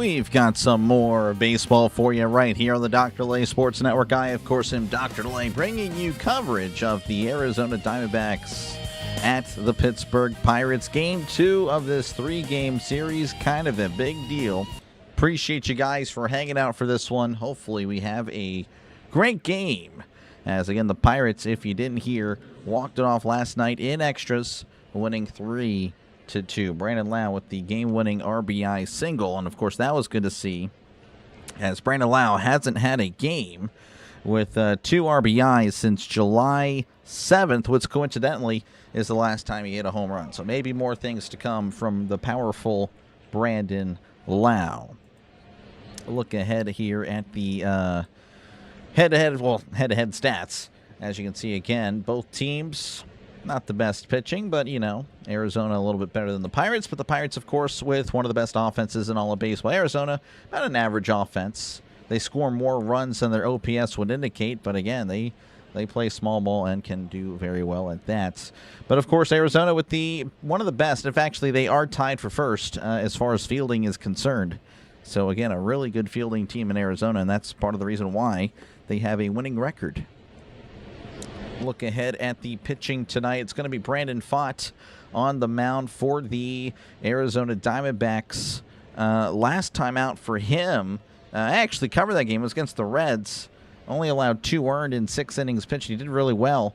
We've got some more baseball for you right here on the Dr. Lay Sports Network. I, of course, am Dr. Lay, bringing you coverage of the Arizona Diamondbacks at the Pittsburgh Pirates. Game 2 of this 3-game series, kind of a big deal. Appreciate you guys for hanging out for this one. Hopefully we have a great game. As, again, the Pirates, if you didn't hear, walked it off last night in extras, winning 3-2. Brandon Lau with the game-winning RBI single, and of course that was good to see, as Brandon Lau hasn't had a game with 2 RBIs since July 7th, which coincidentally is the last time he hit a home run. So maybe more things to come from the powerful Brandon Lau. Look ahead here at the head-to-head stats. As you can see again, both teams not the best pitching, but, you know, Arizona a little bit better than the Pirates. But the Pirates, of course, with one of the best offenses in all of baseball. Arizona, about an average offense. They score more runs than their OPS would indicate. But, again, they play small ball and can do very well at that. But, of course, Arizona with one of the best. If actually they are tied for first as far as fielding is concerned. So, again, a really good fielding team in Arizona, and that's part of the reason why they have a winning record. Look ahead at the pitching tonight. It's going to be Brandon Pfaadt on the mound for the Arizona Diamondbacks. Last time out for him, I actually covered that game. It was against the Reds. Only allowed 2 earned in 6 innings pitched. He did really well.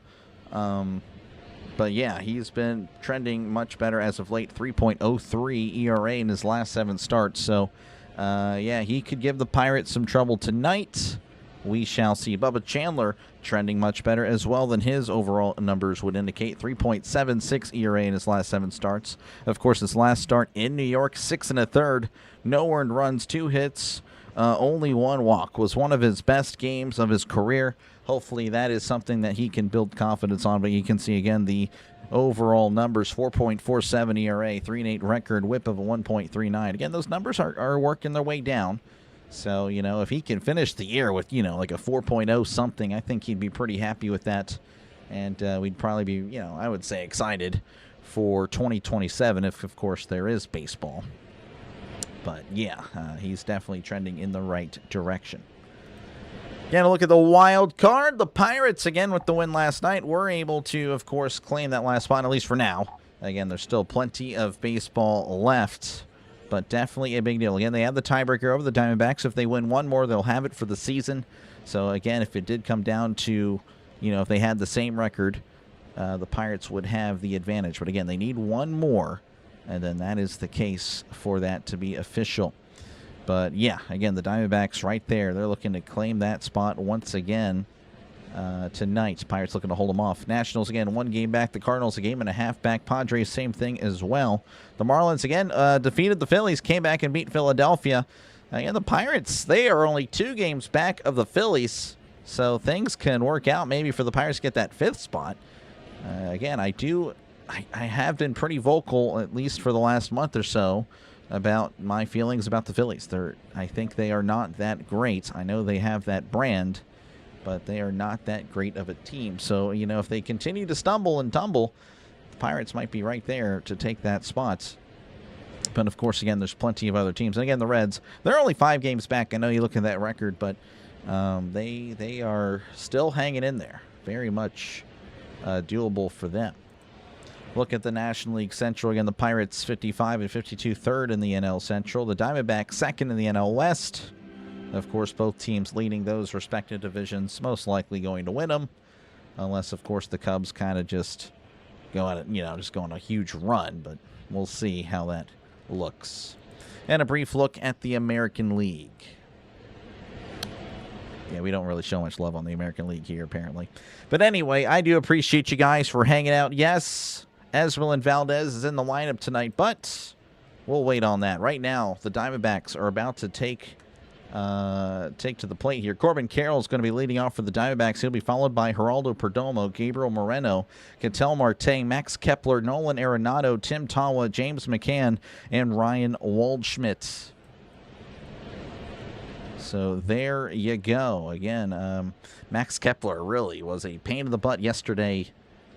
But, yeah, he's been trending much better as of late. 3.03 ERA in his last 7 starts. So, yeah, he could give the Pirates some trouble tonight. We shall see. Bubba Chandler trending much better as well than his overall numbers would indicate. 3.76 ERA in his last 7 starts. Of course, his last start in New York, 6 1/3, no earned runs, 2 hits, only 1 walk. Was one of his best games of his career. Hopefully that is something that he can build confidence on. But you can see again the overall numbers: 4.47 ERA, 3-8 record, WHIP of a 1.39. Again, those numbers are working their way down. So, you know, if he can finish the year with, you know, like a 4.0 something, I think he'd be pretty happy with that. And we'd probably be, you know, I would say excited for 2027 if, of course, there is baseball. But, yeah, he's definitely trending in the right direction. Again, a look at the wild card. The Pirates, again, with the win last night, were able to, of course, claim that last spot, at least for now. Again, there's still plenty of baseball left. But definitely a big deal. Again, they have the tiebreaker over the Diamondbacks. If they win one more, they'll have it for the season. So, again, if it did come down to, you know, if they had the same record, the Pirates would have the advantage. But, again, they need one more, and then that is the case for that to be official. But, yeah, again, the Diamondbacks right there. They're looking to claim that spot once again tonight. Pirates looking to hold them off. Nationals, again, 1 game back. The Cardinals, a game and a half back. Padres, same thing as well. The Marlins, again, defeated the Phillies, came back and beat Philadelphia. And the Pirates, they are only 2 games back of the Phillies. So things can work out maybe for the Pirates to get that 5th spot. Again, I have been pretty vocal, at least for the last month or so, about my feelings about the Phillies. I think they are not that great. I know they have that brand, but they are not that great of a team. So, you know, if they continue to stumble and tumble, the Pirates might be right there to take that spot. But, of course, again, there's plenty of other teams. And, again, the Reds, they're only 5 games back. I know you look at that record, but they are still hanging in there. Very much doable for them. Look at the National League Central. Again, the Pirates 55 and 52, 3rd in the NL Central. The Diamondbacks 2nd in the NL West. Of course, both teams leading those respective divisions, most likely going to win them, unless, of course, the Cubs kind of just go on a huge run. But we'll see how that looks. And a brief look at the American League. Yeah, we don't really show much love on the American League here, apparently. But anyway, I do appreciate you guys for hanging out. Yes, Esmeralyn Valdez is in the lineup tonight, but we'll wait on that. Right now, the Diamondbacks are about to take to the plate here. Corbin Carroll is going to be leading off for the Diamondbacks. He'll be followed by Geraldo Perdomo, Gabriel Moreno, Ketel Marte, Max Kepler, Nolan Arenado, Tim Tawa, James McCann, and Ryan Waldschmidt. So there you go. Again, Max Kepler really was a pain in the butt yesterday.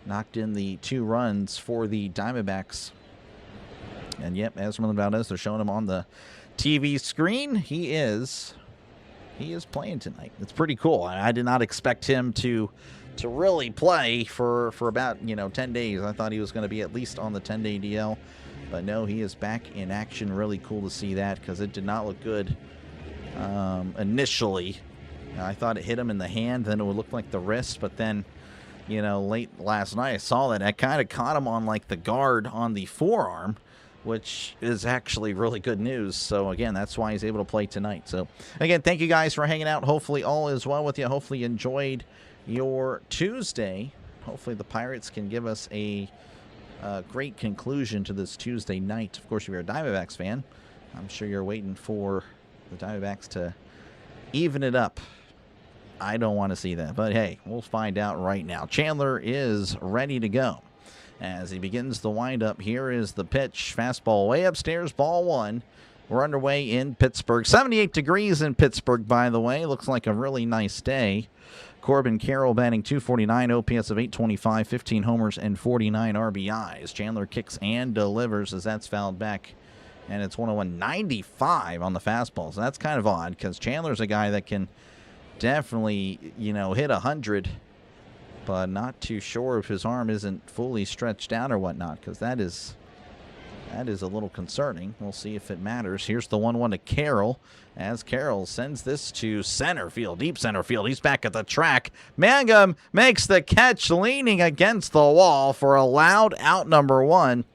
Knocked in the 2 runs for the Diamondbacks. And yep, Esmeralyn Valdez, they're showing him on the TV screen, he is playing tonight. It's pretty cool. I did not expect him to really play for about 10 days. I thought he was going to be at least on the 10-day DL, but no, he is back in action. Really cool to see that, because it did not look good initially. I thought it hit him in the hand, then it would look like the wrist, but then late last night I saw that I kind of caught him on like the guard on the forearm, which is actually really good news. So again, that's why he's able to play tonight. So again, thank you guys for hanging out. Hopefully all is well with you. Hopefully you enjoyed your Tuesday. Hopefully the Pirates can give us a great conclusion to this Tuesday night. Of course, if you're a Diamondbacks fan, I'm sure you're waiting for the Diamondbacks to even it up. I don't want to see that, but hey, we'll find out right now. Chandler is ready to go as he begins the windup. Here is the pitch. Fastball way upstairs, ball one. We're underway in Pittsburgh. 78 degrees in Pittsburgh, by the way. Looks like a really nice day. Corbin Carroll batting .249, OPS of .825, 15 homers and 49 RBIs. Chandler kicks and delivers as that's fouled back, and it's 101.95 on the fastball. So that's kind of odd, because Chandler's a guy that can definitely, hit 100, but not too sure if his arm isn't fully stretched out or whatnot, because that is a little concerning. We'll see if it matters. Here's the 1-1 to Carroll, as Carroll sends this to center field, deep center field. He's back at the track. Mangum makes the catch, leaning against the wall for a loud out, number one,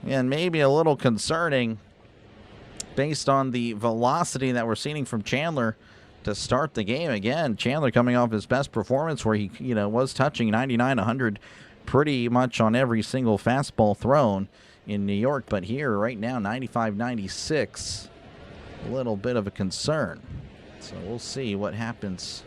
and maybe a little concerning based on the velocity that we're seeing from Chandler to start the game. Again, Chandler coming off his best performance where he, was touching 99, 100 pretty much on every single fastball thrown in New York. But here, right now, 95, 96, a little bit of a concern. So we'll see what happens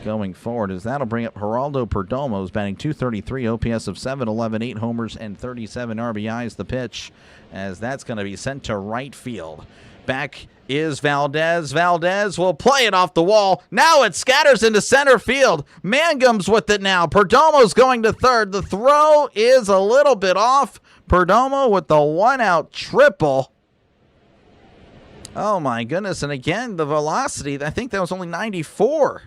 going forward, as that'll bring up Geraldo Perdomo, who's batting .233, OPS of .711, 8 homers and 37 RBIs. The pitch, as that's going to be sent to right field. Back is Valdez. Valdez will play it off the wall. Now it scatters into center field. Mangum's with it now. Perdomo's going to third. The throw is a little bit off. Perdomo with the one-out triple. Oh, my goodness. And again, the velocity, I think that was only 94.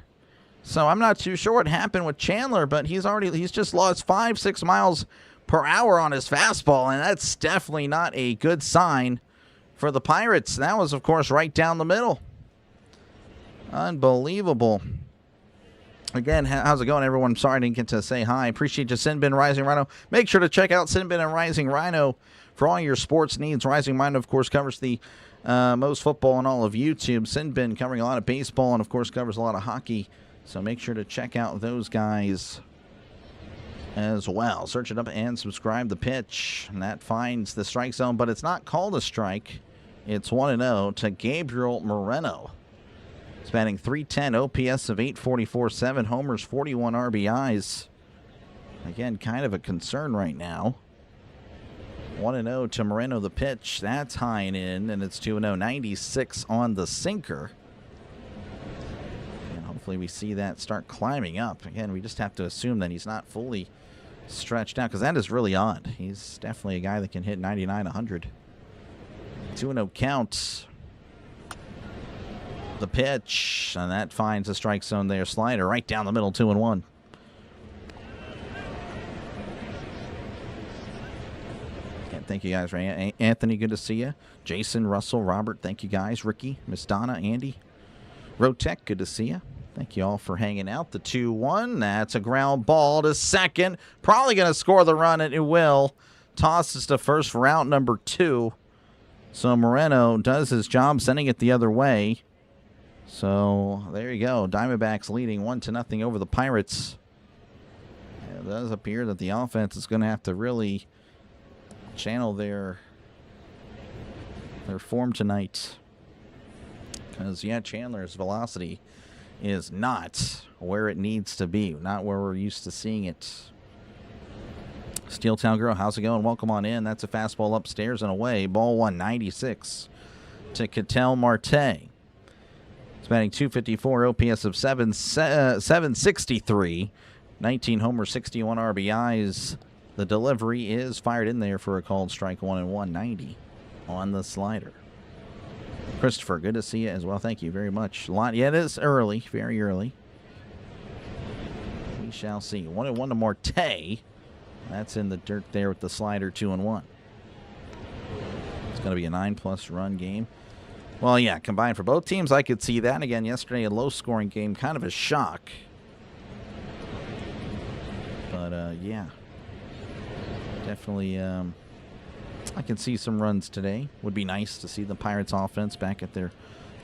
So I'm not too sure what happened with Chandler, but he's just lost 5-6 miles per hour on his fastball, and that's definitely not a good sign for the Pirates. That was, of course, right down the middle. Unbelievable. Again, how's it going, everyone? Sorry I didn't get to say hi. Appreciate you, Sinbin Rising Rhino. Make sure to check out Sinbin and Rising Rhino for all your sports needs. Rising Rhino, of course, covers the most football on all of YouTube. Sinbin covering a lot of baseball and, of course, covers a lot of hockey. So make sure to check out those guys as well. Search it up and subscribe. The pitch, and that finds the strike zone, but it's not called a strike. It's 1-0 to Gabriel Moreno. He's batting .310, OPS of .844, 7 homers, 41 RBIs. Again, kind of a concern right now. 1-0 to Moreno. The pitch, that's high and in, and it's 2-0. 96 on the sinker. And hopefully we see that start climbing up. Again, we just have to assume that he's not fully stretched out, because that is really odd. He's definitely a guy that can hit 99, 100. 2-0 count. The pitch, and that finds the strike zone there. Slider right down the middle, 2-1. Thank you guys. Anthony, good to see you. Jason, Russell, Robert, thank you guys. Ricky, Miss Donna, Andy. Rotek, good to see you. Thank you all for hanging out. The 2-1. That's a ground ball to second. Probably going to score the run, and it will. Tosses to first for out number 2. So Moreno does his job, sending it the other way. So there you go. Diamondbacks leading 1-0 over the Pirates. It does appear that the offense is going to have to really channel their form tonight. Because, yeah, Chandler's velocity is not where it needs to be. Not where we're used to seeing it. Steel Town Girl, how's it going? Welcome on in. That's a fastball upstairs and away. Ball 196 to Ketel Marte. He's batting .254, OPS of 763, 19 homers, 61 RBIs. The delivery is fired in there for a called strike 1-1, 90 on the slider. Christopher, good to see you as well. Thank you very much. Yeah, it is early, very early. We shall see. 1-1 to Marte. That's in the dirt there with the slider, 2-1. It's going to be a 9+ run game. Well, yeah, combined for both teams, I could see that. Again, yesterday, a low-scoring game, kind of a shock. But, yeah. Definitely, I can see some runs today. Would be nice to see the Pirates offense back at their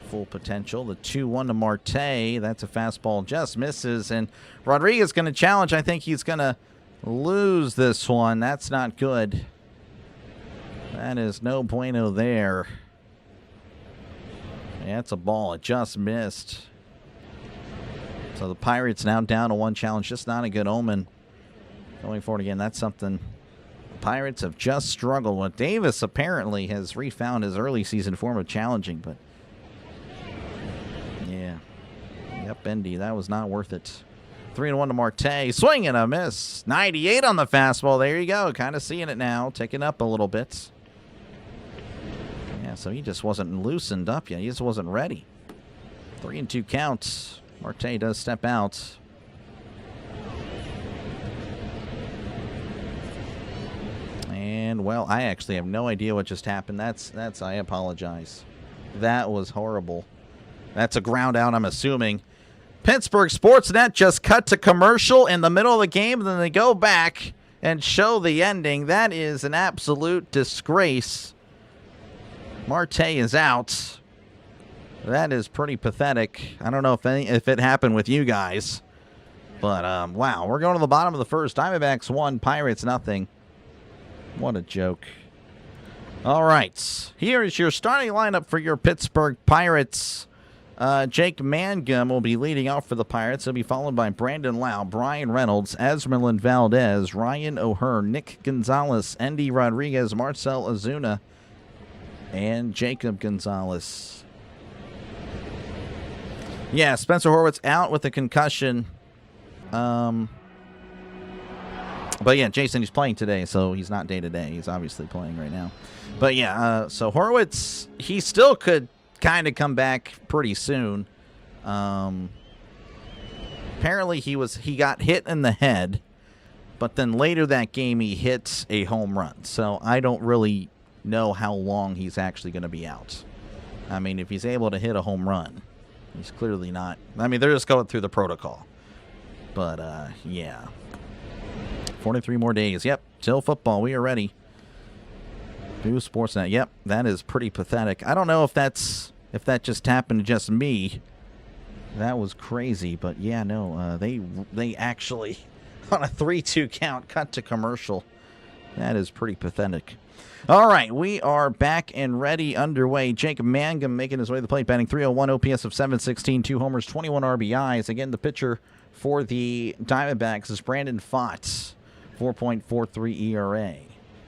full potential. The 2-1 to Marte. That's a fastball, just misses. And Rodriguez going to challenge. I think he's going to lose this one. That's not good. That is no bueno there. Yeah, it's a ball. It just missed. So the Pirates now down to 1 challenge. Just not a good omen. Going forward again, that's something the Pirates have just struggled with. Davis apparently has refound his early season form of challenging, but yeah. Yep, Bendy, that was not worth it. 3-1 to Marte. Swing and a miss. 98 on the fastball. There you go. Kind of seeing it now. Ticking up a little bit. Yeah, so he just wasn't loosened up yet. He just wasn't ready. 3-2 count. Marte does step out. And, well, I actually have no idea what just happened. That's I apologize. That was horrible. That's a ground out, I'm assuming. Pittsburgh Sportsnet just cut to commercial in the middle of the game, and then they go back and show the ending. That is an absolute disgrace. Marte is out. That is pretty pathetic. I don't know if it happened with you guys. But, wow, we're going to the bottom of the first. Diamondbacks 1, Pirates nothing. What a joke. All right. Here is your starting lineup for your Pittsburgh Pirates. Jake Mangum will be leading off for the Pirates. He'll be followed by Brandon Lau, Brian Reynolds, Esmeralyn Valdez, Ryan O'Hearn, Nick Gonzalez, Endy Rodriguez, Marcell Ozuna, and Jacob Gonzalez. Yeah, Spencer Horwitz out with a concussion. But yeah, Jason, he's playing today, so he's not day-to-day. He's obviously playing right now. But yeah, so Horwitz, he still could kind of come back pretty soon. Apparently he got hit in the head, but then later that game he hits a home run. So I don't really know how long he's actually going to be out. I mean, if he's able to hit a home run, he's clearly not. I mean, they're just going through the protocol. But, yeah. 43 more days. Yep, till football. We are ready. Boo Sportsnet. Yep, that is pretty pathetic. I don't know if that just happened to just me. That was crazy, but yeah, no, they actually on a 3-2 count cut to commercial. That is pretty pathetic. All right, we are back and ready, underway. Jake Mangum making his way to the plate, batting .301, OPS of .716, 2 homers, 21 RBIs. Again, the pitcher for the Diamondbacks is Brandon Pfaadt, 4.43 ERA.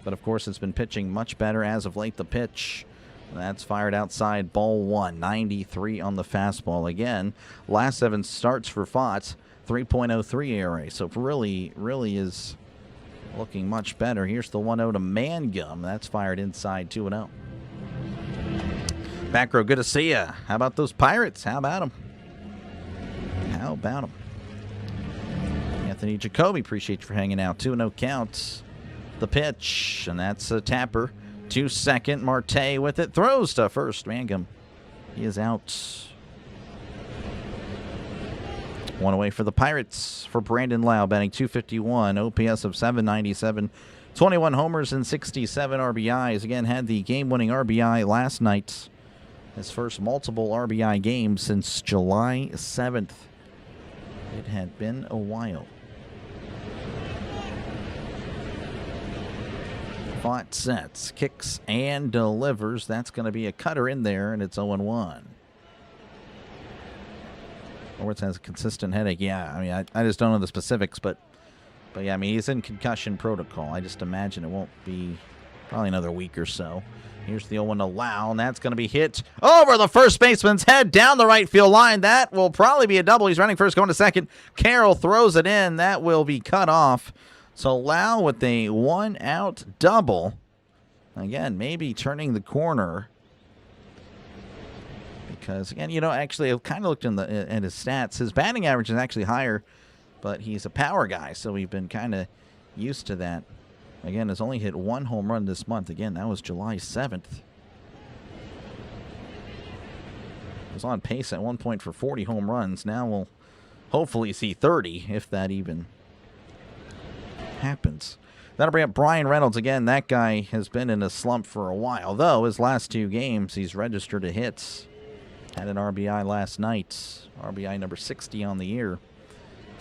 But, of course, it's been pitching much better as of late. The pitch, that's fired outside, ball 1, 93 on the fastball. Again, last 7 starts for Pfaadt, 3.03 ERA. So really is looking much better. Here's the 1-0 to Mangum. That's fired inside, 2-0. Back row, good to see ya. How about those Pirates? How about them? How about them? Anthony Jacoby, appreciate you for hanging out. 2-0 count. The pitch, and that's a tapper. To second, Marte with it. Throws to first. Mangum, he is out. 1 away for the Pirates for Brandon Lau, batting .251, OPS of .797, 21 homers and 67 RBIs. Again, had the game-winning RBI last night. His first multiple RBI game since July 7th. It had been a while. Pfaadt sets, kicks, and delivers. That's going to be a cutter in there, and it's 0-1. Horwitz has a consistent headache. Yeah, I mean, I just don't know the specifics, but yeah, I mean, he's in concussion protocol. I just imagine it won't be probably another week or so. Here's the 0-1 to Lau, and that's going to be hit over the first baseman's head down the right field line. That will probably be a double. He's running first, going to second. Carroll throws it in. That will be cut off. So Lau with a 1-out double. Again, maybe turning the corner Because, again, you know, actually, I've kind of looked at his stats. His batting average is actually higher, but he's a power guy, so we've been kind of used to that. Again, has only hit 1 home run this month. Again, that was July 7th. Was on pace at one point for 40 home runs. Now we'll hopefully see 30, if that even happens. That'll bring up Brian Reynolds. Again, that guy has been in a slump for a while, though his last 2 games he's registered a hit. Had an RBI last night. RBI number 60 on the year.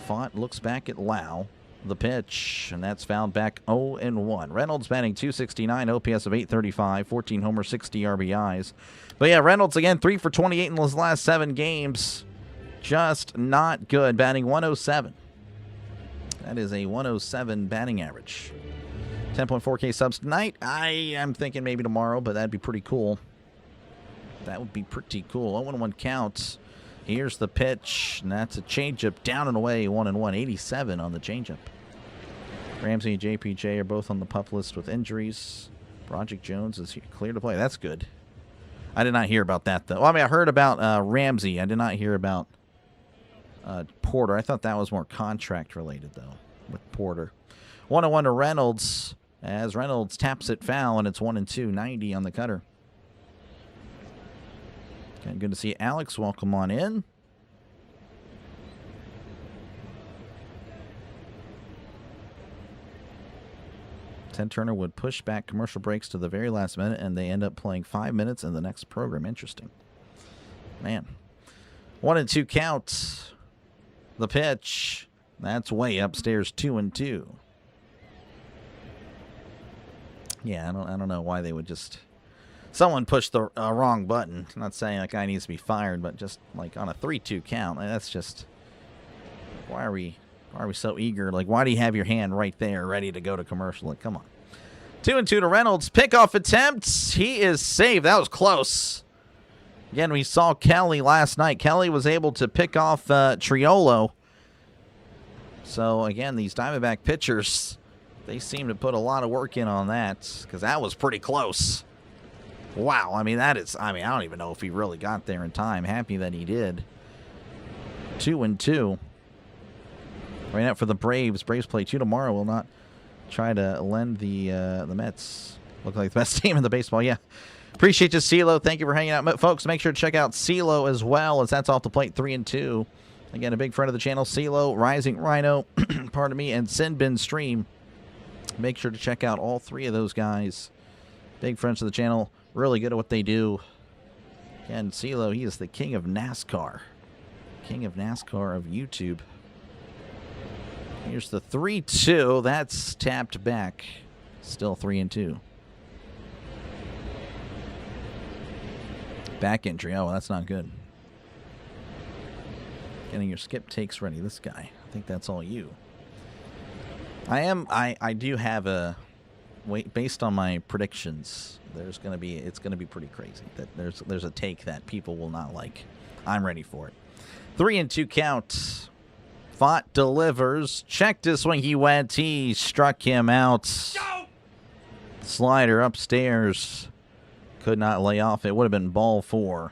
Font looks back at Lau. The pitch, and that's fouled back 0-1. Reynolds batting .269, OPS of .835, 14 homers, 60 RBIs. But yeah, Reynolds again 3 for 28 in his last 7 games. Just not good. Batting .107. That is a .107 batting average. 10.4K subs tonight. I am thinking maybe tomorrow, but that'd be pretty cool. That would be pretty cool. 0-1 count. Here's the pitch, and that's a changeup down and away, 1-1, 87 on the changeup. Ramsey and JPJ are both on the PUP list with injuries. Project Jones is clear to play. That's good. I did not hear about that, though. Well, I mean, I heard about Ramsey. I did not hear about Porter. I thought that was more contract-related, though, with Porter. 1-1 to Reynolds, as Reynolds taps it foul, and it's 1-2, 90 on the cutter. Okay, good to see Alex. Welcome on in. Ted Turner would push back commercial breaks to the very last minute, and they end up playing 5 minutes in the next program. Interesting. Man. 1-2 count. The pitch. That's way upstairs, 2-2. Yeah, I don't know why they would just... Someone pushed the wrong button. I'm not saying that guy needs to be fired, but just like on a 3-2 count, that's just... Why are we so eager? Like, why do you have your hand right there ready to go to commercial? Like, come on. 2-2 to Reynolds. Pickoff attempts. He is saved. That was close. Again, we saw Kelly last night. Kelly was able to pick off Triolo. So, again, these Diamondback pitchers, they seem to put a lot of work in on that because that was pretty close. Wow. I mean, I don't even know if he really got there in time. Happy that he did. 2-2. Right out for the Braves. Braves play 2 tomorrow. Will not try to lend the Mets. Look like the best team in the baseball. Yeah. Appreciate you, CeeLo. Thank you for hanging out. Folks, make sure to check out CeeLo as well, as that's off the plate 3-2. Again, a big friend of the channel, CeeLo, Rising Rhino, pardon me, and Sinbin Stream. Make sure to check out all 3 of those guys. Big friends of the channel. Really good at what they do. Again, CeeLo, he is the king of NASCAR. King of NASCAR of YouTube. Here's the 3-2. That's tapped back. Still 3-2. Back injury. Oh, well, that's not good. Getting your skip takes ready. This guy. I think that's all you. I do have a... Wait, based on my predictions, it's going to be pretty crazy. That there's a take that people will not like. I'm ready for it. 3-2 count. Font delivers. Checked his swing. He went. He struck him out. Go! Slider upstairs. Could not lay off. It would have been ball 4.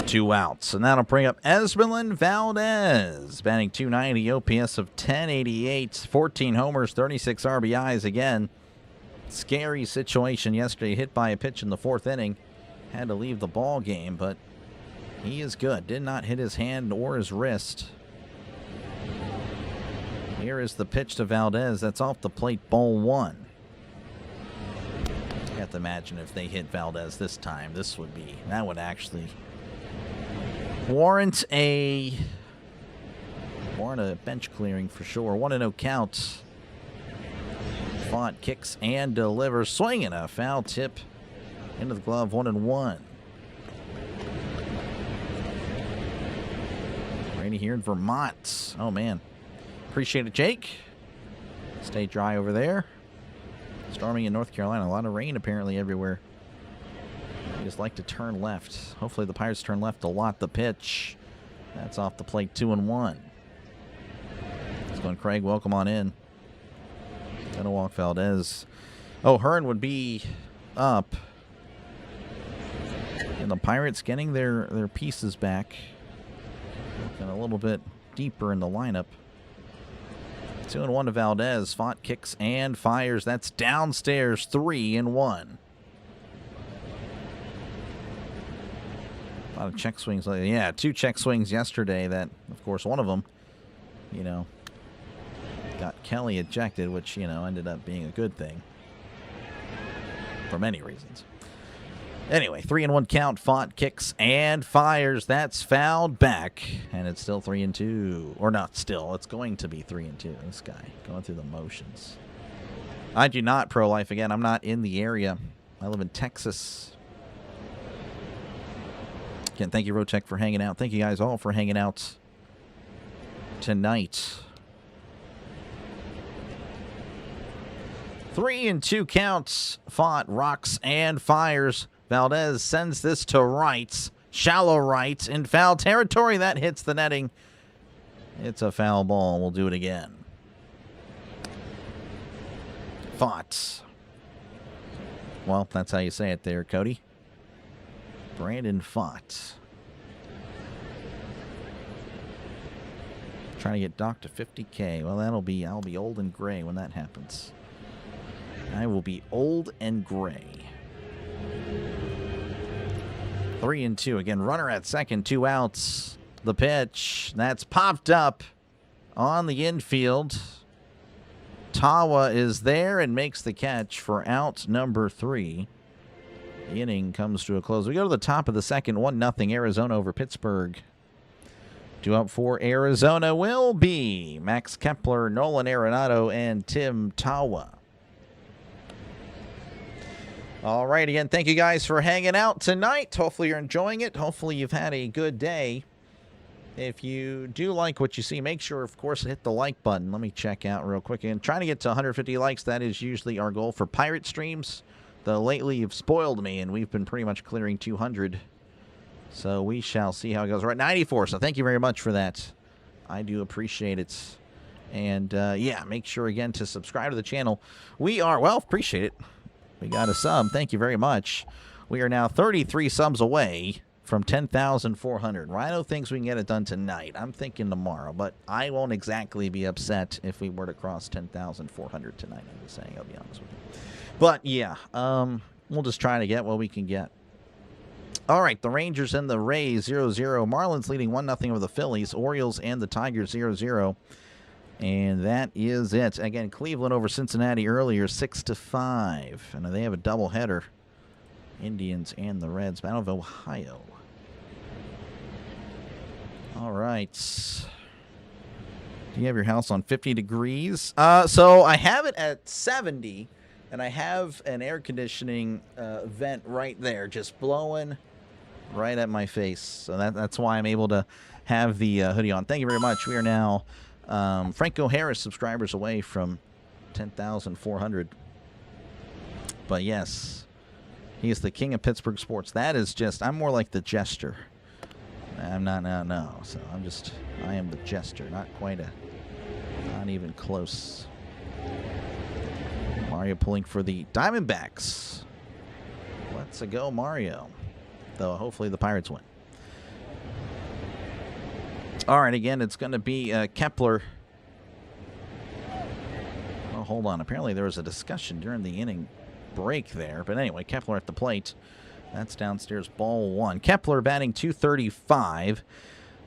2 outs. And that'll bring up Esmeralyn Valdez. Batting .290. OPS of 1088. 14 homers. 36 RBIs. Again, scary situation yesterday. Hit by a pitch in the 4th inning. Had to leave the ball game, but he is good. Did not hit his hand or his wrist. Here is the pitch to Valdez. That's off the plate, ball 1. You have to imagine if they hit Valdez this time, that would actually warrant a bench clearing for sure. 1-0 count. Font kicks and delivers. Swinging a foul tip into the glove. 1-1. Rainy here in Vermont. Oh, man. Appreciate it, Jake. Stay dry over there. Storming in North Carolina. A lot of rain apparently everywhere. They just like to turn left. Hopefully the Pirates turn left a lot. The pitch. That's off the plate. 2-1. It's going Craig. Welcome on in. Gonna walk Valdez. Oh, Hearn would be up. And the Pirates getting their pieces back. And a little bit deeper in the lineup. 2-1 to Valdez. Fought, kicks, and fires. That's downstairs. 3-1. A lot of check swings. Yeah, 2 check swings yesterday that, of course, one of them, got Kelly ejected, which, ended up being a good thing for many reasons. Anyway, 3-1 count. Fought, kicks, and fires. That's fouled back, and it's still 3-2. Or not still. It's going to be 3-2. This guy going through the motions. I do not pro-life again. I'm not in the area. I live in Texas. Again, thank you, Rotek, for hanging out. Thank you guys all for hanging out tonight. 3-2 counts. Fought, rocks, and fires. Valdez sends this to right. Shallow right in foul territory. That hits the netting. It's a foul ball. We'll do it again. Fought. Well, that's how you say it there, Cody. Brandon Fought. Trying to get Doc to 50K. Well, I'll be old and gray when that happens. I will be old and gray. 3-2. Again, runner at second, 2 outs. The pitch. That's popped up on the infield. Tawa is there and makes the catch for out number 3. The inning comes to a close. We go to the top of the second. 1-0 Arizona over Pittsburgh. 2 up for Arizona will be Max Kepler, Nolan Arenado, and Tim Tawa. All right, again, thank you guys for hanging out tonight. Hopefully you're enjoying it. Hopefully you've had a good day. If you do like what you see, make sure, of course, to hit the like button. Let me check out real quick. And trying to get to 150 likes, that is usually our goal for Pirate streams. Though lately you've spoiled me, and we've been pretty much clearing 200. So we shall see how it goes. We're at 94, so thank you very much for that. I do appreciate it. And, yeah, make sure, again, to subscribe to the channel. We are, well, appreciate it. We got a sub. Thank you very much. We are now 33 subs away from 10,400. Rhino thinks we can get it done tonight. I'm thinking tomorrow, but I won't exactly be upset if we were to cross 10,400 tonight. I'm just saying, I'll be honest with you. But, yeah, we'll just try to get what we can get. All right, the Rangers and the Rays, 0-0. Marlins leading 1-0 over the Phillies. Orioles and the Tigers, 0-0. And that is it. Again, Cleveland over Cincinnati earlier, 6-5. And they have a doubleheader. Indians and the Reds, Battle of Ohio. All right. Do you have your house on 50 degrees? So I have it at 70, and I have an air conditioning vent right there, just blowing right at my face. So that's why I'm able to have the hoodie on. Thank you very much. We are now Franco Harris subscribers away from 10,400. But yes, he is the king of Pittsburgh sports. That is just, I'm more like the jester. I'm not, no. So I am the jester. Not even close. Mario pulling for the Diamondbacks. Let's go, Mario. Though hopefully the Pirates win. All right, again, it's going to be Kepler. Oh, hold on. Apparently there was a discussion during the inning break there. But anyway, Kepler at the plate. That's downstairs, ball 1. Kepler batting .235.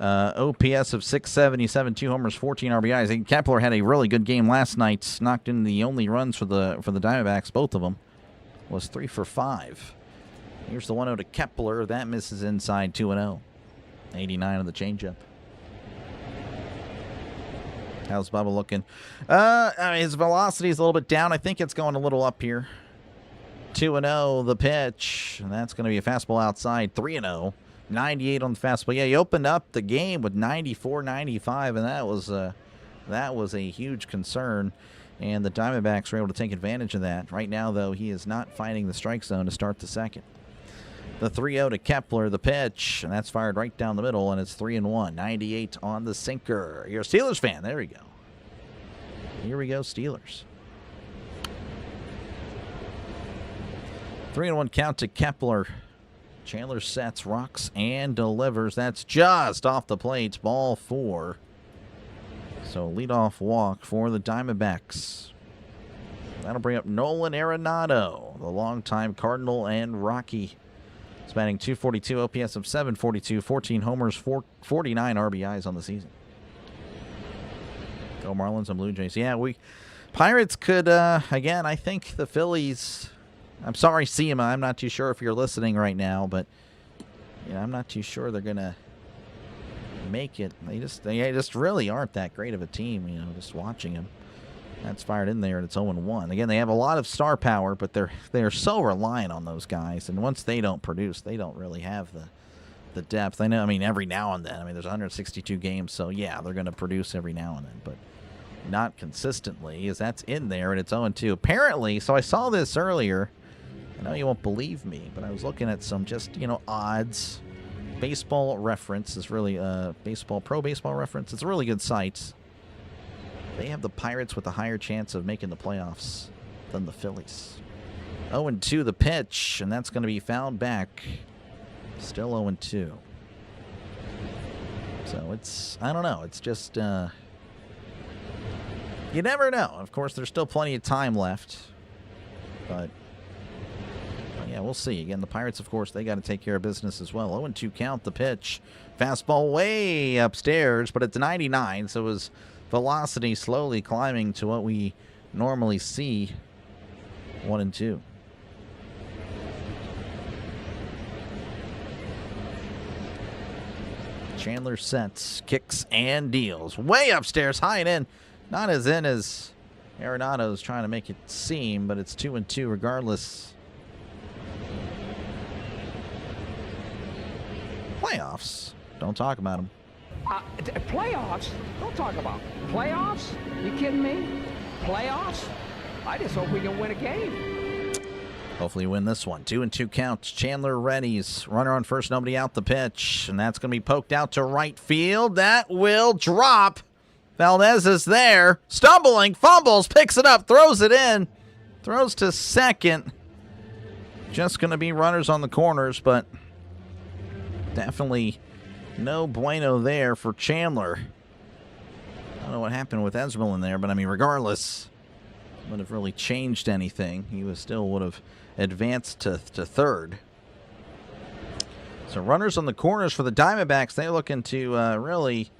OPS of .677, 2 homers, 14 RBIs. And Kepler had a really good game last night. Knocked in the only runs for the Diamondbacks, both of them. Was 3 for 5. Here's the 1-0 to Kepler. That misses inside, 2-0. 89 on the changeup. How's Bubba looking? His velocity is a little bit down. I think it's going a little up here. 2-0, the pitch. And that's going to be a fastball outside. 3-0. 98 on the fastball. Yeah, he opened up the game with 94, 95, and that was a huge concern. And the Diamondbacks were able to take advantage of that. Right now, though, he is not finding the strike zone to start the second. The 3-0 to Kepler, the pitch, and that's fired right down the middle, and it's 3-1. 98 on the sinker. You're a Steelers fan. There we go. Here we go, Steelers. 3-1 count to Kepler. Chandler sets, rocks, and delivers. That's just off the plate. Ball 4. So leadoff walk for the Diamondbacks. That'll bring up Nolan Arenado, the longtime Cardinal and Rocky. He's batting .242, OPS of .742, 14 homers, 49 RBIs on the season. Go Marlins and Blue Jays. Yeah, Pirates could, again, I think the Phillies, I'm sorry, Seema, I'm not too sure if you're listening right now, but I'm not too sure they're going to make it. They just really aren't that great of a team, just watching them. That's fired in there, and it's 0-1. Again, they have a lot of star power, but they're so reliant on those guys, and once they don't produce, they don't really have the depth. I know, every now and then. There's 162 games, so yeah, they're going to produce every now and then, but not consistently, as that's in there, and it's 0-2. Apparently, so I saw this earlier. I know you won't believe me, but I was looking at some just, odds. Baseball Reference is really Pro Baseball Reference. It's a really good site. They have the Pirates with a higher chance of making the playoffs than the Phillies. 0-2 the pitch, and that's going to be fouled back. Still 0-2. So it's, I don't know, it's just, you never know. Of course, there's still plenty of time left, but yeah, we'll see. Again, the Pirates, of course, they got to take care of business as well. 0-2 count the pitch. Fastball way upstairs, but it's 99, so it was velocity slowly climbing to what we normally see. 1-2. Chandler sets, kicks, and deals. Way upstairs, high and in. Not as in as Arenado's trying to make it seem, but it's 2-2 regardless. Playoffs. Don't talk about them. Playoffs? Don't talk about playoffs. You kidding me? Playoffs? I just hope we can win a game. Hopefully win this one. 2-2 counts. Chandler readies. Runner on first, nobody out the pitch. And that's going to be poked out to right field. That will drop. Valdez is there. Stumbling, fumbles, picks it up, throws it in. Throws to second. Just going to be runners on the corners, but definitely no bueno there for Chandler. I don't know what happened with Esmeralda in there, but regardless, wouldn't have really changed anything. He still would have advanced to third. So runners on the corners for the Diamondbacks. They're looking to really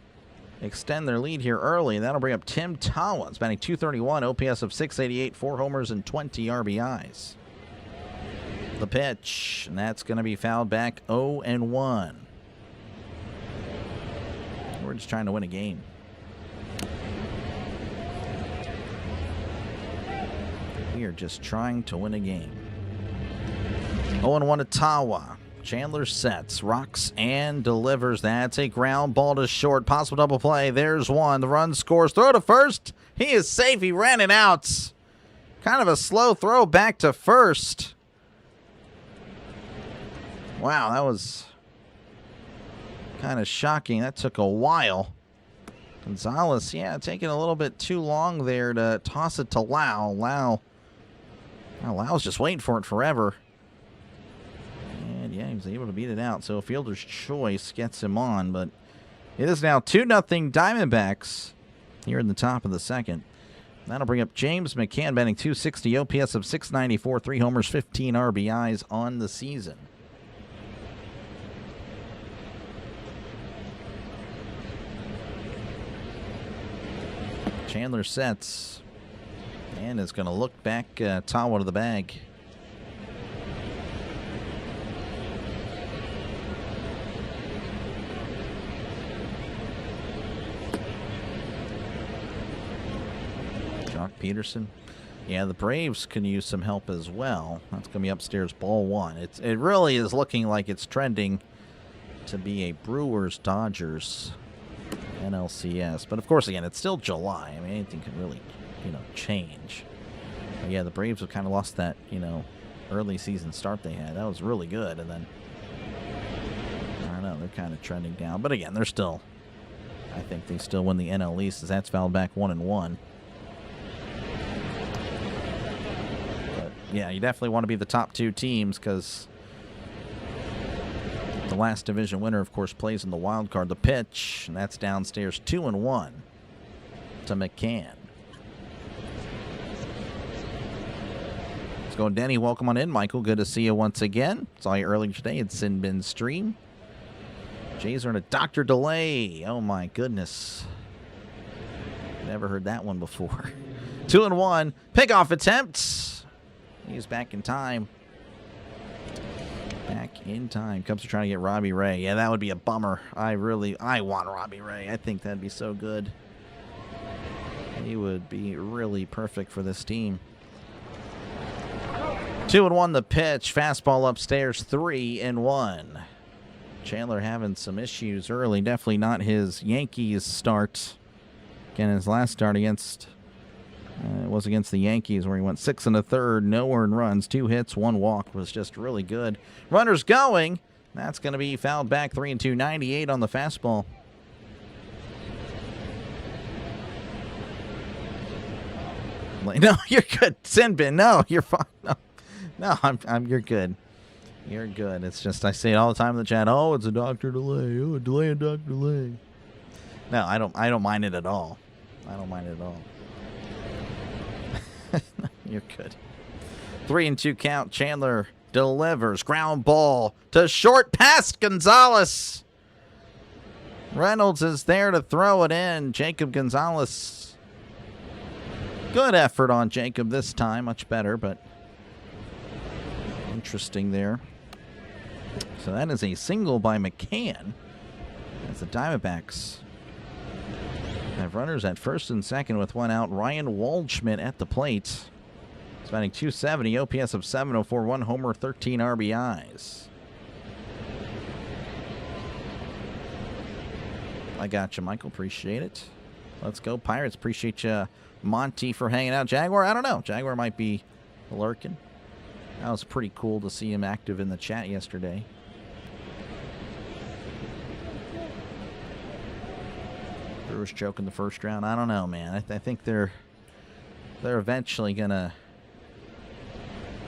extend their lead here early. That'll bring up Tim Towns, batting .231, OPS of .688, 4 homers and 20 RBIs. The pitch, and that's going to be fouled back. 0-1. We're just trying to win a game. We are just trying to win a game. 0-1 to Tawa. Chandler sets, rocks, and delivers. That's a ground ball to short. Possible double play. There's one. The run scores. Throw to first. He is safe. He ran it out. Kind of a slow throw back to first. Wow, that was kind of shocking. That took a while. Gonzalez, yeah, taking a little bit too long there to toss it to Lau. Lau's just waiting for it forever. And yeah, he was able to beat it out. So a fielder's choice gets him on. But it is now 2-0 Diamondbacks here in the top of the second. That'll bring up James McCann, batting .260, OPS of .694, 3 homers, 15 RBIs on the season. Chandler sets and is going to look back Tawa to the bag. Jock Peterson. Yeah, the Braves can use some help as well. That's going to be upstairs, ball 1. It really is looking like it's trending to be a Brewers-Dodgers NLCS. But, of course, again, it's still July. Anything can really, change. But, yeah, the Braves have kind of lost that, early season start they had. That was really good. And then, I don't know, they're kind of trending down. But, again, they're still, I think they still win the NL East as that's fouled back 1-1. But, yeah, you definitely want to be the top 2 teams because The last division winner, of course, plays in the wild card. The pitch, and that's downstairs 2-1 to McCann. Let's go, Denny. Welcome on in, Michael. Good to see you once again. Saw you earlier today at Sin Bin Stream. Jays are in a doctor delay. Oh, my goodness. Never heard that one before. 2-1. Pickoff attempt. He's back in time. Back in time. Cubs are trying to get Robbie Ray. Yeah, that would be a bummer. I want Robbie Ray. I think that'd be so good. He would be really perfect for this team. 2-1 the pitch. Fastball upstairs. 3-1. Chandler having some issues early. Definitely not his Yankees start. Again, his last start against was against the Yankees, where he went 6 1/3, no earned runs, 2 hits, 1 walk, was just really good. Runners going. That's going to be fouled back. 3-2, 98 on the fastball. No, you're good, Sinbin. No, you're fine. No, you're good. You're good. It's just, I say it all the time in the chat. Oh, it's a doctor delay. Oh, a delay and doctor delay. No, I don't mind it at all. I don't mind it at all. You're good. 3-2 count. Chandler delivers. Ground ball to short, past Gonzalez. Reynolds is there to throw it in. Jacob Gonzalez. Good effort on Jacob this time. Much better, but interesting there. So that is a single by McCann. As the Diamondbacks have runners at first and second with 1 out. Ryan Waldschmidt at the plate. He's batting .270, OPS of 704, 1 homer, 13 RBIs. I got you, Michael. Appreciate it. Let's go, Pirates. Appreciate you, Monty, for hanging out. Jaguar, I don't know. Jaguar might be lurking. That was pretty cool to see him active in the chat yesterday. Brewers choking the first round. I don't know, man. I think they're eventually gonna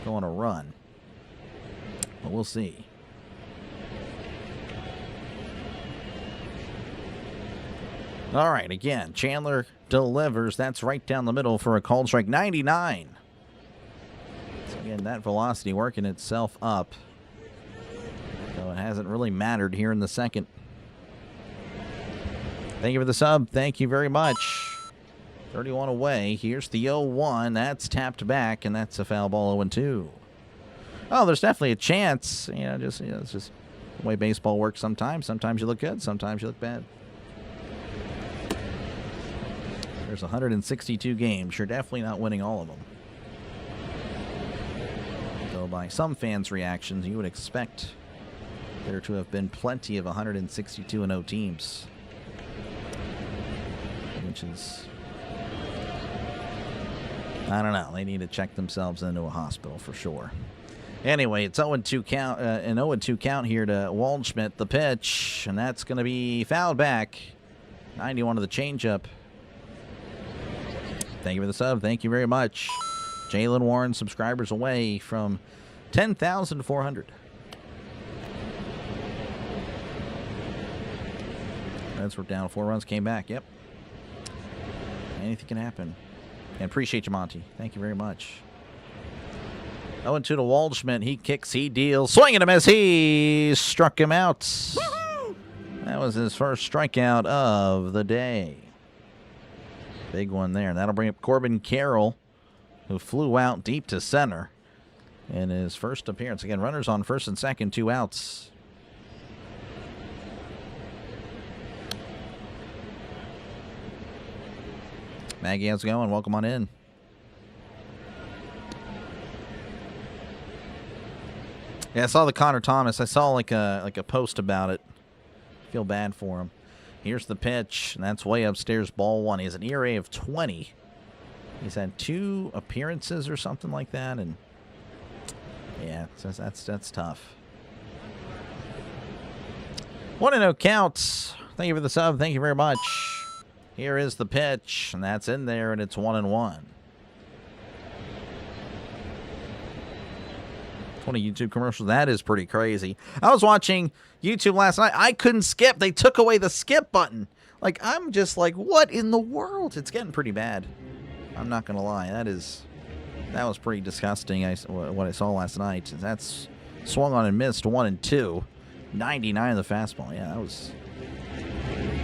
go on a run, but we'll see. All right, again, Chandler delivers. That's right down the middle for a called strike. 99. So again, that velocity working itself up. So it hasn't really mattered here in the second. Thank you for the sub. Thank you very much. 31 away. Here's the 0-1. That's tapped back, and that's a foul ball. 0-2. Oh, there's definitely a chance. It's just the way baseball works sometimes. Sometimes you look good. Sometimes you look bad. There's 162 games. You're definitely not winning all of them. So by some fans' reactions, you would expect there to have been plenty of 162-0 teams. Which is, I don't know. They need to check themselves into a hospital for sure. Anyway, it's 0-2 count, an 0-2 count here to Waldschmidt, the pitch, and that's going to be fouled back. 91 to the changeup. Thank you for the sub. Thank you very much. Jalen Warren, subscribers away from 10,400. Reds were down 4 runs, came back. Yep. Anything can happen. And appreciate you, Monty. Thank you very much. 0-2 to Waldschmidt. He kicks, he deals. Swing and a miss. He struck him out. Woo-hoo! That was his first strikeout of the day. Big one there. And that'll bring up Corbin Carroll, who flew out deep to center in his first appearance. Again, runners on first and second, 2 outs. Maggie, how's it going? Welcome on in. Yeah, I saw the Connor Thomas. I saw like a post about it. Feel bad for him. Here's the pitch, and that's way upstairs, ball 1. He has an ERA of 20. He's had 2 appearances or something like that, and yeah, that's tough. 1-0 counts. Thank you for the sub. Thank you very much. Here is the pitch, and that's in there, and it's 1-1. 20 YouTube commercials. That is pretty crazy. I was watching YouTube last night. I couldn't skip. They took away the skip button. Like, I'm just like, what in the world? It's getting pretty bad. I'm not going to lie. That was pretty disgusting, what I saw last night. That's swung on and missed 1-2. 99 of the fastball. Yeah, that was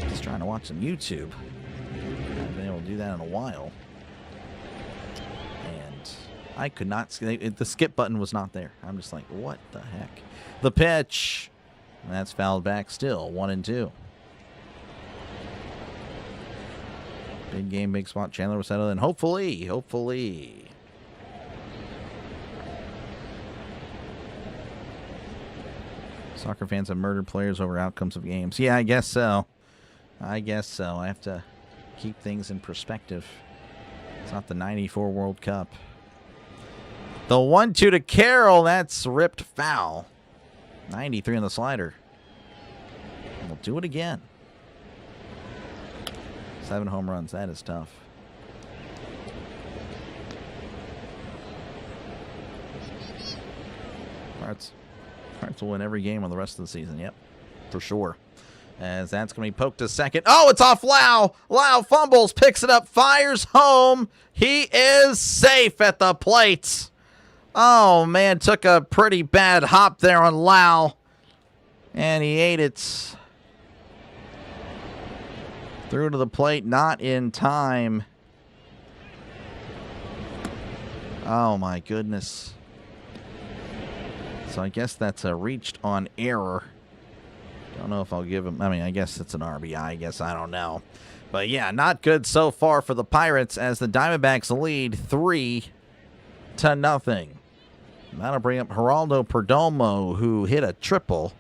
just trying to watch some YouTube. I haven't been able to do that in a while. And I could not. The skip button was not there. I'm just like, what the heck? The pitch. And that's fouled back still. 1-2. Big game, big spot. Chandler was settled in. Hopefully. Soccer fans have murdered players over outcomes of games. Yeah, I guess so. I have to keep things in perspective. It's not the 94 World Cup. The 1-2 to Carroll. That's ripped foul. 93 on the slider. We'll do it again. 7 home runs. That is tough. Pirates will win every game on the rest of the season. Yep, for sure. As that's going to be poked to second. Oh, it's off Lau. Lau fumbles, picks it up, fires home. He is safe at the plate. Oh, man, took a pretty bad hop there on Lau. And he ate it. Through to the plate, not in time. Oh, my goodness. So I guess that's a reached on error. Don't know if I'll give him. I mean, I guess it's an RBI. I guess I don't know. But yeah, not good so far for the Pirates as the Diamondbacks lead 3-0. That'll bring up Geraldo Perdomo, who hit a triple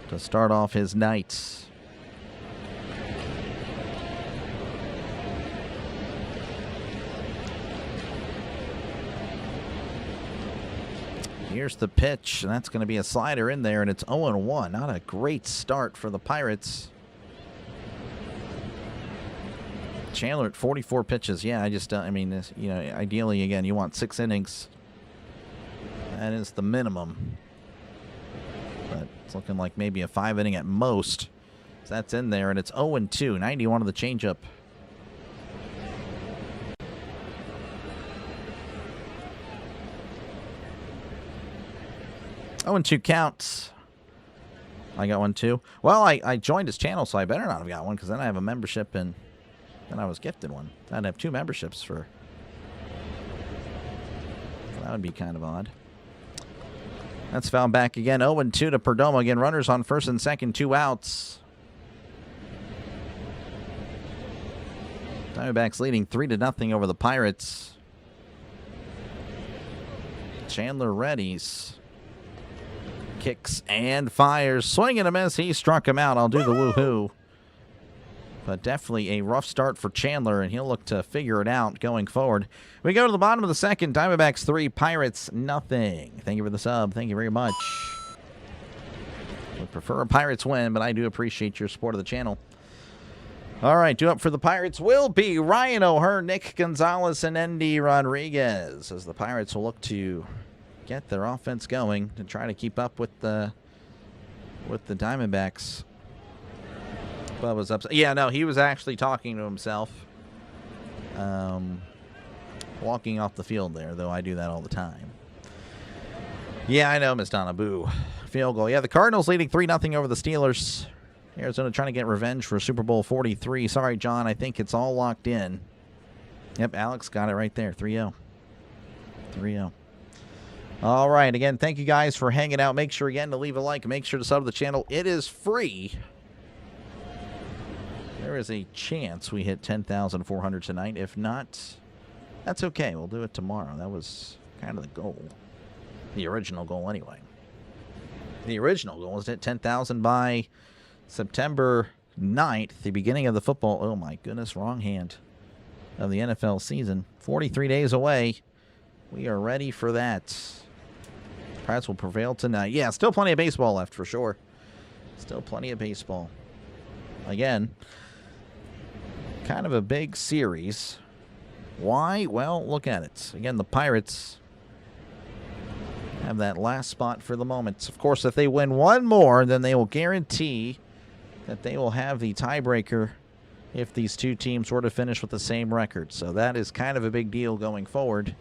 to start off his night. Here's the pitch, and that's going to be a slider in there, and it's 0-1. Not a great start for the Pirates. Chandler at 44 pitches. Yeah, I mean, this, ideally, again, you want 6 innings. That is the minimum. But it's looking like maybe a 5-inning at most. So that's in there, and it's 0-2. 91 of the changeup. Oh, and 2 counts. I got one too. Well, I joined his channel, so I better not have got one, because then I have a membership, and then I was gifted one. I'd have 2 memberships for. That would be kind of odd. That's fouled back again. 0-2 to Perdomo. Again, runners on first and second, 2 outs. Diamondbacks leading 3-0 over the Pirates. Chandler readies. Kicks and fires. Swing and a miss. He struck him out. I'll do the woohoo. But definitely a rough start for Chandler, and he'll look to figure it out going forward. We go to the bottom of the second. Diamondbacks 3, Pirates nothing. Thank you for the sub. Thank you very much. Would prefer a Pirates win, but I do appreciate your support of the channel. All right, due up for the Pirates will be Ryan O'Hearn, Nick Gonzalez, and Endy Rodriguez, as the Pirates will look to get their offense going to try to keep up with the Diamondbacks. Bubba's upset. Yeah, no, he was actually talking to himself. Walking off the field there, though I do that all the time. Yeah, I know, Miss Donna. Boo. Field goal. Yeah, the Cardinals leading 3-0 over the Steelers. Arizona trying to get revenge for Super Bowl 43. Sorry, John. I think it's all locked in. Yep, Alex got it right there. 3-0. 3-0. All right. Again, thank you guys for hanging out. Make sure, again, to leave a like. Make sure to sub to the channel. It is free. There is a chance we hit 10,400 tonight. If not, that's okay. We'll do it tomorrow. That was kind of the goal. The original goal, anyway. The original goal was to hit 10,000 by September 9th, the beginning of the football. Oh, my goodness, wrong hand. Of the NFL season. 43 days away. We are ready for that. Pirates will prevail tonight. Yeah, still plenty of baseball left for sure. Still plenty of baseball. Again, kind of a big series. Why? Well, look at it. Again, the Pirates have that last spot for the moment. Of course, if they win one more, then they will guarantee that they will have the tiebreaker if these two teams were to finish with the same record. So that is kind of a big deal going forward.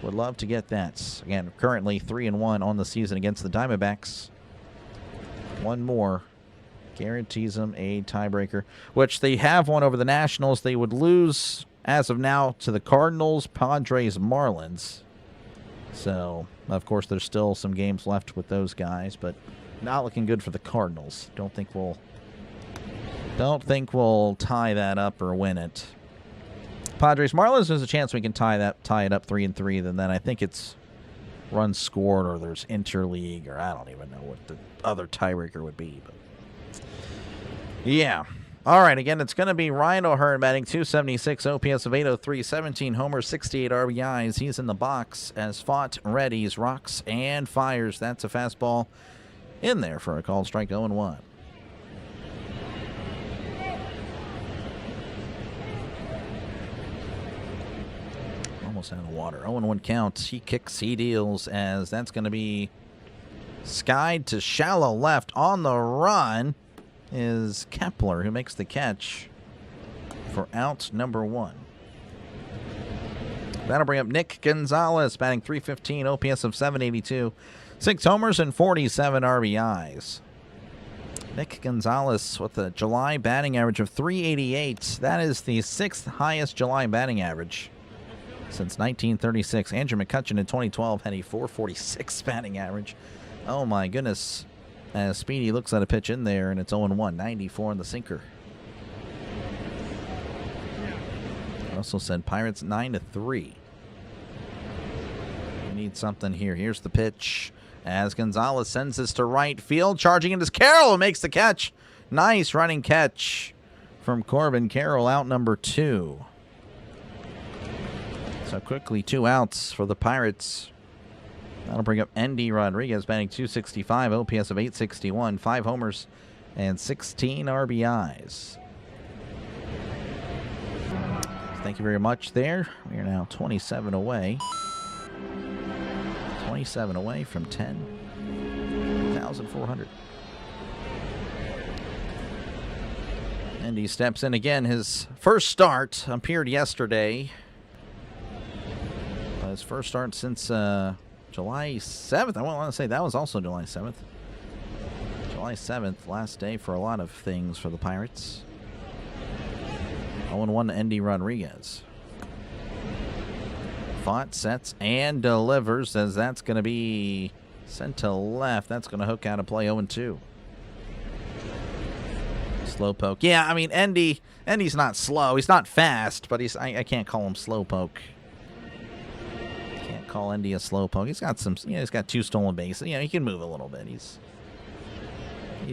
Would love to get that. Again, currently 3-1 on the season against the Diamondbacks. One more guarantees them a tiebreaker, which they have won over the Nationals. They would lose, as of now, to the Cardinals, Padres, Marlins. So, of course, there's still some games left with those guys, but not looking good for the Cardinals. Don't think we'll tie that up or win it. Padres, Marlins, there's a chance we can tie it up 3-3. Then I think it's runs scored or there's interleague, or I don't even know what the other tiebreaker would be. But yeah. All right, again, it's going to be Ryan O'Hearn batting .276, OPS of .803, 17 homers, 68 RBIs. He's in the box as Fought readies, rocks, and fires. That's a fastball in there for a called strike, 0-1. Almost out of water. 0-1 count. He kicks, he deals, as that's going to be skied to shallow left. On the run is Kepler, who makes the catch for out number 1. That'll bring up Nick Gonzalez, batting .315, OPS of .782, 6 homers and 47 RBIs. Nick Gonzalez with a July batting average of .388. That is the 6th highest July batting average since 1936. Andrew McCutchen in 2012 had a .446 batting average. Oh my goodness. As Speedy looks at a pitch in there, and it's 0-1, 94 in the sinker. Also said Pirates 9-3. We need something here. Here's the pitch as Gonzalez sends this to right field. Charging into Carroll, who makes the catch. Nice running catch from Corbin Carroll, out number 2. So quickly 2 outs for the Pirates. That'll bring up Endy Rodriguez, batting .265, OPS of .861, 5 homers and 16 RBIs. Thank you very much there. We are now 27 away. 27 away from 10,400. Endy steps in again. His first start appeared yesterday. His first start since July 7th. I want to say that was also July 7th. July 7th, last day for a lot of things for the Pirates. 0-1 to Endy Rodriguez. Fought, sets, and delivers, as that's going to be sent to left. That's going to hook out a play. 0-2. Slow poke. Yeah, I mean, Endy's not slow. He's not fast, but I can't call him slow poke. Call Endy a slow poke. He's got some, he's got 2 stolen bases. He can move a little bit. He's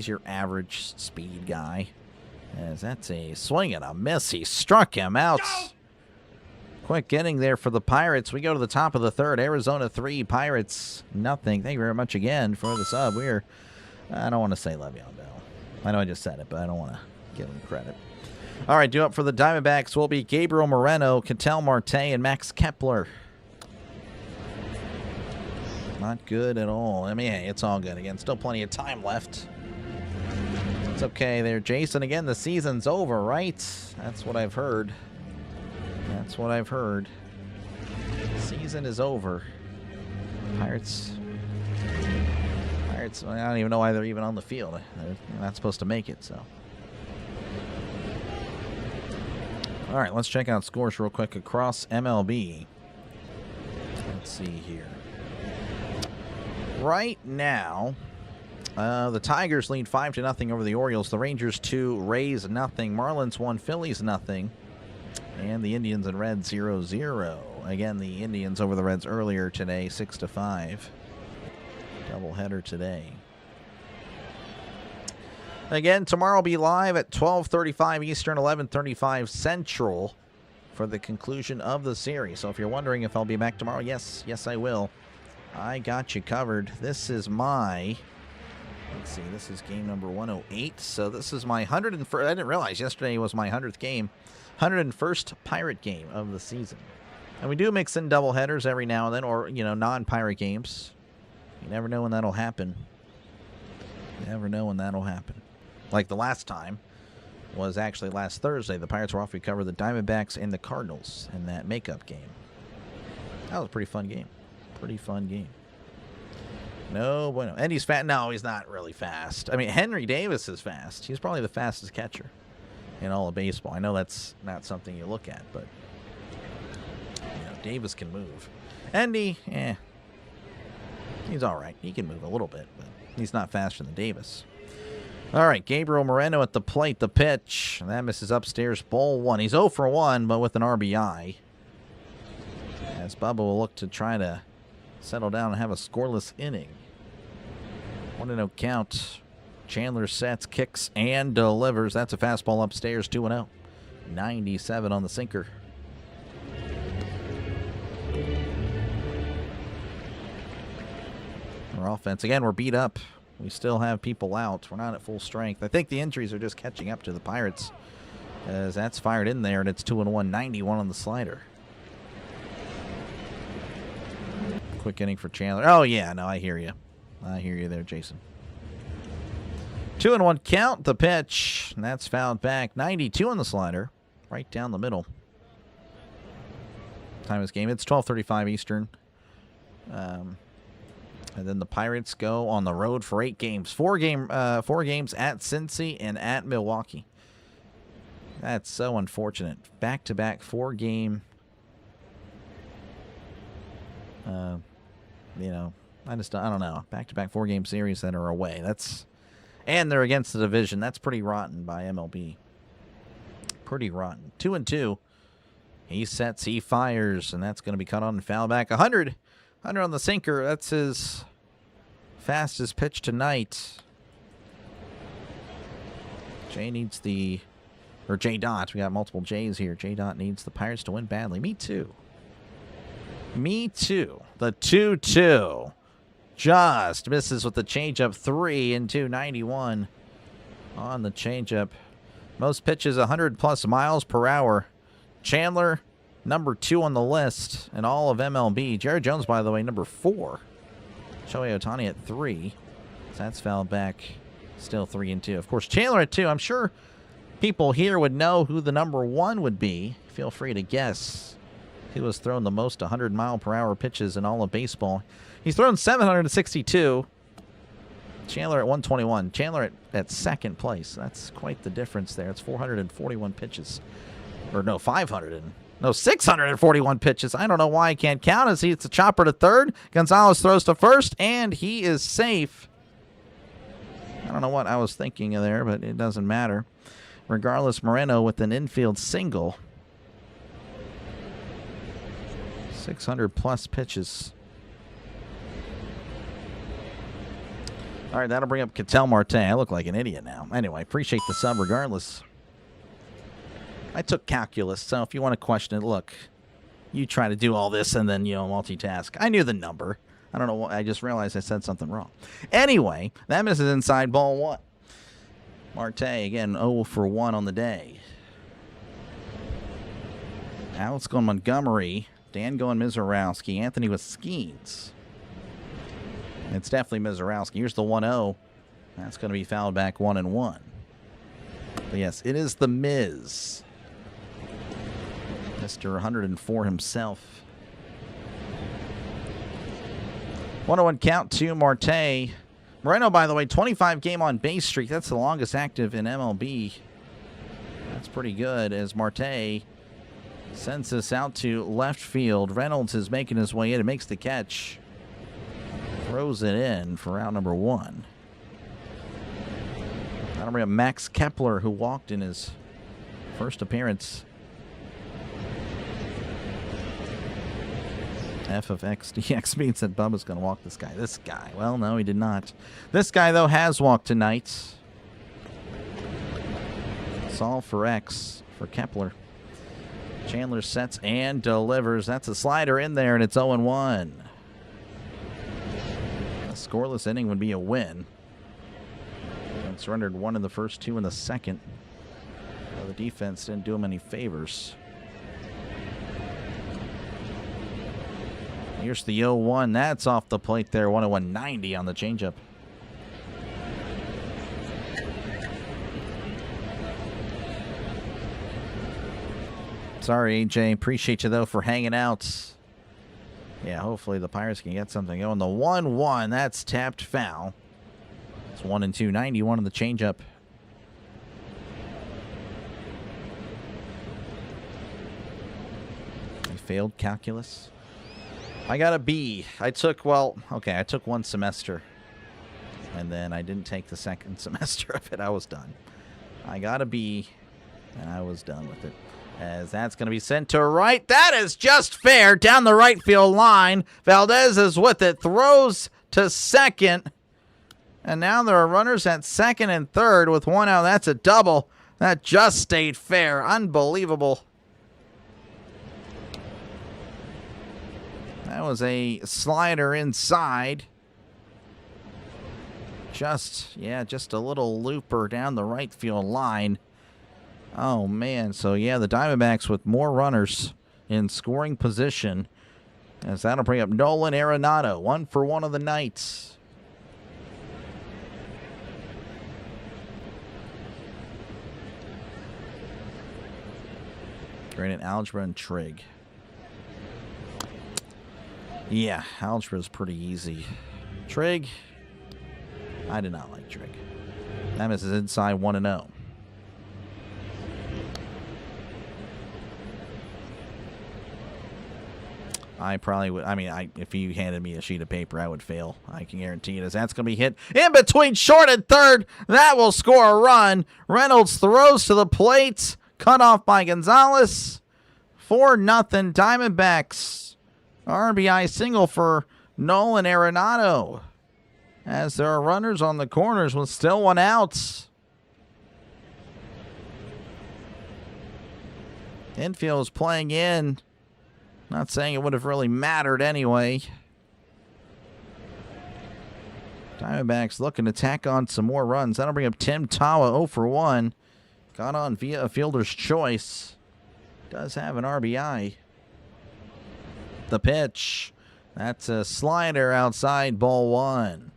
your average speed guy. As that's a swing and a miss. He struck him out. Quick getting there for the Pirates. We go to the top of the 3rd. Arizona 3, Pirates nothing. Thank you very much again for the sub. I don't want to say Le'Veon Bell. I know I just said it, but I don't want to give him credit. All right, due up for the Diamondbacks will be Gabriel Moreno, Ketel Marte, and Max Kepler. Not good at all. I mean, hey, it's all good. Again, still plenty of time left. It's okay there, Jason. Again, the season's over, right? That's what I've heard. That's what I've heard. Season is over. Pirates, I don't even know why they're even on the field. They're not supposed to make it, so. All right, let's check out scores real quick across MLB. Let's see here. Right now, the Tigers lead 5-0 over the Orioles. The Rangers 2, Rays 0. Marlins 1, Phillies 0. And the Indians and Reds 0-0. Again, the Indians over the Reds earlier today, 6-5. Doubleheader today. Again, tomorrow will be live at 12:35 Eastern, 11:35 Central for the conclusion of the series. So if you're wondering if I'll be back tomorrow, yes, I will. I got you covered. This is my, let's see, this is game number 108. So this is my 101st, I didn't realize yesterday was my 100th game, 101st Pirate game of the season. And we do mix in doubleheaders every now and then, or, non-Pirate games. You never know when that'll happen. You never know when that'll happen. Like the last time was actually last Thursday. The Pirates were off to cover the Diamondbacks and the Cardinals in that makeup game. That was a pretty fun game. Pretty fun game. No bueno. And he's fast. No, he's not really fast. I mean, Henry Davis is fast. He's probably the fastest catcher in all of baseball. I know that's not something you look at, but Davis can move. And he's all right. He can move a little bit, but he's not faster than Davis. All right, Gabriel Moreno at the plate. The pitch. That misses upstairs. Ball 1. He's 0 for 1, but with an RBI. As Bubba will look to try to settle down and have a scoreless inning. 1-0 count. Chandler sets, kicks, and delivers. That's a fastball upstairs, 2-0. 97 on the sinker. Our offense, again, we're beat up. We still have people out. We're not at full strength. I think the injuries are just catching up to the Pirates, as that's fired in there, and it's 2-1, 91 on the slider. Quick inning for Chandler. Oh, yeah, no, I hear you. I hear you there, Jason. 2-1 count, the pitch, and that's fouled back. 92 on the slider, right down the middle. Time of this game, it's 12:35 Eastern. And then the Pirates go on the road for 8 games. 4 games at Cincy and at Milwaukee. That's so unfortunate. Back-to-back 4-game. I don't know. Back-to-back 4-game series that are away. And they're against the division. That's pretty rotten by MLB. Pretty rotten. 2-2. He sets, he fires, and that's going to be cut on and foul back. 100 on the sinker. That's his fastest pitch tonight. J Dot. We got multiple J's here. J Dot needs the Pirates to win badly. Me too. Me too. The 2-2. Just misses with the changeup. 3-2, 91 on the changeup. Most pitches 100+ miles per hour. Chandler, number 2 on the list in all of MLB. Jared Jones, by the way, number 4. Shohei Ohtani at 3. So that's fouled back. Still 3-2. Of course, Chandler at 2. I'm sure people here would know who the number 1 would be. Feel free to guess. He was throwing the most 100-mile-per-hour pitches in all of baseball. He's thrown 762. Chandler at 121. Chandler at second place. That's quite the difference there. It's 441 pitches. Or no, 641 pitches. I don't know why I can't count. It's a chopper to third. Gonzalez throws to first, and he is safe. I don't know what I was thinking of there, but it doesn't matter. Regardless, Moreno with an infield single. 600+ pitches. All right, that'll bring up Ketel Marte. I look like an idiot now. Anyway, appreciate the sub regardless. I took calculus, so if you want to question it, look, you try to do all this and then, multitask. I knew the number. I don't know why. I just realized I said something wrong. Anyway, that misses inside, ball 1. Marte, again, 0 for 1 on the day. Alex going Montgomery. Dan going Mizorowski. Anthony with Skeens. It's definitely Mizorowski. Here's the 1-0. That's going to be fouled back 1-1. But yes, it is the Miz. Mr. 104 himself. 1-1 count to Marte. Moreno, by the way, 25-game on-base streak. That's the longest active in MLB. That's pretty good as Marte sends this out to left field. Reynolds is making his way in. It makes the catch. Throws it in for out number 1. That'll bring up Max Kepler, who walked in his first appearance. F of XDX means that Bubba's going to walk this guy. This guy. Well, no, he did not. This guy, though, has walked tonight. Solve for X for Kepler. Chandler sets and delivers. That's a slider in there, and it's 0-1. A scoreless inning would be a win. And surrendered 1 in the first, 2 in the second. Well, the defense didn't do him any favors. Here's the 0-1. That's off the plate there. 101.90 on the changeup. Sorry, AJ. Appreciate you, though, for hanging out. Yeah, hopefully the Pirates can get something going. The 1-1, that's tapped foul. It's 1-2, 91 on the changeup. I failed calculus. I got a B. I took one semester. And then I didn't take the second semester of it. I was done. I got a B, and I was done with it. As that's going to be sent to right. That is just fair down the right field line. Valdez is with it. Throws to second. And now there are runners at second and third with one out. That's a double. That just stayed fair. Unbelievable. That was a slider inside. Just a little looper down the right field line. Oh, man. So, yeah, the Diamondbacks with more runners in scoring position. As that'll bring up Nolan Arenado, 1 for 1 of the night. Gradient algebra and trig. Yeah, algebra is pretty easy. Trig, I did not like trig. That misses inside 1-0. I probably would. I mean, if you handed me a sheet of paper, I would fail. I can guarantee it. As that's going to be hit in between short and third. That will score a run. Reynolds throws to the plate. Cut off by Gonzalez. 4-0 Diamondbacks. RBI single for Nolan Arenado. As there are runners on the corners with still one out. Infield is playing in. Not saying it would have really mattered anyway. Diamondbacks looking to tack on some more runs. That'll bring up Tim Tawa 0 for 1. Got on via a fielder's choice. Does have an RBI. The pitch. That's a slider outside, ball 1.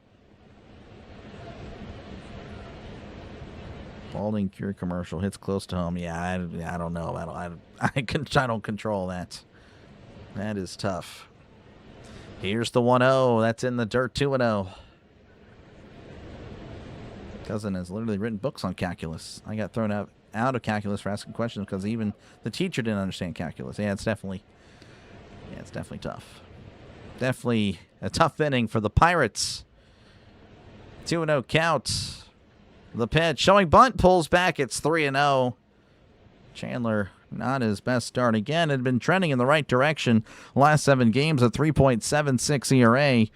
Balding Cure commercial hits close to home. Yeah, I don't know. I don't control that. That is tough. Here's the 1-0. That's in the dirt, 2-0. Cousin has literally written books on calculus. I got thrown out of calculus for asking questions because even the teacher didn't understand calculus. Yeah, it's definitely tough. Definitely a tough inning for the Pirates. 2-0 count. The pitch. Showing bunt, pulls back. It's 3-0. Chandler, not his best start again. Had been trending in the right direction. Last 7 games, a 3.76 ERA.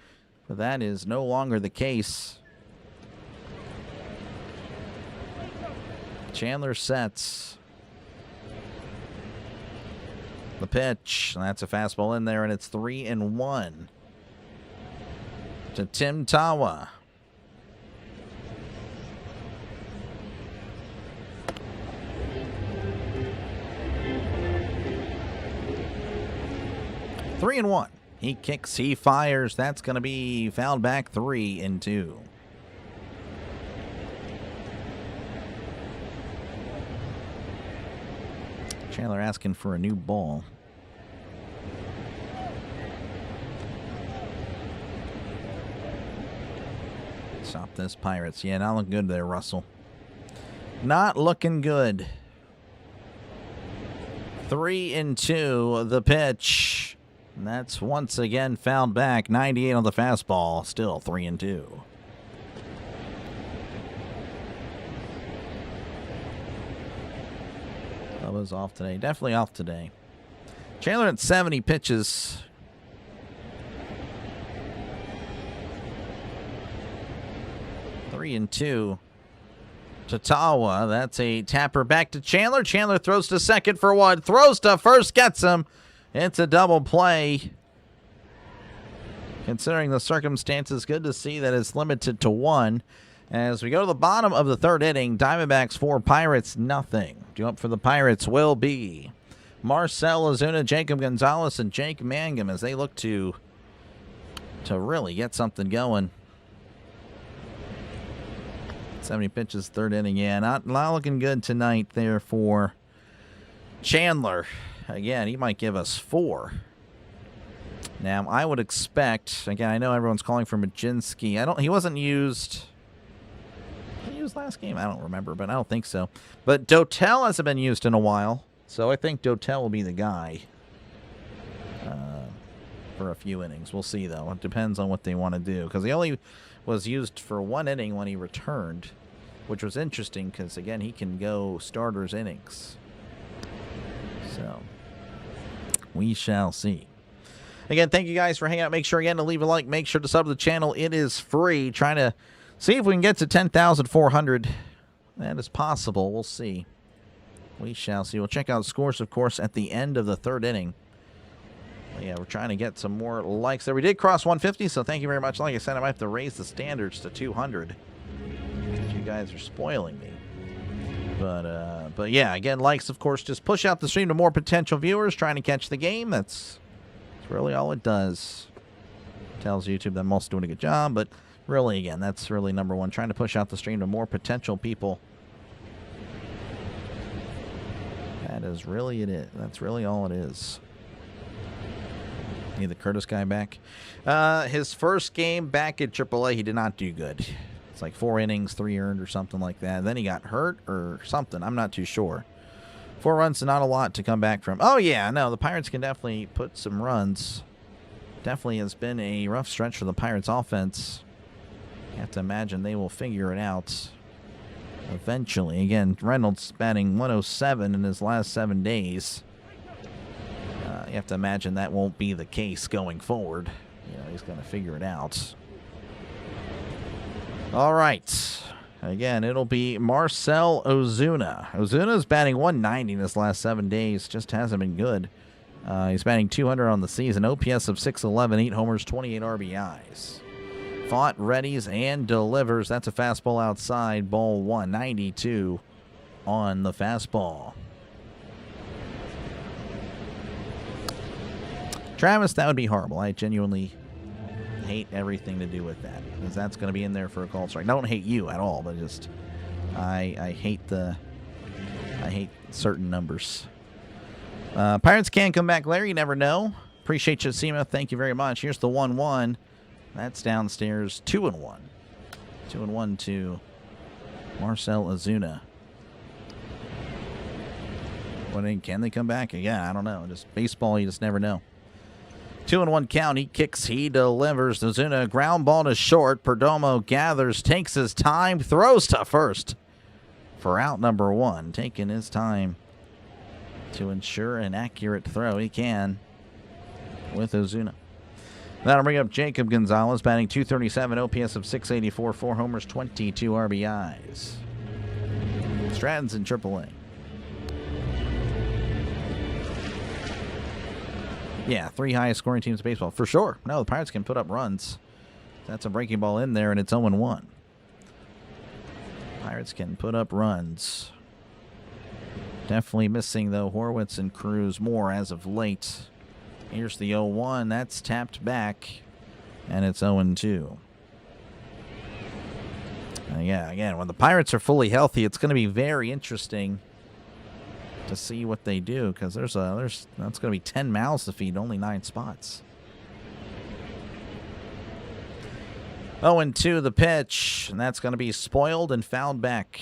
But that is no longer the case. Chandler sets. The pitch. That's a fastball in there, and it's 3-1 to Tim Tawa. Three and 1. He kicks, he fires. That's going to be fouled back. 3-2. Chandler asking for a new ball. Stop this, Pirates. Yeah, not looking good there, Russell. Not looking good. 3-2, the pitch. And that's once again fouled back. 98 on the fastball. Still 3-2. Bubba's off today. Definitely off today. Chandler at 70 pitches. Three and 2 to Tawa. That's a tapper back to Chandler. Chandler throws to second for 1. Throws to first. Gets him. It's a double play. Considering the circumstances, good to see that it's limited to 1. As we go to the bottom of the 3rd inning, Diamondbacks 4, Pirates nothing. Due up for the Pirates will be Marcell Ozuna, Jacob Gonzalez, and Jake Mangum as they look to to really get something going. 70 pitches, third inning. Yeah, not looking good tonight there for Chandler. Again, he might give us 4. Now, I would expect, again, I know everyone's calling for Majinski. He wasn't used. Did he use last game? I don't remember, but I don't think so. But Dotel hasn't been used in a while, so I think Dotel will be the guy for a few innings. We'll see, though. It depends on what they want to do, because he only was used for 1 inning when he returned, which was interesting because, again, he can go starters innings. So, we shall see. Again, thank you guys for hanging out. Make sure, again, to leave a like. Make sure to sub to the channel. It is free. Trying to see if we can get to 10,400. That is possible. We'll see. We shall see. We'll check out scores, of course, at the end of the 3rd inning. But yeah, we're trying to get some more likes there. We did cross 150, so thank you very much. Like I said, I might have to raise the standards to 200. You guys are spoiling me. But yeah, again, likes, of course, just push out the stream to more potential viewers trying to catch the game. That's really all it does. Tells YouTube that I'm also doing a good job, but really, again, that's really number one. Trying to push out the stream to more potential people. That is really it. That's really all it is. Need the Curtis guy back. His first game back at AAA, he did not do good. It's like 4 innings, 3 earned or something like that. And then he got hurt or something. I'm not too sure. 4 runs is not a lot to come back from. Oh, yeah, no, the Pirates can definitely put some runs. Definitely has been a rough stretch for the Pirates offense. You have to imagine they will figure it out eventually. Again, Reynolds batting 107 in his last 7 days. You have to imagine that won't be the case going forward. You know, he's going to figure it out. All right. Again, it'll be Marcell Ozuna. Ozuna's batting 190 in his last 7 days. Just hasn't been good. He's batting 200 on the season. OPS of 611, 8 homers, 28 RBIs. Fought, readies, and delivers. That's a fastball outside. Ball 1, 92 on the fastball. Travis, that would be horrible. I genuinely hate everything to do with that, because that's going to be in there for a call strike. I don't hate you at all, but just I hate certain numbers. Pirates can come back later. You never know. Appreciate you, Seema. Thank you very much. Here's the 1-1. That's downstairs. 2-1. 2-1 to Marcell Ozuna. Can they come back? Yeah, I don't know. Just baseball, you just never know. 2-1 count. He kicks, he delivers. Ozuna, ground ball to short. Perdomo gathers, takes his time, throws to first for out number 1. Taking his time to ensure an accurate throw. He can with Ozuna. That'll bring up Jacob Gonzalez, batting 237, OPS of 684, 4 homers, 22 RBIs. Stratton's in AAA. Yeah, 3 highest scoring teams in baseball. For sure. No, the Pirates can put up runs. That's a breaking ball in there, and it's 0-1. Pirates can put up runs. Definitely missing, though, Horwitz and Cruz more as of late. Here's the 0-1. That's tapped back, and it's 0-2. Yeah, again, when the Pirates are fully healthy, it's going to be very interesting to see what they do, because that's going to be 10 mouths to feed, only 9 spots. 0-2 the pitch, and that's going to be spoiled and fouled back.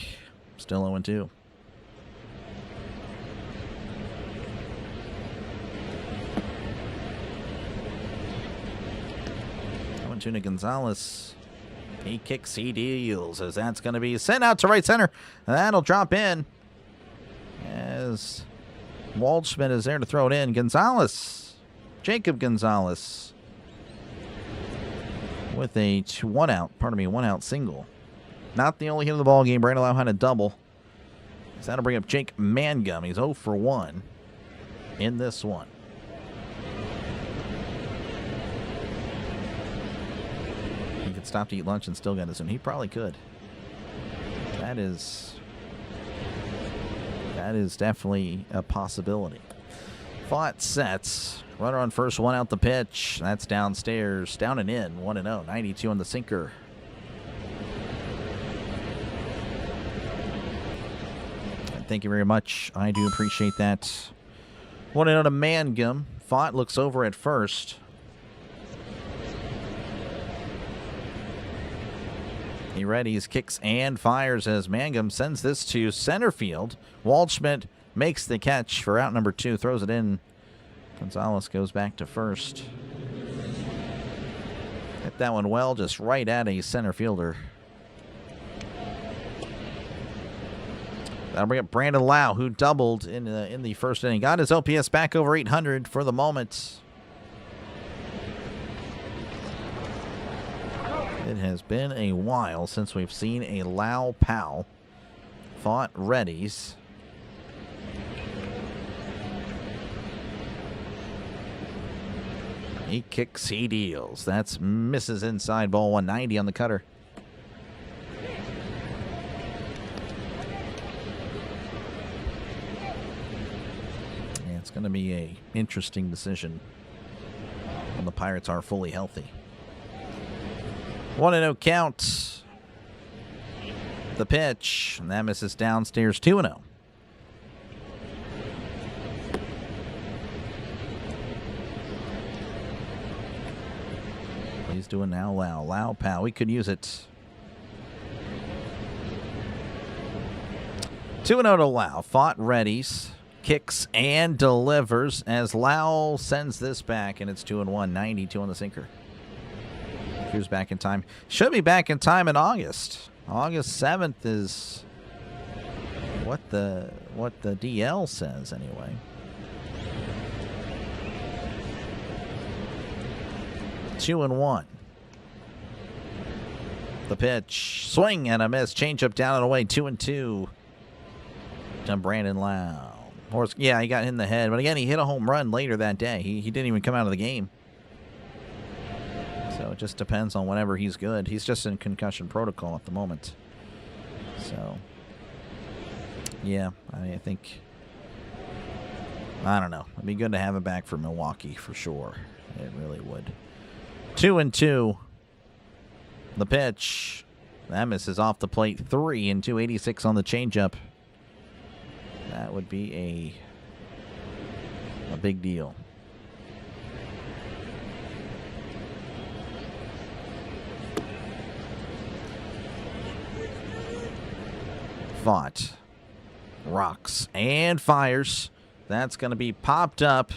Still 0-2. 0-2 to Gonzalez. He kicks, he deals, as that's going to be sent out to right center. That'll drop in, as Waldschmidt is there to throw it in. Gonzalez, Jacob Gonzalez, with a one out single. Not the only hit of the ball game. Brandon Lau had a double. So that'll bring up Jake Mangum. He's 0 for 1 in this one. He could stop to eat lunch and still get his own. He probably could. That is definitely a possibility. Fought sets. Runner on first, one out the pitch. That's downstairs. Down and in. 1-0. 92 on the sinker. Thank you very much. I do appreciate that. 1-0 to Mangum. Fought looks over at first. He readies, kicks, and fires as Mangum sends this to center field. Waldschmidt makes the catch for out number 2, throws it in. Gonzalez goes back to first. Hit that one well, just right at a center fielder. That'll bring up Brandon Lau, who doubled in the first inning. Got his OPS back over 800 for the moment. It has been a while since we've seen a Lau pal. Fought readies. He kicks, he deals. That's misses inside, ball 190 on the cutter. Yeah, it's going to be a interesting decision when the Pirates are fully healthy. 1-0 count. The pitch, and that misses downstairs. 2-0. He's doing now Lau. Lau pal. We could use it. 2-0 to Lau. Fought readies. Kicks and delivers as Lau sends this back, and it's 2-1. 92 on the sinker. Here's back in time. Should be back in time in August. August 7th is what the DL says anyway. 2-1. The pitch. Swing and a miss. Changeup down and away. 2-2. To Brandon Lau. Yeah, he got hit in the head. But again, he hit a home run later that day. He didn't even come out of the game. So it just depends on whenever he's good. He's just in concussion protocol at the moment. So, yeah, I think, I don't know. It'd be good to have him back for Milwaukee for sure. It really would. 2-2. The pitch. That misses off the plate. 3-2. 86 on the changeup. That would be a big deal. Fought. Rocks and fires. That's going to be popped up.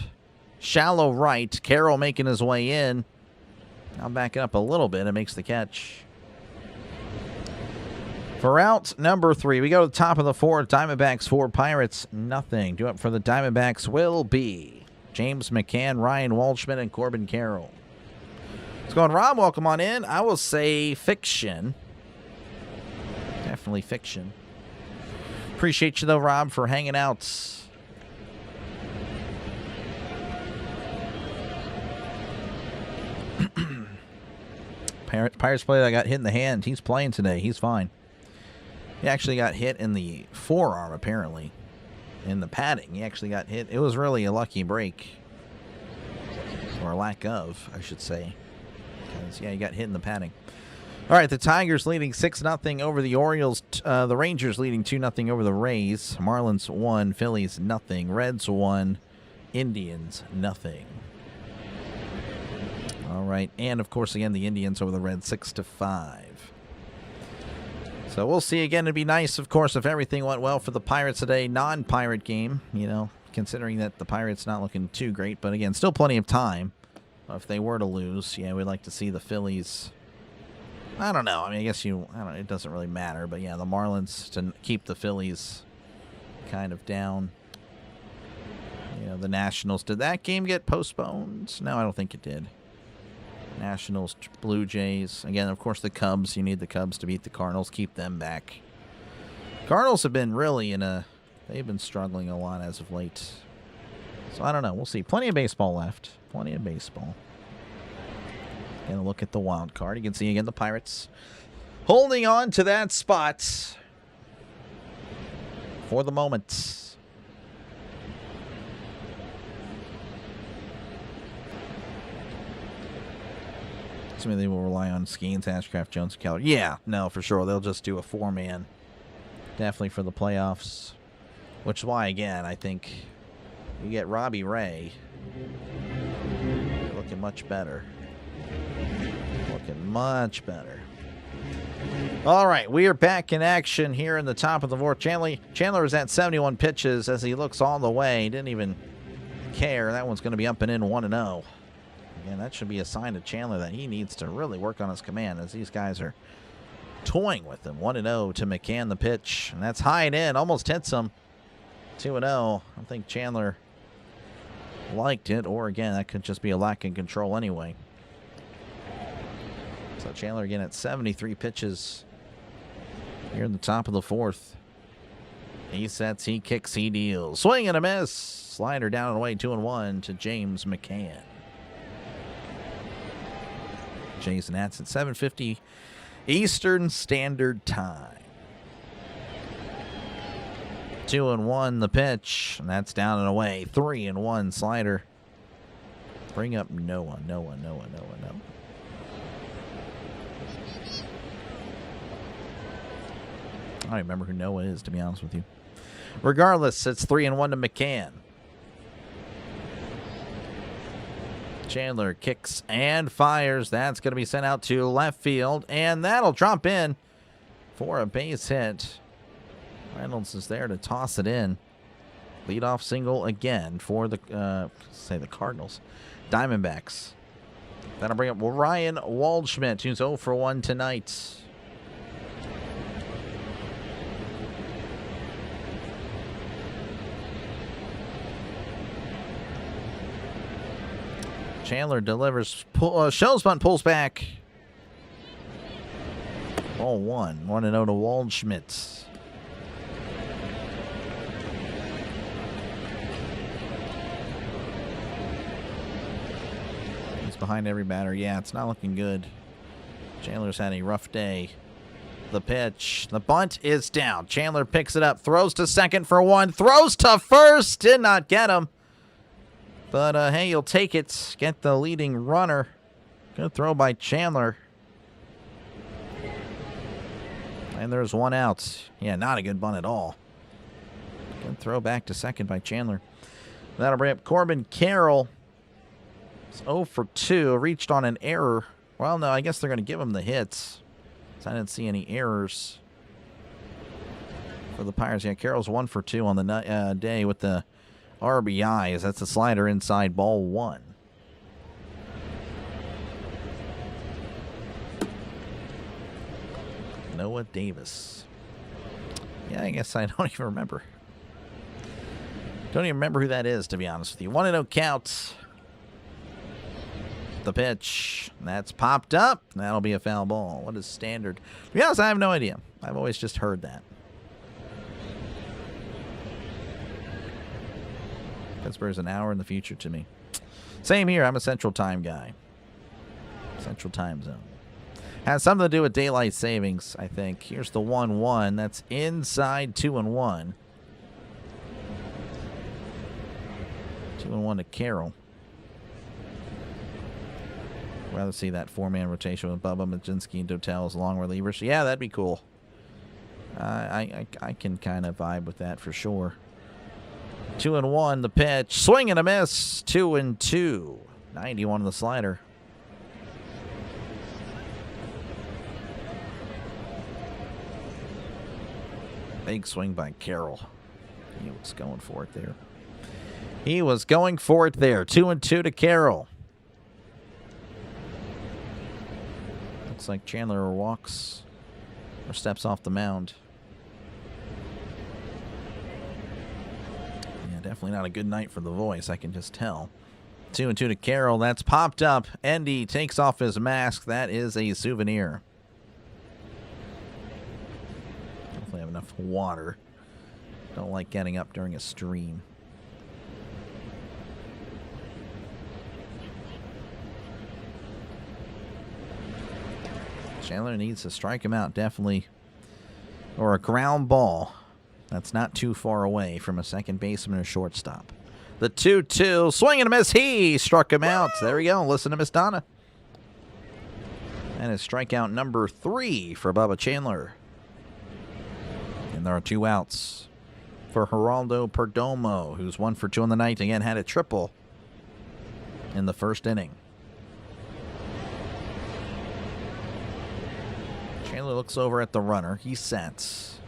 Shallow right. Carroll making his way in. Now back it up a little bit and makes the catch. For out number 3, we go to the top of the 4. Diamondbacks 4, Pirates nothing. Due up for the Diamondbacks will be James McCann, Ryan Waldschmidt, and Corbin Carroll. What's going on, Rob? Welcome on in. I will say fiction. Definitely fiction. Appreciate you, though, Rob, for hanging out. Pirates player that got hit in the hand. He's playing today. He's fine. He actually got hit in the forearm, apparently. In the padding. He actually got hit. It was really a lucky break. Or lack of, I should say. Because, yeah, he got hit in the padding. All right, the Tigers leading 6-0 over the Orioles. The Rangers leading 2-0 over the Rays. Marlins 1, Phillies nothing. Reds 1, Indians nothing. All right, and of course, again, the Indians over the Reds 6-5. So we'll see again. It'd be nice, of course, if everything went well for the Pirates today. Non-Pirate game, you know, considering that the Pirates not looking too great. But again, still plenty of time. If they were to lose, yeah, we'd like to see the Phillies. I don't know. I mean, I guess I don't know. It doesn't really matter. But yeah, the Marlins to keep the Phillies kind of down. You know, the Nationals. Did that game get postponed? No, I don't think it did. Nationals, Blue Jays. Again, of course, the Cubs. You need the Cubs to beat the Cardinals. Keep them back. Cardinals have been really they've been struggling a lot as of late. So I don't know. We'll see. Plenty of baseball left. Plenty of baseball. Gonna look at the wild card. You can see again the Pirates holding on to that spot for the moment. Ultimately, they will rely on Skeens, Ashcraft, Jones, and Keller. Yeah, no, for sure. They'll just do a 4-man. Definitely for the playoffs. Which is why, again, I think you get Robbie Ray. Looking much better. Looking much better. All right, we are back in action here in the top of the fourth. Chandler is at 71 pitches as he looks all the way. He didn't even care. That one's going to be up and in 1-0. Again, that should be a sign to Chandler that he needs to really work on his command as these guys are toying with him. 1-0 to McCann, the pitch. And that's high and in. Almost hits him. 2-0. I think Chandler liked it. Or, again, that could just be a lack of control anyway. So Chandler again at 73 pitches here in the top of the fourth. He sets, he kicks, he deals. Swing and a miss. Slider down and away, 2-1 to James McCann. Jason, that's at 7:50 Eastern Standard Time. 2-1 the pitch, and that's down and away. 3-1 slider. Bring up Noah. I don't remember who Noah is, to be honest with you. Regardless, it's 3-1 to McCann. Chandler kicks and fires. That's going to be sent out to left field, and that'll drop in for a base hit. Reynolds is there to toss it in. Leadoff single again for the Cardinals. Diamondbacks. That'll bring up Ryan Waldschmidt, who's 0 for 1 tonight. Chandler delivers, shows bunt, pulls back. Ball 1-0 to Waldschmidt. He's behind every batter. Yeah, it's not looking good. Chandler's had a rough day. The pitch, the bunt is down. Chandler picks it up, throws to second for 1, throws to first, did not get him. But, hey, you'll take it. Get the leading runner. Good throw by Chandler. And there's one out. Yeah, not a good bunt at all. Good throw back to second by Chandler. That'll bring up Corbin Carroll. It's 0 for 2. Reached on an error. Well, no, I guess they're going to give him the hits. So I didn't see any errors for the Pirates. Yeah, Carroll's 1 for 2 on the day with the RBIs. That's a slider inside, ball 1. Noah Davis. Yeah, I guess I don't even remember. Don't even remember who that is, to be honest with you. 1-0 count. The pitch. That's popped up. That'll be a foul ball. What is standard? To be honest, I have no idea. I've always just heard that. Pittsburgh's an hour in the future to me. Same here. I'm a Central Time guy. Central Time Zone. Has something to do with daylight savings, I think. Here's the 1-1. That's inside 2-1. 2-1 to Carroll. Rather see that 4-man rotation with Bubba, Majinski, and Dotel as long relievers. Yeah, that'd be cool. I can kind of vibe with that for sure. 2-1 the pitch. Swing and a miss. 2-2. 91 on the slider. Big swing by Carroll. He was going for it there. 2-2 to Carroll. Looks like Chandler walks or steps off the mound. Yeah, definitely not a good night for the voice, I can just tell. 2-2 to Carroll. That's popped up. Endy takes off his mask. That is a souvenir. Hopefully have enough water. Don't like getting up during a stream. Chandler needs to strike him out, definitely. Or a ground ball. That's not too far away from a second baseman or shortstop. The 2-2. Swing and a miss. He struck him out. There we go. Listen to Miss Donna. That is strikeout number 3 for Bubba Chandler. And there are 2 outs for Geraldo Perdomo, who's 1 for 2 on the night. Again, had a triple in the first inning. Chandler looks over at the runner. He sets.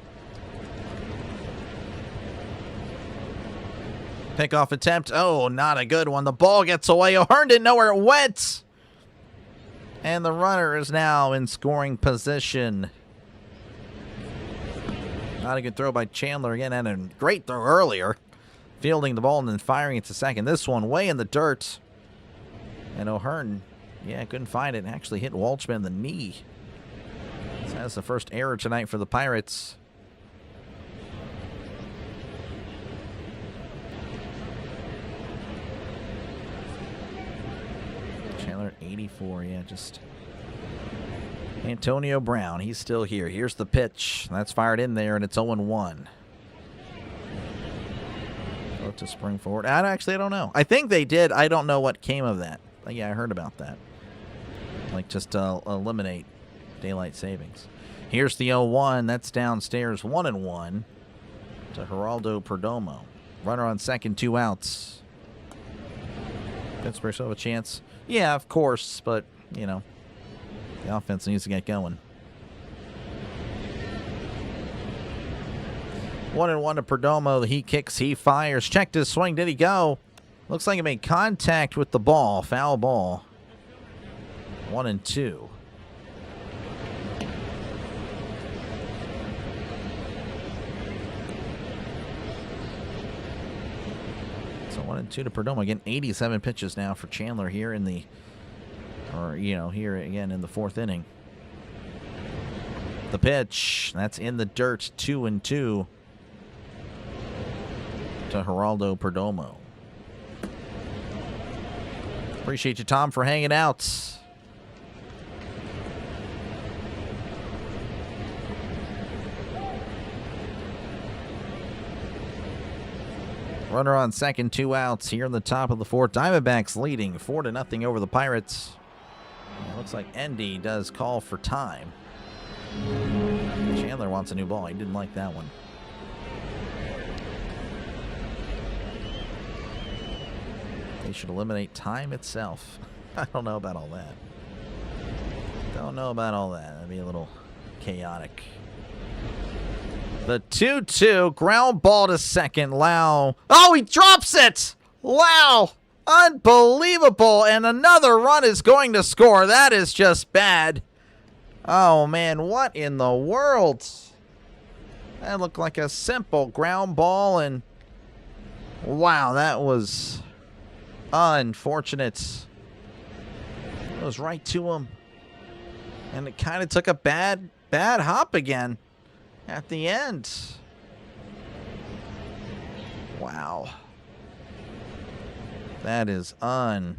Pickoff attempt. Oh, not a good one. The ball gets away. O'Hearn didn't know where it went. And the runner is now in scoring position. Not a good throw by Chandler. Again, had a great throw earlier. Fielding the ball and then firing it to second. This one way in the dirt. And O'Hearn, yeah, couldn't find it. Actually hit Walchman in the knee. So that's the first error tonight for the Pirates. Chandler 84, yeah, just Antonio Brown, he's still here. Here's the pitch. That's fired in there, and it's 0-1. Go to spring forward. I don't know. I think they did. I don't know what came of that. But yeah, I heard about that. Like, just eliminate daylight savings. Here's the 0-1. That's downstairs, 1-1 to Geraldo Perdomo. Runner on second, 2 outs. Pittsburgh still have a chance. Yeah, of course, but, you know, the offense needs to get going. 1-1 to Perdomo. He kicks, he fires. Checked his swing. Did he go? Looks like he made contact with the ball. Foul ball. 1-2. So 1-2 to Perdomo. Again, 87 pitches now for Chandler here in the, here again in the 4th inning. The pitch, that's in the dirt, 2-2 to Geraldo Perdomo. Appreciate you, Tom, for hanging out. Runner on second, 2 outs here in the top of the 4th. Diamondbacks leading 4-0 over the Pirates. It looks like Endy does call for time. Chandler wants a new ball. He didn't like that one. They should eliminate time itself. I don't know about all that. Don't know about all that. That'd be a little chaotic. The 2-2, ground ball to second. Lau. Oh, he drops it! Lau! Unbelievable! And another run is going to score. That is just bad. Oh, man, what in the world? That looked like a simple ground ball, and wow, that was unfortunate. It was right to him. And it kind of took a bad hop again at the end. Wow. That is unlucky.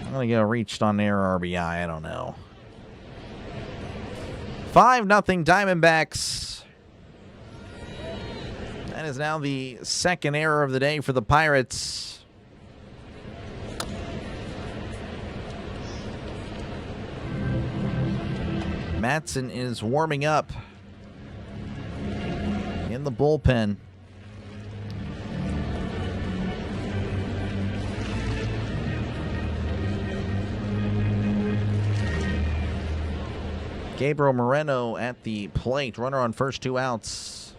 I'm going to go reached on air RBI. I don't know. 5-0 Diamondbacks. That is now the second error of the day for the Pirates. Matson is warming up in the bullpen. Gabriel Moreno at the plate. Runner on first, 2 outs.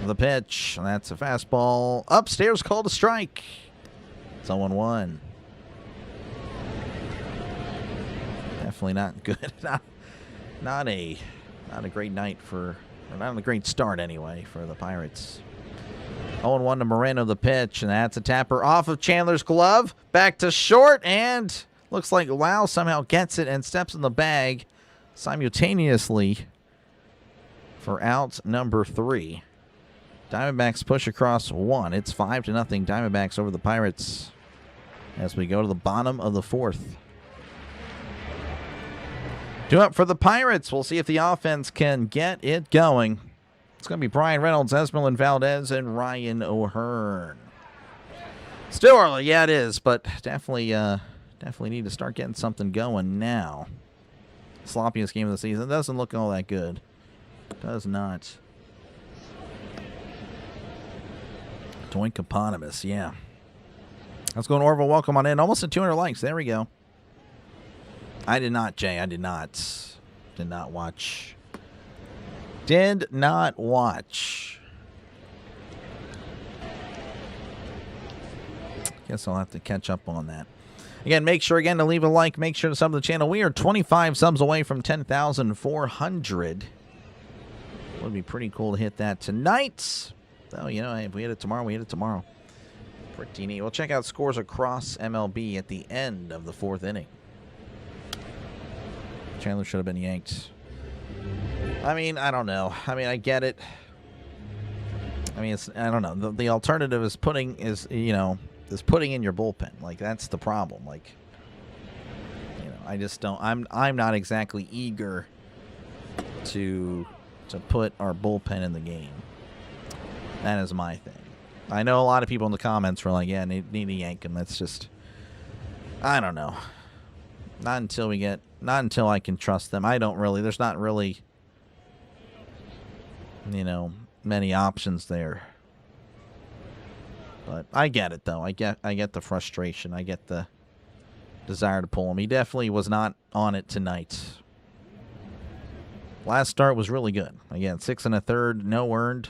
The pitch. That's a fastball. Upstairs, called a strike. It's 0-1. Definitely not good. Not a great night for, or not a great start anyway for the Pirates. 0-1 to Moreno, the pitch, and that's a tapper off of Chandler's glove. Back to short, and looks like Lau somehow gets it and steps in the bag simultaneously for out number 3. Diamondbacks push across 1. It's 5-0 Diamondbacks over the Pirates as we go to the bottom of the 4th. 2 up for the Pirates. We'll see if the offense can get it going. It's going to be Brian Reynolds, Esmeralyn Valdez, and Ryan O'Hearn. Still early, yeah, it is, but definitely need to start getting something going now. Sloppiest game of the season. Doesn't look all that good. Does not. Doink eponymous, yeah. Let's go to Orville. Welcome on in. Almost at 200 likes. There we go. I did not, Jay. I did not. Did not watch. Did not watch. Guess I'll have to catch up on that. Again, make sure again to leave a like. Make sure to sub to the channel. We are 25 subs away from 10,400. Would be pretty cool to hit that tonight. So, you know, if we hit it tomorrow, we hit it tomorrow. Pretty neat. We'll check out scores across MLB at the end of the 4th inning. Chandler should have been yanked. I mean, I don't know. I mean, I get it. I mean, I don't know. The alternative is putting in your bullpen. Like, that's the problem. Like, you know, I just don't. I'm not exactly eager to put our bullpen in the game. That is my thing. I know a lot of people in the comments were like, yeah, need to yank him. That's just, I don't know. Not until I can trust them. There's not really, you know, many options there. But I get it, though. I get the frustration. I get the desire to pull him. He definitely was not on it tonight. Last start was really good. Again, 6 1/3, no earned.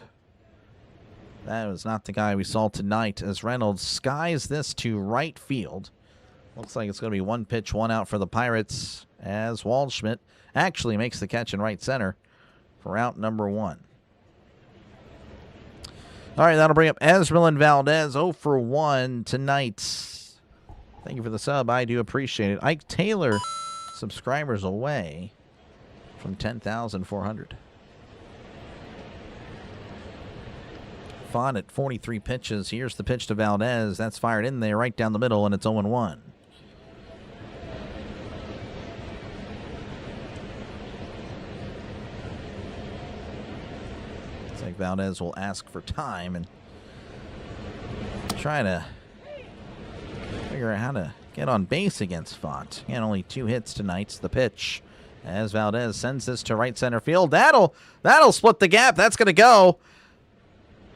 That was not the guy we saw tonight as Reynolds skies this to right field. Looks like it's going to be 1 pitch, 1 out for the Pirates as Waldschmidt actually makes the catch in right center for out number 1. All right, that'll bring up Esmeralyn Valdez, 0 for 1 tonight. Thank you for the sub. I do appreciate it. Ike Taylor, subscribers away from 10,400. Font at 43 pitches. Here's the pitch to Valdez. That's fired in there right down the middle, and it's 0-1. Looks like Valdez will ask for time and try to figure out how to get on base against Font. He had only 2 hits tonight. The pitch as Valdez sends this to right center field. That'll split the gap. That's going to go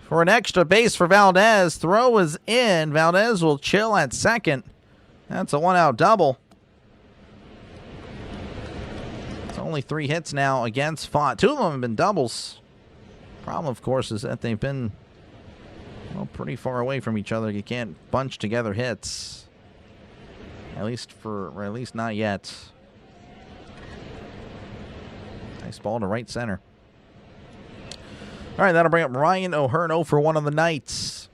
for an extra base for Valdez. Throw is in. Valdez will chill at second. That's a 1-out double. It's only 3 hits now against Font. 2 of them have been doubles. Problem, of course, is that they've been pretty far away from each other. You can't bunch together hits. At least not yet. Nice ball to right center. All right, that'll bring up Ryan O'Hearn, 0 for 1 on the night.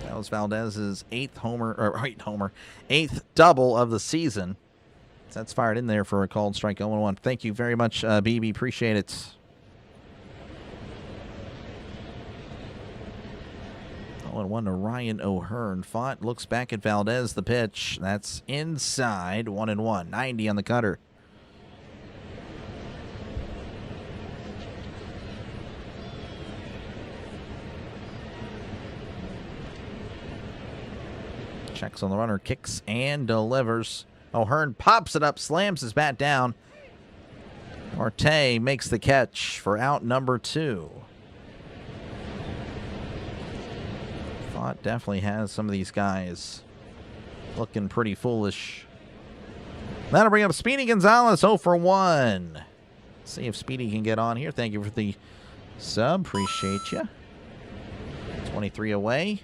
That was Valdez's 8th double of the season. That's fired in there for a called strike, 0-1. Thank you very much, BB. Appreciate it. 0-1 to Ryan O'Hearn. Font looks back at Valdez. The pitch. That's inside. 1-1. 90 on the cutter. Checks on the runner, kicks and delivers. O'Hearn pops it up, slams his bat down. Marte makes the catch for out number 2. Font definitely has some of these guys looking pretty foolish. That'll bring up Speedy Gonzalez, 0 for 1. See if Speedy can get on here. Thank you for the sub. Appreciate you. 23 away.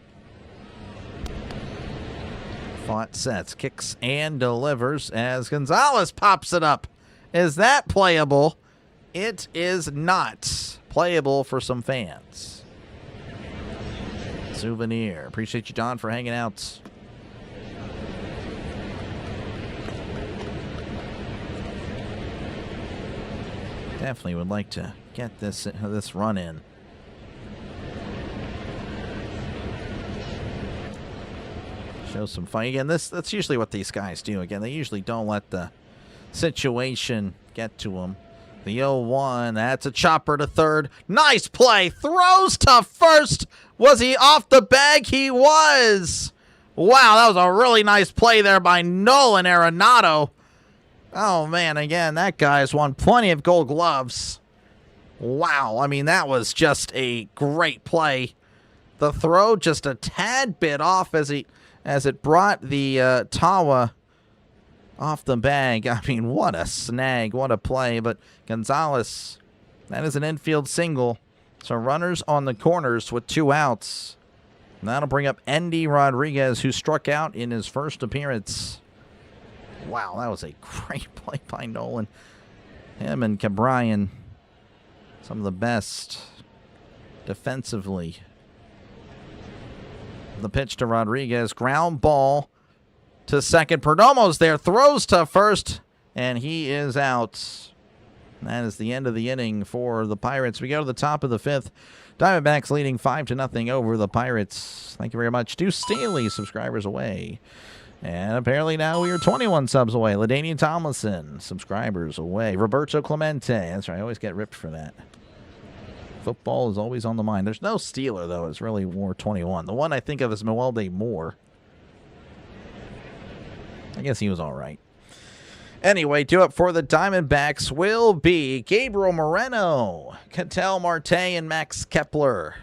Font sets, kicks, and delivers as Gonzalez pops it up. Is that playable? It is not playable for some fans. Souvenir. Appreciate you, Don, for hanging out. Definitely would like to get this run in. Show some fight. Again, that's usually what these guys do. Again, they usually don't let the situation get to them. The 0-1, that's a chopper to third. Nice play, throws to first. Was he off the bag? He was. Wow, that was a really nice play there by Nolan Arenado. Oh, man, again, that guy's won plenty of gold gloves. Wow, I mean, that was just a great play. The throw just a tad bit off as it brought the Tawa off the bag. I mean, what a snag, what a play. But Gonzalez, that is an infield single. So runners on the corners with 2 outs. And that'll bring up Endy Rodriguez, who struck out in his first appearance. Wow, that was a great play by Nolan. Him and Cabrian, some of the best defensively. The pitch to Rodriguez, ground ball to second. Perdomo's there, throws to first, and he is out. That is the end of the inning for the Pirates. We go to the top of the 5th. Diamondbacks leading 5-0 over the Pirates. Thank you very much to Staley, subscribers away. And apparently now we are 21 subs away. LaDainian Tomlinson, subscribers away. Roberto Clemente, that's right, I always get ripped for that. Football is always on the mind. There's no Steeler, though. It's really War 21. The one I think of is Mewelde Moore. I guess he was all right. Anyway, due up for the Diamondbacks will be Gabriel Moreno, Ketel Marte, and Max Kepler.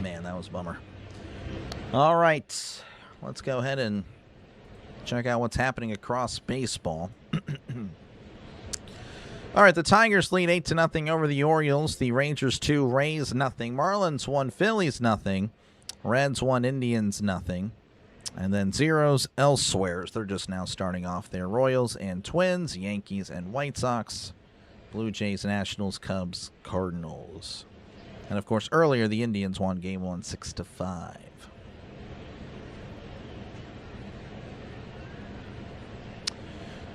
Man, that was a bummer. All right, let's go ahead and check out what's happening across baseball. All right, the Tigers lead 8-0 over the Orioles. The Rangers 2, Rays 0. Marlins 1, Phillies 0. Reds 1, Indians 0. And then zeros elsewhere. They're just now starting off there. Royals and Twins, Yankees and White Sox, Blue Jays, Nationals, Cubs, Cardinals. And of course, earlier the Indians won Game 1 6-5.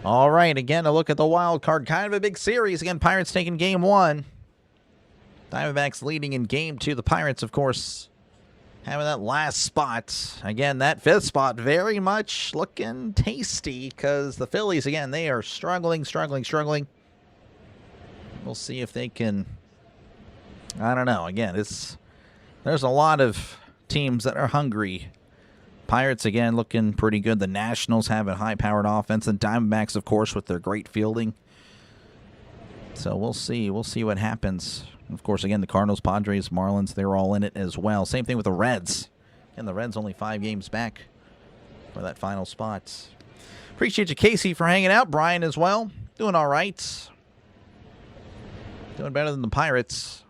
All right, again, a look at the wild card. Kind of a big series. Again, Pirates taking Game 1. Diamondbacks leading in Game 2. The Pirates, of course, having that last spot. Again, that 5th spot very much looking tasty because the Phillies, again, they are struggling. We'll see if they can, I don't know. Again, there's a lot of teams that are hungry. Pirates, again, looking pretty good. The Nationals have a high-powered offense. And Diamondbacks, of course, with their great fielding. So we'll see. We'll see what happens. Of course, again, the Cardinals, Padres, Marlins, they're all in it as well. Same thing with the Reds. And the Reds only 5 games back for that final spot. Appreciate you, Casey, for hanging out. Brian as well. Doing all right. Doing better than the Pirates.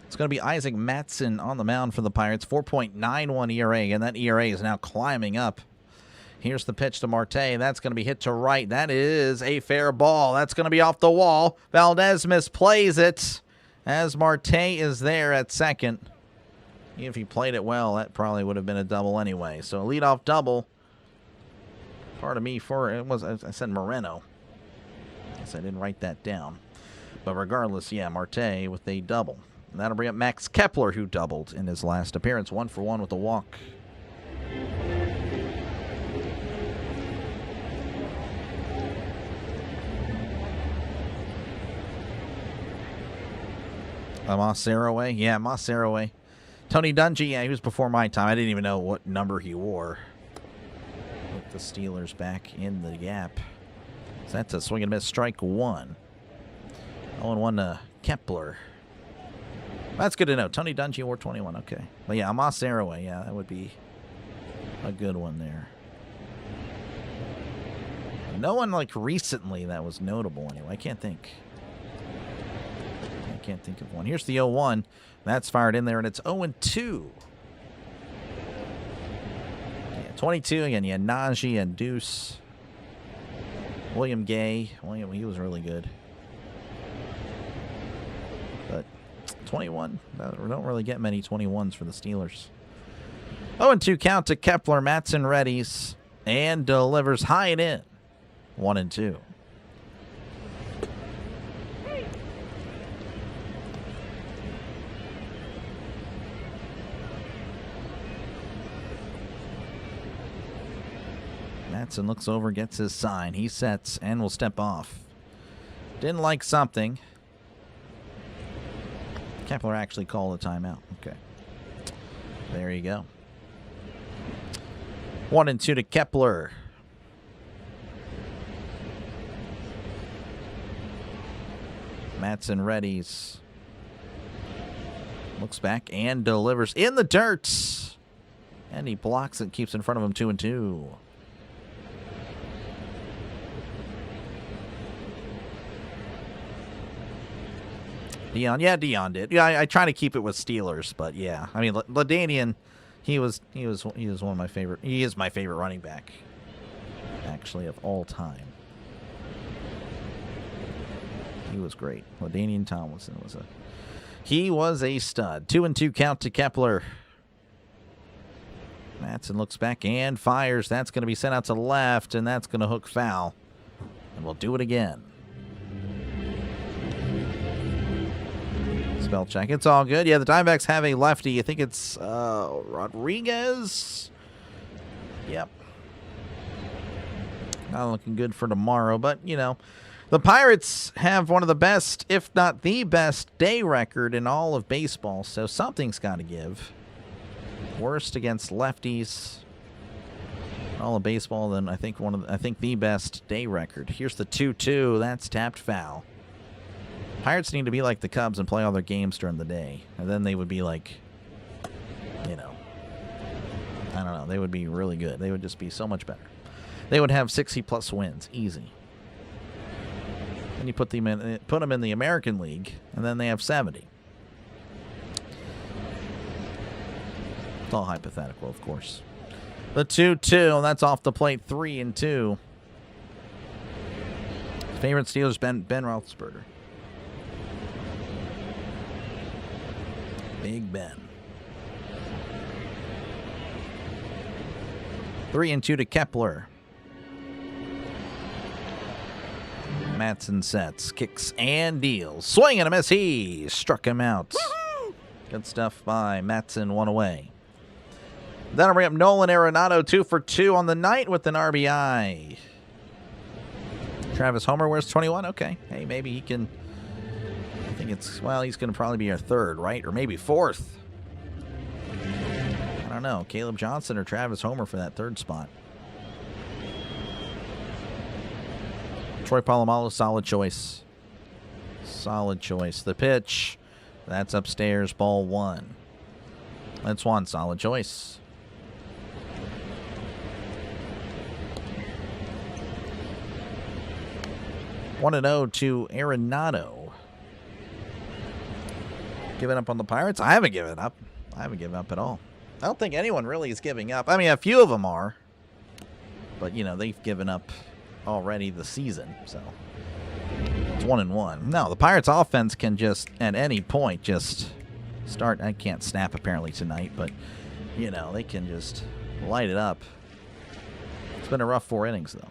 It's going to be Isaac Mattson on the mound for the Pirates. 4.91 ERA, and that ERA is now climbing up. Here's the pitch to Marte. That's going to be hit to right. That is a fair ball. That's going to be off the wall. Valdez misplays it as Marte is there at second. If he played it well, that probably would have been a double anyway. So a leadoff double. Pardon me for it was, I said Moreno. I guess I didn't write that down. But regardless, yeah, Marte with a double. And that'll bring up Max Kepler, who doubled in his last appearance. 1 for 1 with a walk. Moss Saraway? Yeah, Moss Saraway. Tony Dungy, yeah, he was before my time. I didn't even know what number he wore. With the Steelers back in the gap. So that's a swing and miss, strike 1. 0-1 to Kepler. That's good to know. Tony Dungy wore 21. Okay. But yeah, Moss Saraway. Yeah, that would be a good one there. No one like recently that was notable anyway. I can't think of one. Here's the 0-1. That's fired in there, and it's 0-2. Yeah, 22 again. Yeah, Najee and Deuce. William Gay. William, he was really good. But 21. We don't really get many 21s for the Steelers. 0-2 count to Kepler. Mattson readies and delivers high and in. 1-2. Matson looks over, gets his sign. He sets and will step off. Didn't like something. Kepler actually called a timeout. Okay. There you go. 1-2 to Kepler. Matson readies. Looks back and delivers in the dirt. And he blocks it, keeps in front of him 2-2. Dion did. Yeah, I try to keep it with Steelers, but yeah. I mean, LaDainian, he was one of my favorite. He is my favorite running back, actually, of all time. He was great. LaDainian Tomlinson was a stud. 2-2 count to Kepler. Matson looks back and fires. That's going to be sent out to left, and that's going to hook foul. And we'll do it again. Spell check. It's all good. Yeah, the Diamondbacks have a lefty. I think it's Rodriguez. Yep. Not looking good for tomorrow, but, you know, the Pirates have one of the best, if not the best, day record in all of baseball, so something's got to give. Worst against lefties in all of baseball, then I think the best day record. Here's the 2-2. That's tapped foul. Pirates need to be like the Cubs and play all their games during the day, and then they would be like, you know, I don't know. They would be really good. They would just be so much better. They would have 60+ wins, easy. And you put them in the American League, and then they have 70. It's all hypothetical, of course. The 2-2, that's off the plate. 3-2. Favorite Steelers, Ben Roethlisberger. Big Ben. 3-2 to Kepler. Matson sets, kicks, and deals. Swing and a miss. He struck him out. Woo-hoo! Good stuff by Matson, one away. That'll bring up Nolan Arenado, 2 for 2 on the night with an RBI. Travis Homer wears 21. Okay. Hey, maybe he can. I think it's, well, he's going to probably be our third, right? Or maybe fourth. I don't know. Caleb Johnson or Travis Homer for that third spot. Troy Polamalu, solid choice. Solid choice. The pitch. That's upstairs, ball 1. That's one solid choice. One and 0 to Arenado. Giving up on the Pirates? I haven't given up. I haven't given up at all. I don't think anyone really is giving up. I mean, a few of them are. But, you know, they've given up already the season. So, it's 1-1. No, the Pirates offense can just, at any point, just start. I can't snap apparently tonight, but, you know, they can just light it up. It's been a rough 4 innings, though.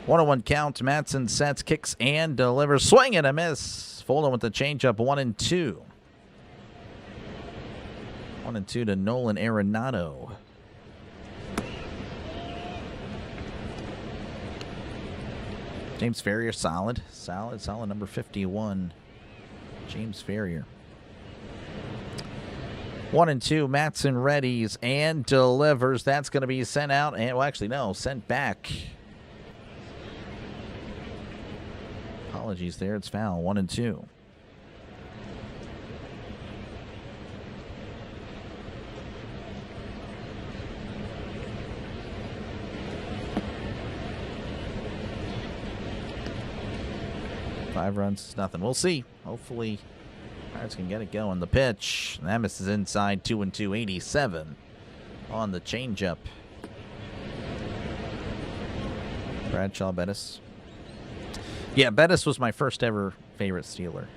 1-1 count. Matson sets, kicks, and delivers. Swing and a miss. Folding with the changeup. 1-2. 1-2 to Nolan Arenado. James Ferrier, solid. Solid number 51. James Ferrier. 1-2. Matson readies and delivers. That's going to be sent out. And, well, actually, no, sent back. Apologies there. It's foul. 1-2. Five runs, nothing. We'll see. Hopefully, Pirates can get it going. The pitch. That misses inside. 2-2. 87 on the changeup. Bradshaw, Bettis. Yeah, Bettis was my first ever favorite Steeler.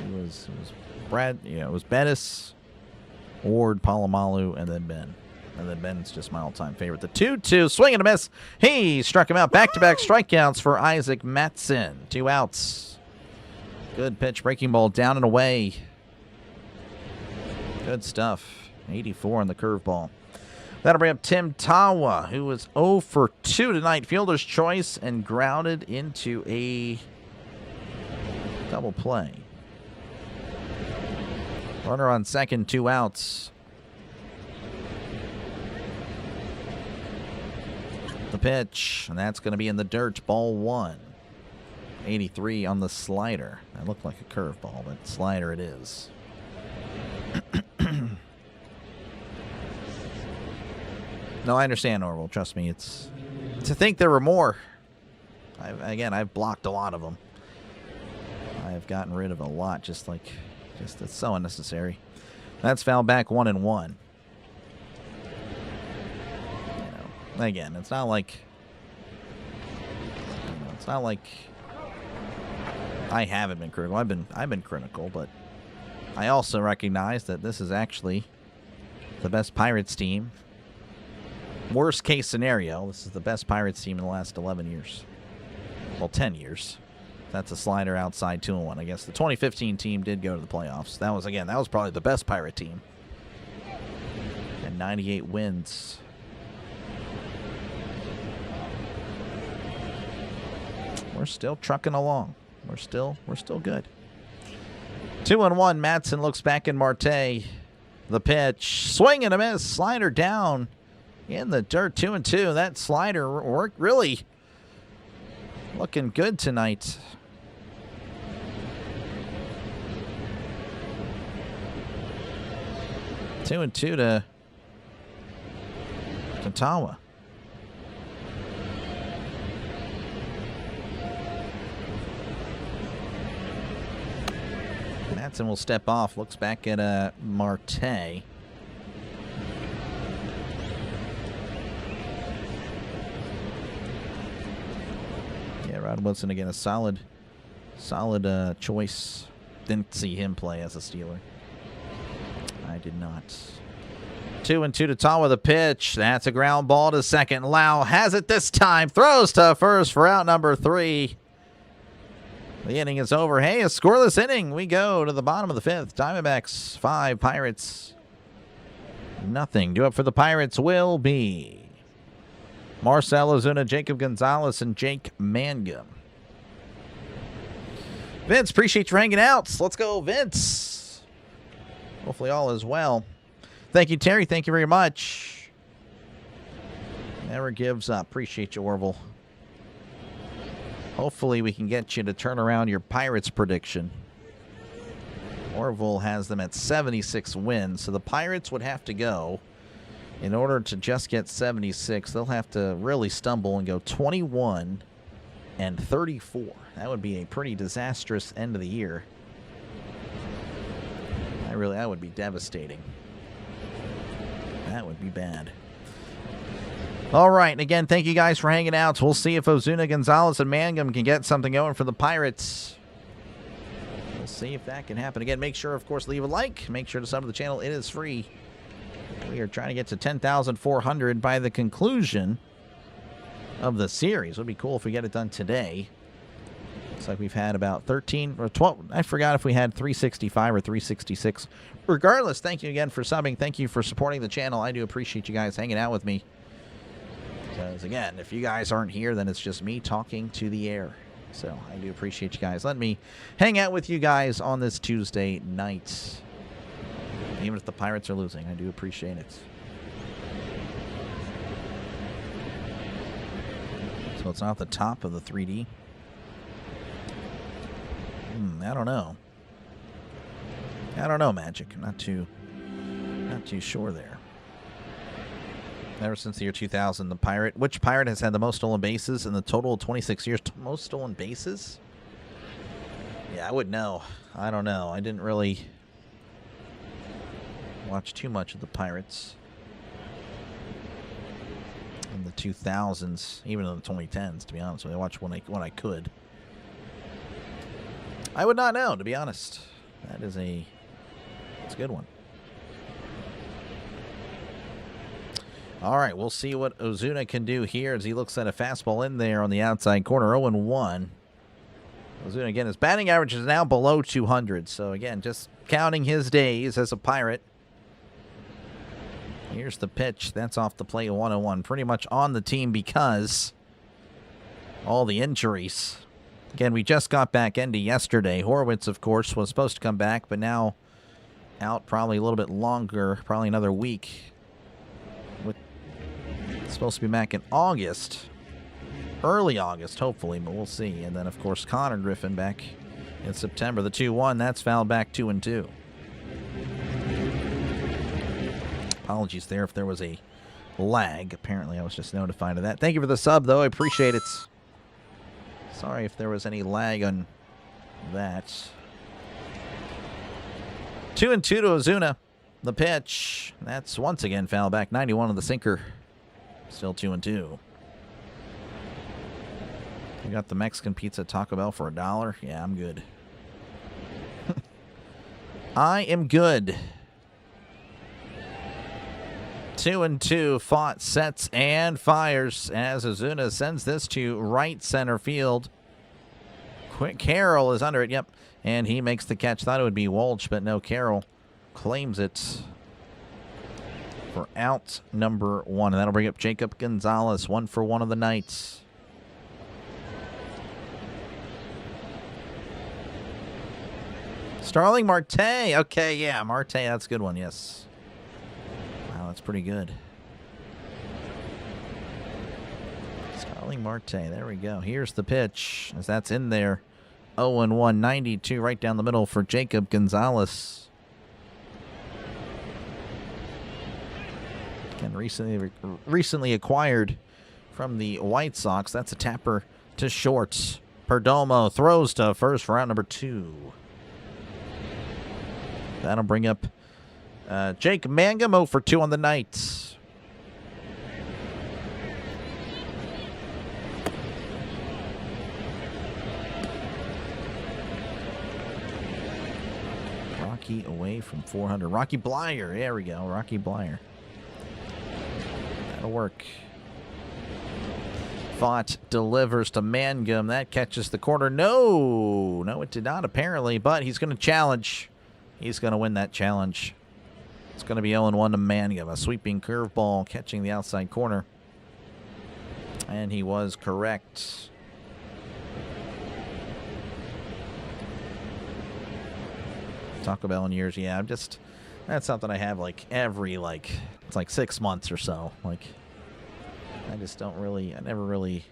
It was it was Bettis, Ward, Polamalu, and then Ben. And then Ben's just my all-time favorite. The 2-2, swing and a miss. He struck him out. Back-to-back strikeouts for Isaac Matson. 2 outs. Good pitch. Breaking ball down and away. Good stuff. 84 on the curveball. That'll bring up Tim Tawa, who was 0 for 2 tonight. Fielder's choice and grounded into a double play. Runner on second, 2 outs. The pitch, and that's going to be in the dirt. Ball 1. 83 on the slider. That looked like a curveball, but slider it is. No, I understand, Orville. Trust me, it's to think there were more. I've blocked a lot of them. I've gotten rid of a lot, just it's so unnecessary. That's foul back 1-1. Again, it's not like I haven't been critical. I've been critical, but I also recognize that this is actually the best Pirates team. Worst case scenario, this is the best Pirates team in the last 11 years. Well, 10 years. That's a slider outside 2-1. I guess the 2015 team did go to the playoffs. That was probably the best Pirate team. And 98 wins. We're still trucking along. We're still good. 2-1. Madsen looks back in Marte. The pitch. Swing and a miss. Slider down in the dirt. 2-2. That slider worked really looking good tonight. Two and two to Tawa. Madsen will step off. Looks back at Marte. Yeah, Rod Woodson again, a solid choice. Didn't see him play as a Steeler. I did not. 2-2 to Tawa. The pitch. That's a ground ball to second. Lau has it this time. Throws to first for out number 3. The inning is over. Hey, a scoreless inning. We go to the bottom of the 5th. Diamondbacks 5, Pirates nothing. Due up for the Pirates will be Marcell Ozuna, Jacob Gonzalez, and Jake Mangum. Vince, appreciate you hanging out. Let's go, Vince. Hopefully all is well. Thank you, Terry. Thank you very much. Never gives up. Appreciate you, Orville. Hopefully we can get you to turn around your Pirates prediction. Orville has them at 76 wins, so the Pirates would have to go, in order to just get 76, they'll have to really stumble and go 21-34. That would be a pretty disastrous end of the year. That would be devastating. That would be bad. All right, and again, thank you guys for hanging out. We'll see if Ozuna, Gonzalez, and Mangum can get something going for the Pirates. We'll see if that can happen. Again, make sure, of course, leave a like. Make sure to sub to the channel. It is free. We are trying to get to 10,400 by the conclusion of the series. It would be cool if we get it done today. Looks like we've had about 13 or 12. I forgot if we had 365 or 366. Regardless, thank you again for subbing. Thank you for supporting the channel. I do appreciate you guys hanging out with me. Because, again, if you guys aren't here, then it's just me talking to the air. So I do appreciate you guys. Let me hang out with you guys on this Tuesday night. Even if the Pirates are losing, I do appreciate it. So it's not the top of the 3D. I don't know. Magic. I'm not too sure there. Ever since the year 2000, which Pirate has had the most stolen bases in the total of 26 years? Most stolen bases? Yeah, I would know. I don't know. I didn't really watch too much of the Pirates in the 2000s, even in the 2010s, to be honest with you. I watched when I could. I would not know, to be honest. It's a good one. All right, we'll see what Ozuna can do here as he looks at a fastball in there on the outside corner. 0-1. Ozuna, again, his batting average is now below 200. So, again, just counting his days as a Pirate. Here's the pitch. That's off the plate, 1-1. Pretty much on the team because all the injuries. Again, we just got back into yesterday. Horwitz, of course, was supposed to come back, but now out probably a little bit longer, probably another week. Supposed to be back in August. Early August, hopefully, but we'll see. And then, of course, Connor Griffin back in September. The 2-1, that's fouled back 2-2. Apologies there if there was a lag. Apparently, I was just notified of that. Thank you for the sub, though. I appreciate it. Sorry if there was any lag on that. 2-2 to Ozuna. The pitch. That's once again foul back. 91 on the sinker. Still 2-2. You got the Mexican pizza at Taco Bell for $1. Yeah, I'm good. I am good. 2-2. Fought, sets, and fires as Ozuna sends this to right center field. Quick Carroll is under it. Yep. And he makes the catch. Thought it would be Walsh, but no, Carroll claims it for out number 1. And that'll bring up Jacob Gonzalez, 1 for 1 of the night. Starling Marte. Okay, yeah, Marte, that's a good one, yes. Wow, that's pretty good. Starling Marte, there we go. Here's the pitch, as that's in there. 0-1, 92 right down the middle for Jacob Gonzalez. Again, recently acquired from the White Sox. That's a tapper to short. Perdomo throws to first for out number 2. That'll bring up Jake Mangum, 0 for 2 on the night. Rocky away from 400. Rocky Blyer. There we go. Rocky Blyer. That'll work. Fought delivers to Mangum. That catches the corner. No, it did not apparently, but he's going to challenge. He's going to win that challenge. It's going to be 0-1 to Mangum. A sweeping curveball catching the outside corner. And he was correct. Taco Bell in years, yeah. That's something I have like every, it's like 6 months or so. I never really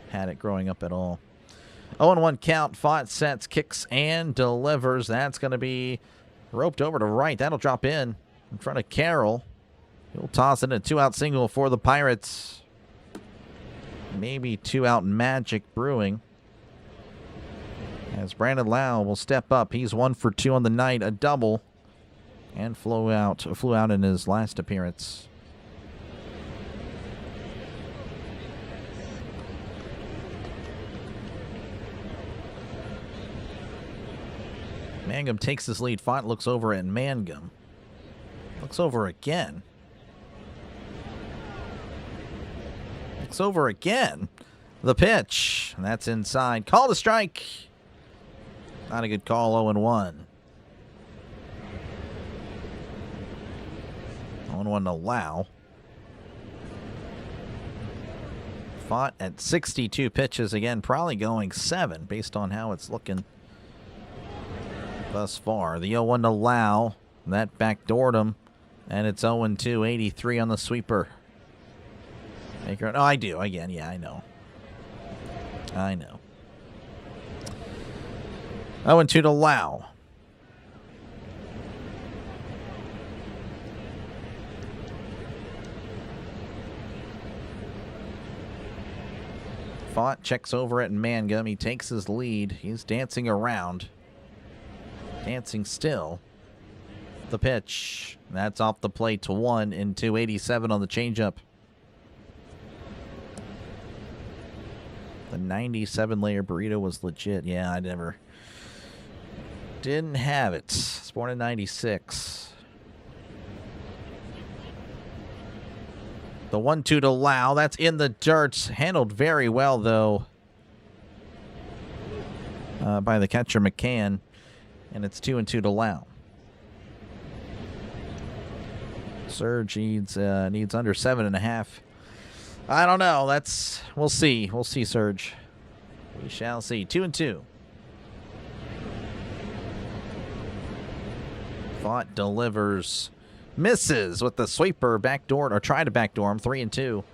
had it growing up at all. 0-1 count, fought, sets, kicks, and delivers. That's going to be roped over to right. That'll drop in front of Carroll. He'll toss it in a 2-out single for the Pirates. Maybe 2-out magic brewing. As Brandon Lau will step up. He's 1 for 2 on the night, a double, and flew out in his last appearance. Mangum takes his lead. Font looks over at Mangum. Looks over again. Looks over again. The pitch. And that's inside. Call to strike. Not a good call, 0-1. 0-1 to Lau. Fought at 62 pitches. Again, probably going 7 based on how it's looking thus far. The 0-1 to Lau. That backdoored him. And it's 0-2, 83 on the sweeper. Oh, I do. Again, yeah, I know. 0-2 to Lau. Fought checks over at Mangum. He takes his lead. He's dancing around. Dancing still. The pitch. That's off the plate to 1-2, 87 on the changeup. The 97-layer burrito was legit. Yeah, I never didn't have it. It's born in 96. The 1-2 to Lau. That's in the dirt. Handled very well, though, by the catcher McCann. And it's 2-2 to Lau. Surge needs under 7.5. I don't know. We'll see. We'll see, Surge. We shall see. 2-2. Fought, delivers, misses with the sweeper, backdoor, or try to backdoor him. 3-2.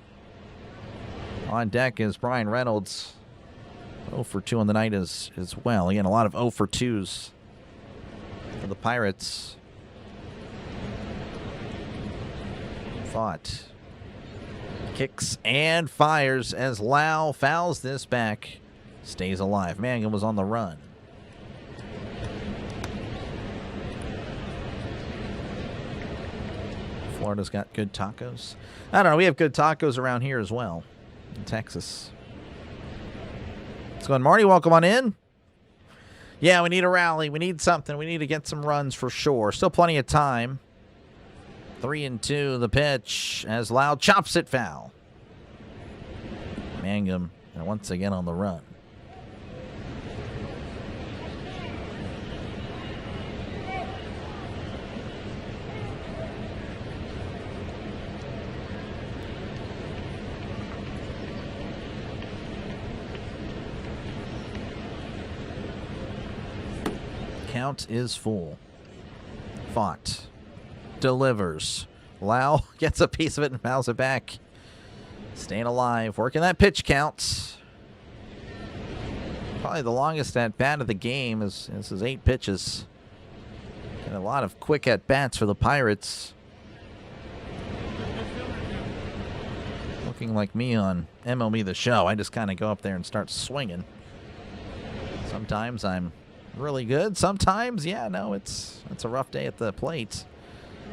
On deck is Brian Reynolds. 0 for 2 on the night as well. Again, a lot of 0 for 2s for the Pirates. Fought, kicks and fires as Lau fouls this back. Stays alive. Mangan was on the run. Florida's got good tacos. I don't know. We have good tacos around here as well in Texas. Let's go on, Marty. Welcome on in. Yeah, we need a rally. We need something. We need to get some runs for sure. Still plenty of time. 3-2 the pitch as Lau chops it foul. Mangum once again on the run. Count is full. Fought. Delivers. Lau gets a piece of it and fouls it back. Staying alive. Working that pitch count. Probably the longest at bat of the game is 8 pitches. And a lot of quick at bats for the Pirates. Looking like me on MLB The Show. I just kind of go up there and start swinging. Sometimes I'm really good. Sometimes, yeah, no, it's a rough day at the plate.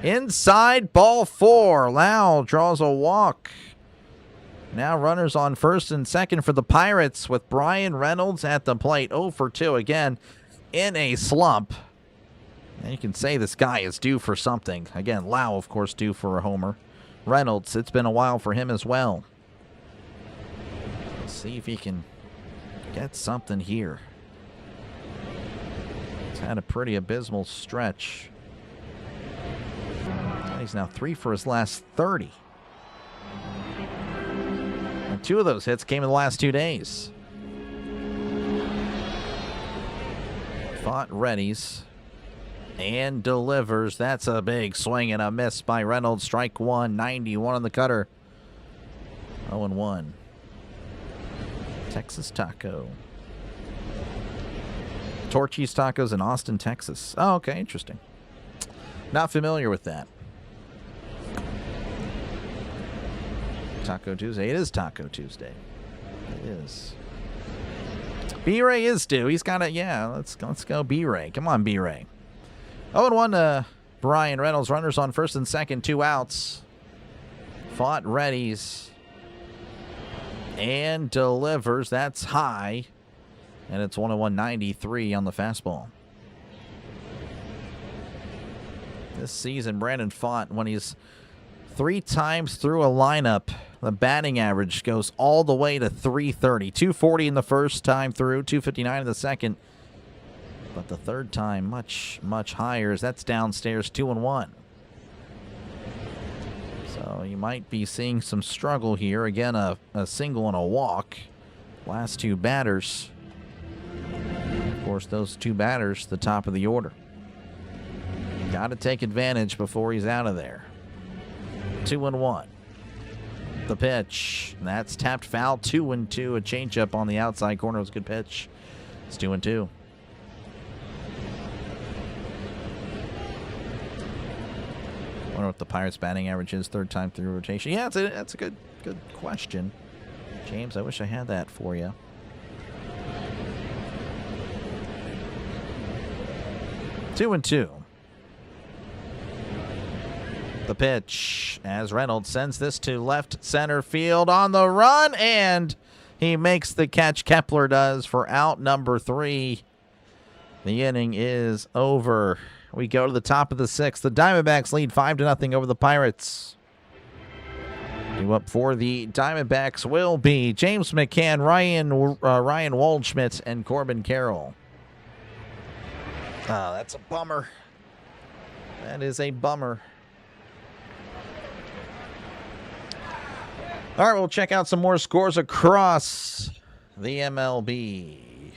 Inside, ball 4. Lau draws a walk. Now runners on first and second for the Pirates with Brian Reynolds at the plate. 0 for 2 again in a slump. And you can say this guy is due for something. Again, Lau, of course, due for a homer. Reynolds, it's been a while for him as well. Let's see if he can get something here. He's had a pretty abysmal stretch. He's now 3 for his last 30. And 2 of those hits came in the last 2 days. Fought, readies, and delivers. That's a big swing and a miss by Reynolds. Strike 1, 91 on the cutter. 0-1. Texas Taco. Torchy's Tacos in Austin, Texas. Oh, okay, interesting. Not familiar with that. Taco Tuesday. It is Taco Tuesday. It is. B-Ray is due. He's got it. Yeah, let's go B-Ray. Come on, B-Ray. 0-1 to Brian Reynolds. Runners on first and second. 2 outs. Fought, readies, and delivers. That's high. And it's 101, 93 on the fastball. This season, Brandon Fought, when he's 3 times through a lineup, the batting average goes all the way to 330. 240 in the first time through, 259 in the second. But the third time, much, much higher. That's downstairs, 2-1. So you might be seeing some struggle here. Again, a single and a walk. Last 2 batters. Of course, those 2 batters, the top of the order. Got to take advantage before he's out of there. 2-1. The pitch. That's tapped foul. 2-2. A changeup on the outside corner. It was a good pitch. It's 2-2. I wonder what the Pirates' batting average is third time through rotation. Yeah, that's a good question. James, I wish I had that for you. Two and two. The pitch as Reynolds sends this to left center field on the run, and he makes the catch. Kepler does for out number 3. The inning is over. We go to the top of the 6th. The Diamondbacks lead 5-0 over the Pirates. Due up for the Diamondbacks will be James McCann, Ryan Waldschmidt, and Corbin Carroll. Oh, that's a bummer. That is a bummer. All right, we'll check out some more scores across the MLB.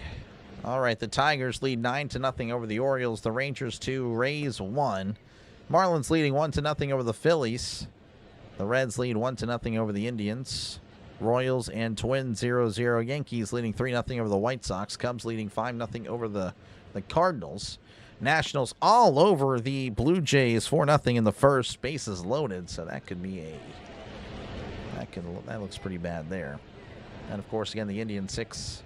All right, the Tigers lead 9-0 over the Orioles. The Rangers 2, Rays 1. Marlins leading 1-0 over the Phillies. The Reds lead 1-0 over the Indians. Royals and Twins 0-0. Yankees leading 3-0 over the White Sox. Cubs leading 5-0 over the Cardinals. Nationals all over the Blue Jays 4-0 in the first. Bases loaded, so that could be that looks pretty bad there. And of course, again, the Indians 6,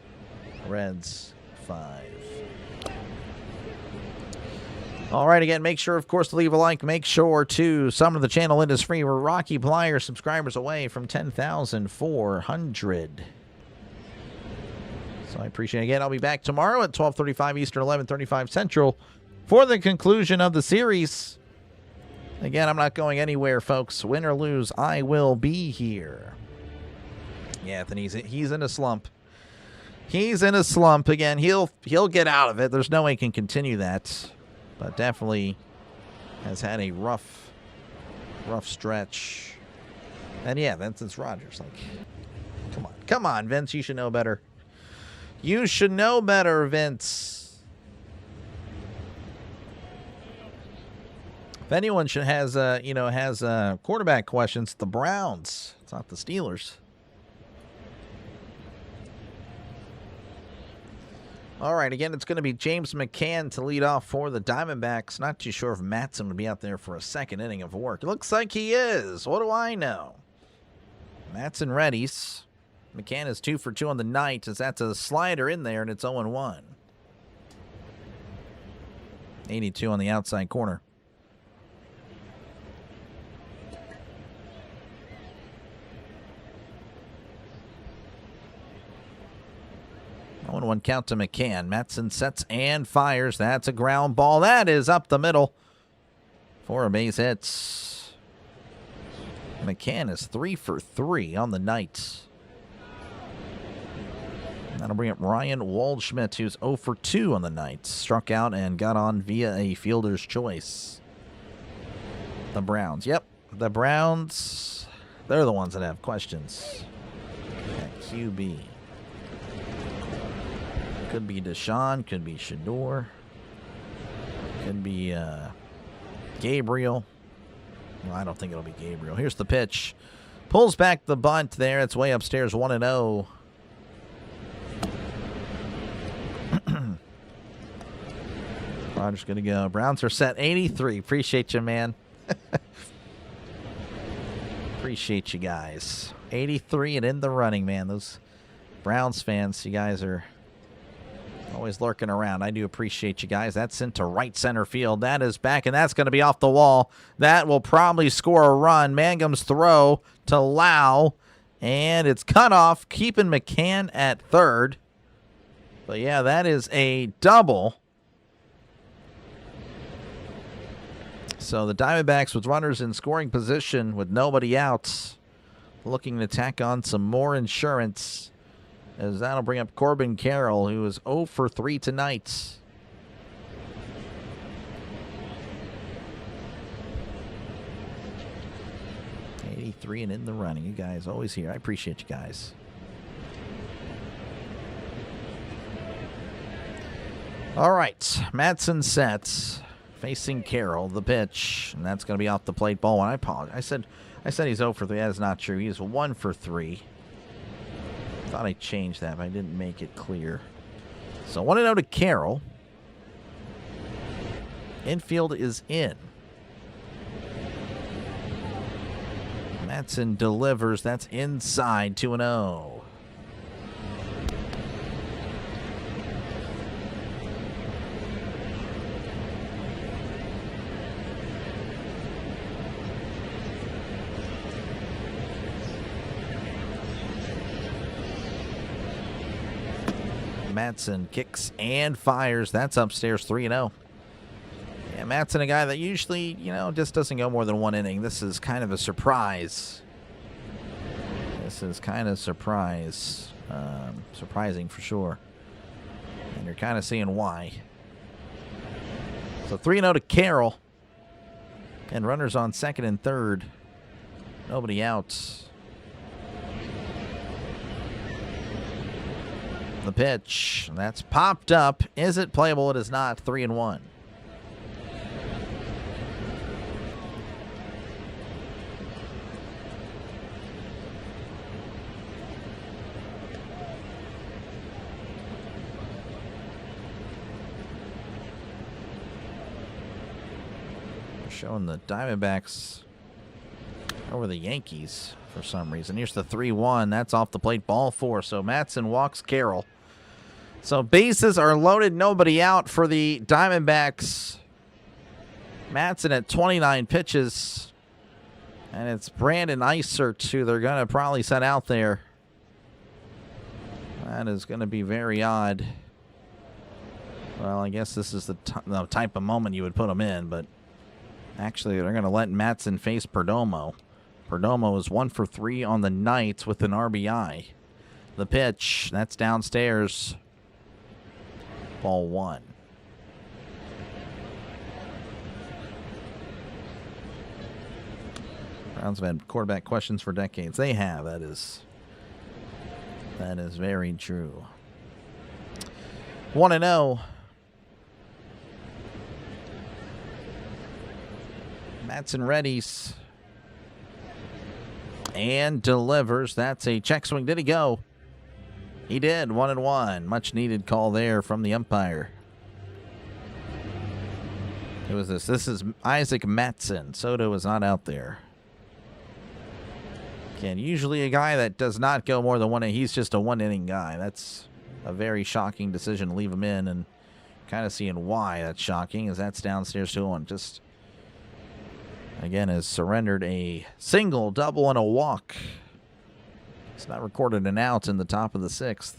Reds 5. All right, again, make sure, of course, to leave a like. Make sure to summon the channel. It is free. We're Rocky Pliers subscribers away from 10,400. So I appreciate it. Again, I'll be back tomorrow at 12:35 Eastern, 11:35 Central for the conclusion of the series. Again, I'm not going anywhere, folks. Win or lose, I will be here. Yeah, Anthony, he's in a slump. He's in a slump. Again, he'll get out of it. There's no way he can continue that. But definitely has had a rough stretch. And yeah, Vincent Rogers, like, come on, Vince, you should know better. You should know better, Vince. If anyone has quarterback questions, the Browns. It's not the Steelers. All right, again, it's going to be James McCann to lead off for the Diamondbacks. Not too sure if Matson would be out there for a second inning of work. It looks like he is. What do I know? Matson readies. McCann is 2 for 2 on the night, as that's a slider in there, and it's 0-1. 82 on the outside corner. 0-1 count to McCann. Matson sets and fires. That's a ground ball. That is up the middle for a base hit. McCann is 3 for 3 on the night. That'll bring up Ryan Waldschmidt, who's 0 for 2 on the night. Struck out and got on via a fielder's choice. The Browns. Yep, the Browns. They're the ones that have questions. At QB. Could be Deshaun, could be Shador, could be Gabriel. Well, I don't think it'll be Gabriel. Here's the pitch. Pulls back the bunt there. It's way upstairs, 1-0. Rogers going to go. Browns are set 83. Appreciate you, man. Appreciate you guys. 83 and in the running, man. Those Browns fans, you guys are always lurking around. I do appreciate you guys. That's into right center field. That is back, and that's going to be off the wall. That will probably score a run. Mangum's throw to Lau, and it's cut off, keeping McCann at third. But yeah, that is a double. So the Diamondbacks with runners in scoring position with nobody out, looking to tack on some more insurance, as that'll bring up Corbin Carroll, who is 0 for 3 tonight. '83 and in the running. You guys always here. I appreciate you guys. All right, Matson sets, facing Carroll. The pitch, and that's going to be off the plate ball. And I apologize. I said he's 0 for 3. That is not true. He is 1 for 3. Thought I changed that, but I didn't make it clear. So 1-0 to Carroll. Infield is in. Matson delivers. That's inside. 2-0. Matson kicks and fires. That's upstairs, 3-0. Yeah, Matson, a guy that usually, just doesn't go more than one inning. This is kind of a surprise. Surprising for sure. And you're kind of seeing why. So 3-0 to Carroll. And runners on second and third. Nobody out. The pitch. That's popped up. Is it playable? It is not. 3-1. Showing the Diamondbacks over the Yankees for some reason. Here's the 3-1. That's off the plate. Ball 4. So Matson walks Carroll. So bases are loaded. Nobody out for the Diamondbacks. Matson at 29 pitches. And it's Brandon Eisert who they're going to probably set out there. That is going to be very odd. Well, I guess this is the type of moment you would put him in, but actually, they're going to let Matson face Perdomo. Perdomo is 1 for 3 on the night with an RBI. The pitch, that's downstairs. Ball 1. Browns have had quarterback questions for decades. They have. That is very true. 1-0. Matson readies and delivers. That's a check swing. Did he go? He did. 1-1. Much needed call there from the umpire. Who is this? This is Isaac Matson. Soto is not out there. Again, usually a guy that does not go more than 1 inning. He's just a 1-inning guy. That's a very shocking decision to leave him in, and kind of seeing why that's shocking, as that's downstairs 2-1. Just again, has surrendered a single, double, and a walk. It's not recorded an out in the top of the 6th.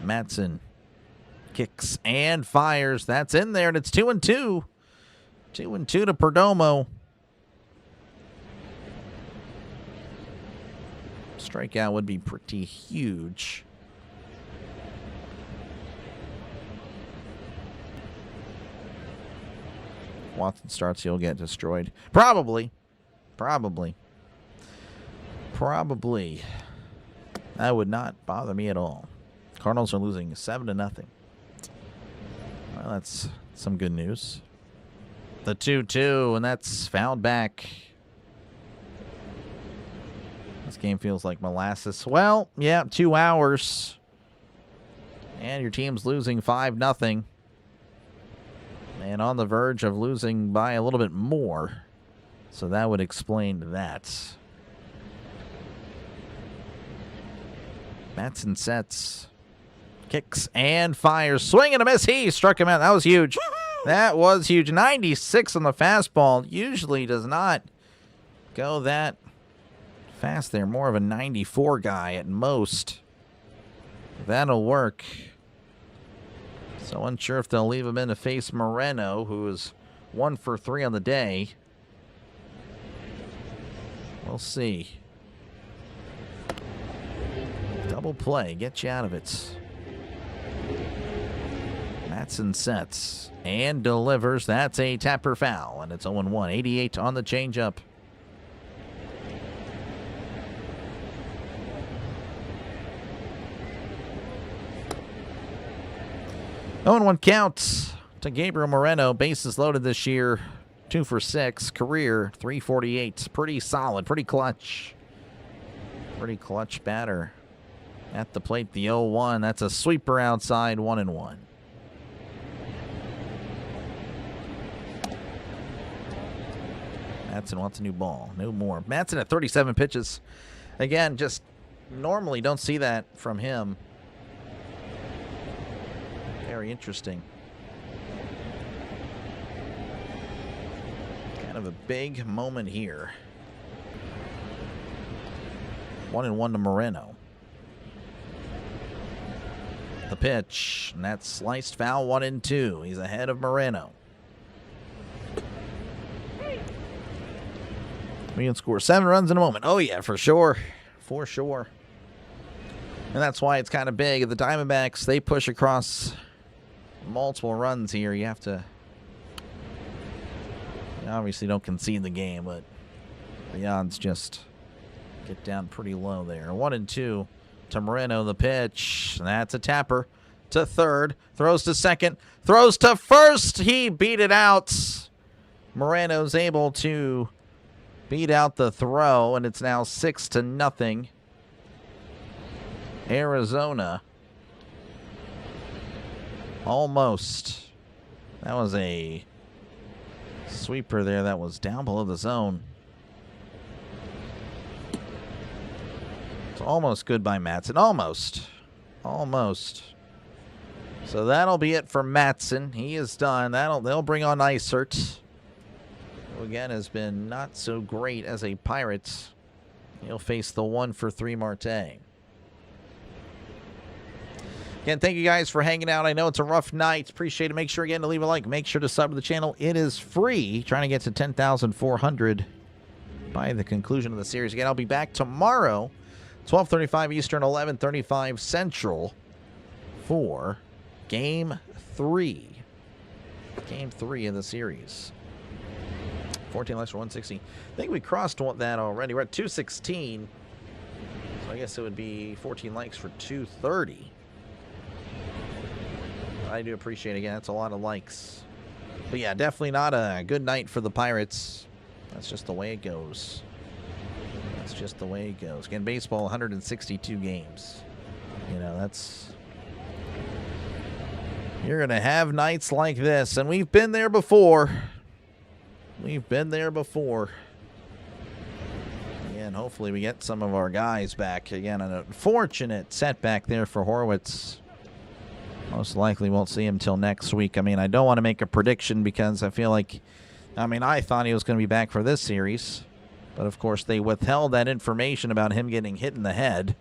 Matson kicks and fires. That's in there, and it's 2-2. 2-2 to Perdomo. Strikeout would be pretty huge. Watson starts, he'll get destroyed. Probably. That would not bother me at all. Cardinals are losing 7-0. Well, that's some good news. The 2-2, and that's fouled back. This game feels like molasses. Well, yeah, 2 hours. And your team's losing 5-0. And on the verge of losing by a little bit more. So that would explain that. Matson sets. Kicks and fires. Swing and a miss. He struck him out. That was huge. That was huge. 96 on the fastball. Usually does not go that fast there. More of a 94 guy at most. That'll work. So unsure if they'll leave him in to face Moreno, who is 1 for 3 on the day. We'll see. Double play. Get you out of it. Matson sets and delivers. That's a tapper foul, and it's 0-1. 88 on the changeup. Oh, and 1 count to Gabriel Moreno. Bases loaded this year. 2 for 6. Career 348. Pretty solid. Pretty clutch. Pretty clutch batter. At the plate, the 0-1. That's a sweeper outside. 1-1. Matson wants a new ball. No more. Matson at 37 pitches. Again, just normally don't see that from him. Very interesting. Kind of a big moment here. 1-1 to Moreno. The pitch, and that's sliced foul. 1-2. He's ahead of Moreno. We can score 7 runs in a moment. Oh yeah, for sure. For sure. And that's why it's kind of big. The Diamondbacks, they push across multiple runs here. You have to You obviously don't concede the game, but the odds just get down pretty low there. 1-2 to Moreno, the pitch. That's a tapper to third. Throws to second. Throws to first. He beat it out. Moreno's able to beat out the throw, and it's now 6-0. Arizona. Almost. That was a sweeper there that was down below the zone. It's almost good by Matson. Almost. So that'll be it for Matson. He is done. They'll bring on Isert, who again has been not so great as a Pirate. He'll face the 1-for-3 Marte. Again, thank you guys for hanging out. I know it's a rough night. Appreciate it. Make sure again to leave a like. Make sure to sub to the channel. It is free. Trying to get to 10,400 by the conclusion of the series. Again, I'll be back tomorrow, 12:35 Eastern, 11:35 Central, for Game 3. Game 3 of the series. 14 likes for 160. I think we crossed that already. We're at 216. So I guess it would be 14 likes for 230. I do appreciate it. Again, that's a lot of likes. But yeah, definitely not a good night for the Pirates. That's just the way it goes. That's just the way it goes. Again, baseball, 162 games. You know, that's... You're going to have nights like this. And we've been there before. We've been there before. Again, hopefully we get some of our guys back. Again, an unfortunate setback there for Horwitz. Most likely won't see him till next week. I mean, I don't want to make a prediction because I feel like, I thought he was going to be back for this series. But, of course, they withheld that information about him getting hit in the head.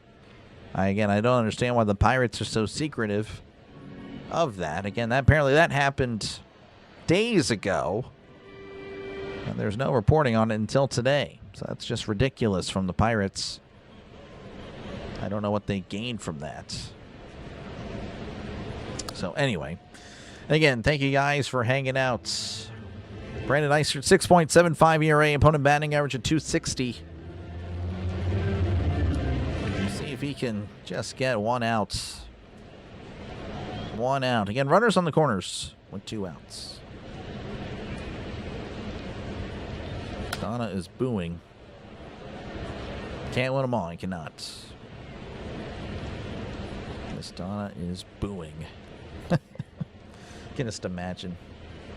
I don't understand why the Pirates are so secretive of that. Again, apparently that happened days ago. And there's no reporting on it until today. So that's just ridiculous from the Pirates. I don't know what they gained from that. So anyway, again, thank you guys for hanging out. Brandon Isert, 6.75 ERA, opponent batting average of 260. See if he can just get one out. One out. Again, runners on the corners with 2 outs. Donna is booing. Can't win them all. He cannot. Miss Donna is booing. Can just imagine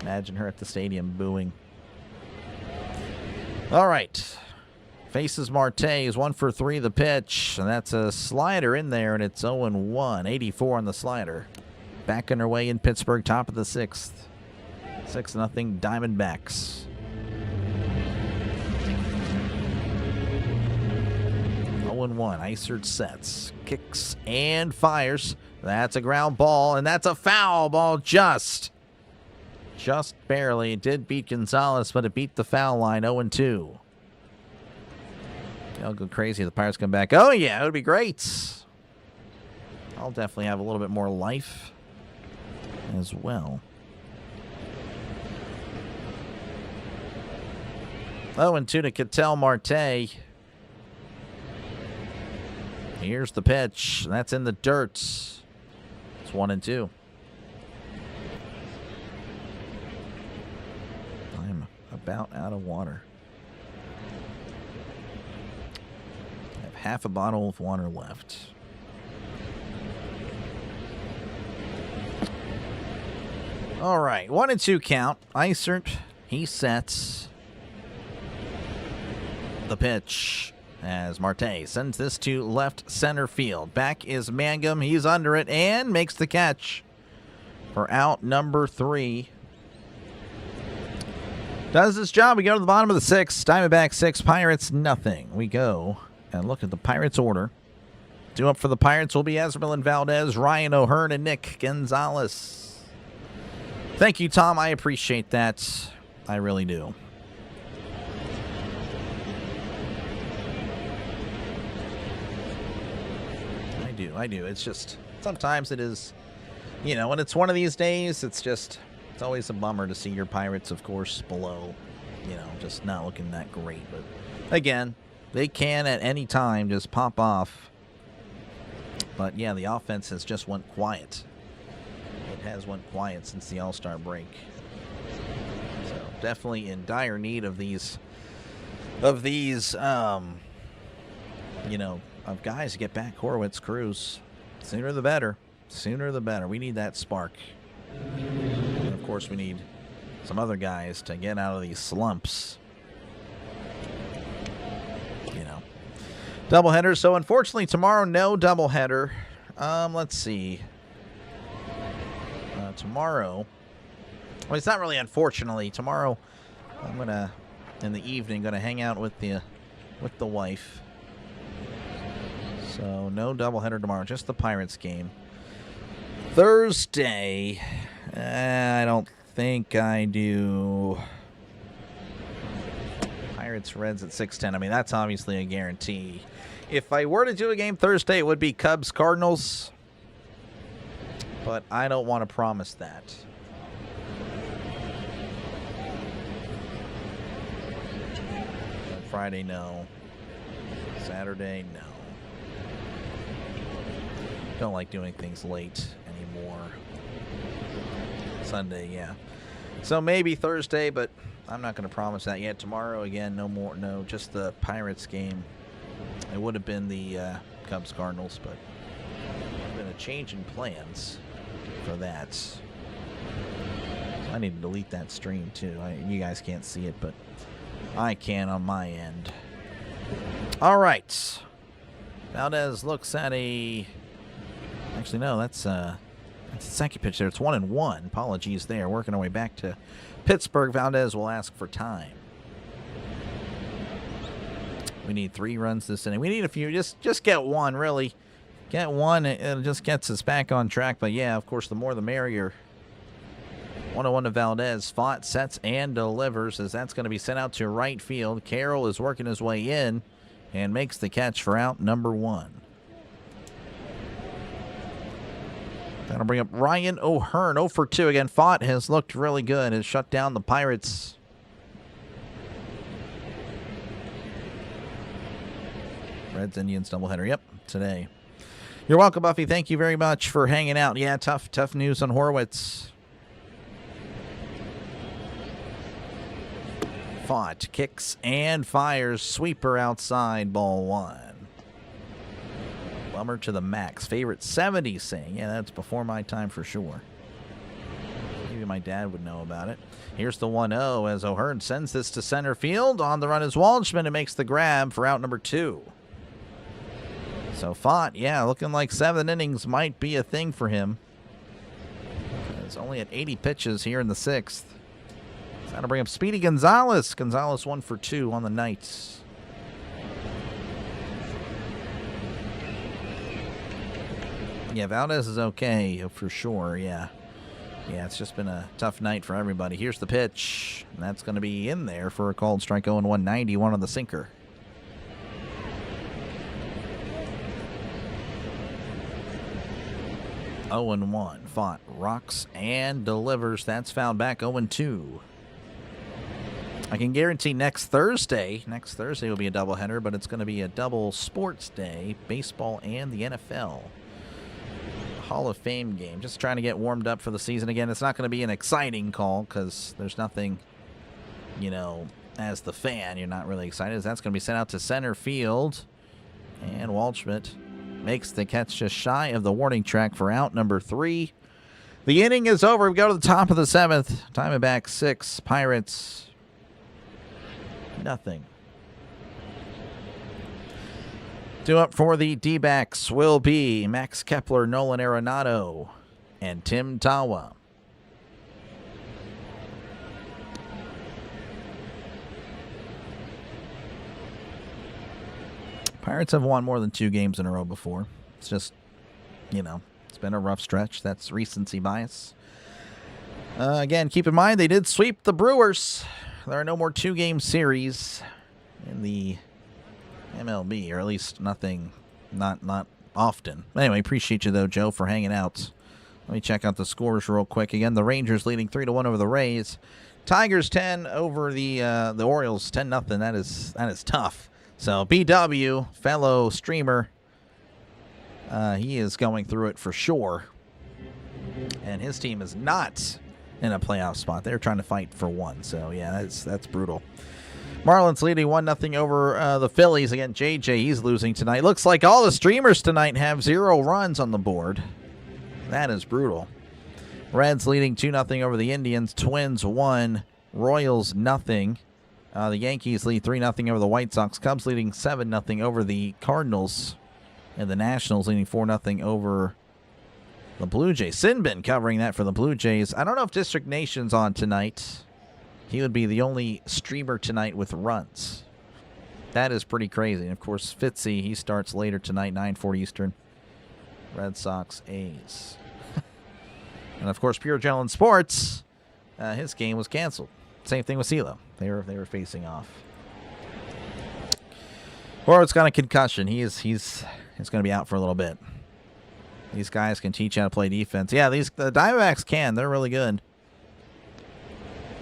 her at the stadium booing. All right. Faces Marte is 1-for-3 the pitch. And that's a slider in there, and it's 0-1. 84 on the slider. Back underway in Pittsburgh, top of the 6th. 6-0 Diamondbacks. 0-1. Isert sets. Kicks and fires. That's a ground ball, and that's a foul ball just barely. It did beat Gonzalez, but it beat the foul line. 0-2. They'll go crazy if the Pirates come back. Oh, yeah, it would be great. I'll definitely have a little bit more life as well. 0-2 to Ketel Marte. Here's the pitch. That's in the dirt. It's 1-2. I'm about out of water. I have half a bottle of water left. All right, 1-2 count. Isert, he sets the pitch as Marte sends this to left center field. Back is Mangum. He's under it and makes the catch for out number 3. Does his job. We go to the bottom of the 6th. Diamondbacks 6, Pirates nothing. We go and look at the Pirates order. 2 up for the Pirates will be Esmeralda Valdez, Ryan O'Hearn, and Nick Gonzalez. Thank you, Tom. I appreciate that. I really do. I do. It's just, sometimes it is, when it's one of these days, it's always a bummer to see your Pirates, of course, below just not looking that great. But again, they can at any time just pop off. But yeah, the offense has just went quiet. It has went quiet since the All-Star break. So definitely in dire need of these of guys to get back. Horwitz, Cruz, sooner the better. Sooner the better. We need that spark. And of course, we need some other guys to get out of these slumps. Doubleheader. So unfortunately, tomorrow, no doubleheader. Let's see. Tomorrow. Well, it's not really unfortunately. Tomorrow, I'm gonna in the evening hang out with the wife. So no doubleheader tomorrow. Just the Pirates game. Thursday, I don't think I do. Pirates Reds at 6:10. I mean, that's obviously a guarantee. If I were to do a game Thursday, it would be Cubs Cardinals. But I don't want to promise that. Friday, no. Saturday, no. Don't like doing things late anymore. Sunday, yeah. So maybe Thursday, but I'm not going to promise that yet. Tomorrow, again, no, just the Pirates game. It would have been the Cubs Cardinals, but there's been a change in plans for that. So I need to delete that stream too. You guys can't see it, but I can on my end. All right. Valdez looks at a... Actually, no, that's the second pitch there. It's 1-1. Apologies there. Working our way back to Pittsburgh. Valdez will ask for time. We need 3 runs this inning. We need a few. Just get one, really. Get one. It just gets us back on track. But, yeah, of course, the more the merrier. 1-1 to Valdez. Fought, sets, and delivers as that's going to be sent out to right field. Carroll is working his way in and makes the catch for out number 1. That'll bring up Ryan O'Hearn. 0 for 2 again. Fought has looked really good. Has shut down the Pirates. Reds Indians doubleheader. Yep, today. You're welcome, Buffy. Thank you very much for hanging out. Yeah, tough news on Horwitz. Fought, kicks and fires. Sweeper outside, ball 1. Bummer to the max. Favorite 70 saying, yeah, that's before my time for sure. Maybe my dad would know about it. Here's the 1-0 as O'Hearn sends this to center field. On the run is Waldschmidt and makes the grab for out number 2. So Fought, yeah, looking like 7 innings might be a thing for him. It's only at 80 pitches here in the 6th. That'll bring up Speedy Gonzalez. Gonzalez 1 for 2 on the night. Yeah, Valdez is okay for sure, yeah. Yeah, it's just been a tough night for everybody. Here's the pitch. And that's going to be in there for a called strike 0-1, 91 on the sinker. Oh and 1. Fought, rocks, and delivers. That's fouled back 0-2. I can guarantee next Thursday will be a doubleheader, but it's going to be a double sports day, baseball and the NFL. Hall of Fame game. Just trying to get warmed up for the season again. It's not going to be an exciting call because there's nothing, as the fan, you're not really excited. That's going to be sent out to center field. And Waldschmidt makes the catch just shy of the warning track for out number 3. The inning is over. We go to the top of the 7th. Diamondbacks 6, Pirates nothing. Due up for the D-backs will be Max Kepler, Nolan Arenado, and Tim Tawa. Pirates have won more than 2 games in a row before. It's just, it's been a rough stretch. That's recency bias. Again, keep in mind they did sweep the Brewers. There are no more 2-game series in the MLB, or at least nothing, not often. Anyway, appreciate you, though, Joe, for hanging out Let me check out the scores real quick. Again, the Rangers leading 3-1 over the Rays. Tigers 10 over the Orioles 10-0. That is tough. So BW, fellow streamer, he is going through it for sure. And his team is not in a playoff spot. They're trying to fight for one. So yeah, that's brutal. Marlins leading 1-0 over the Phillies. Again, JJ, he's losing tonight. Looks like all the streamers tonight have 0 runs on the board. That is brutal. Reds leading 2-0 over the Indians. Twins 1. Royals nothing. The Yankees lead 3-0 over the White Sox. Cubs leading 7-0 over the Cardinals. And the Nationals leading 4-0 over the Blue Jays. Sinbin covering that for the Blue Jays. I don't know if District Nation's on tonight. He would be the only streamer tonight with runs. That is pretty crazy. And of course, Fitzy, he starts later tonight, 9:40 Eastern. Red Sox, A's. And of course, Pure Gel Sports, his game was canceled. Same thing with CeeLo. They were facing off. Horowitz got a concussion. He's going to be out for a little bit. These guys can teach you how to play defense. Yeah, the Diamondbacks can. They're really good.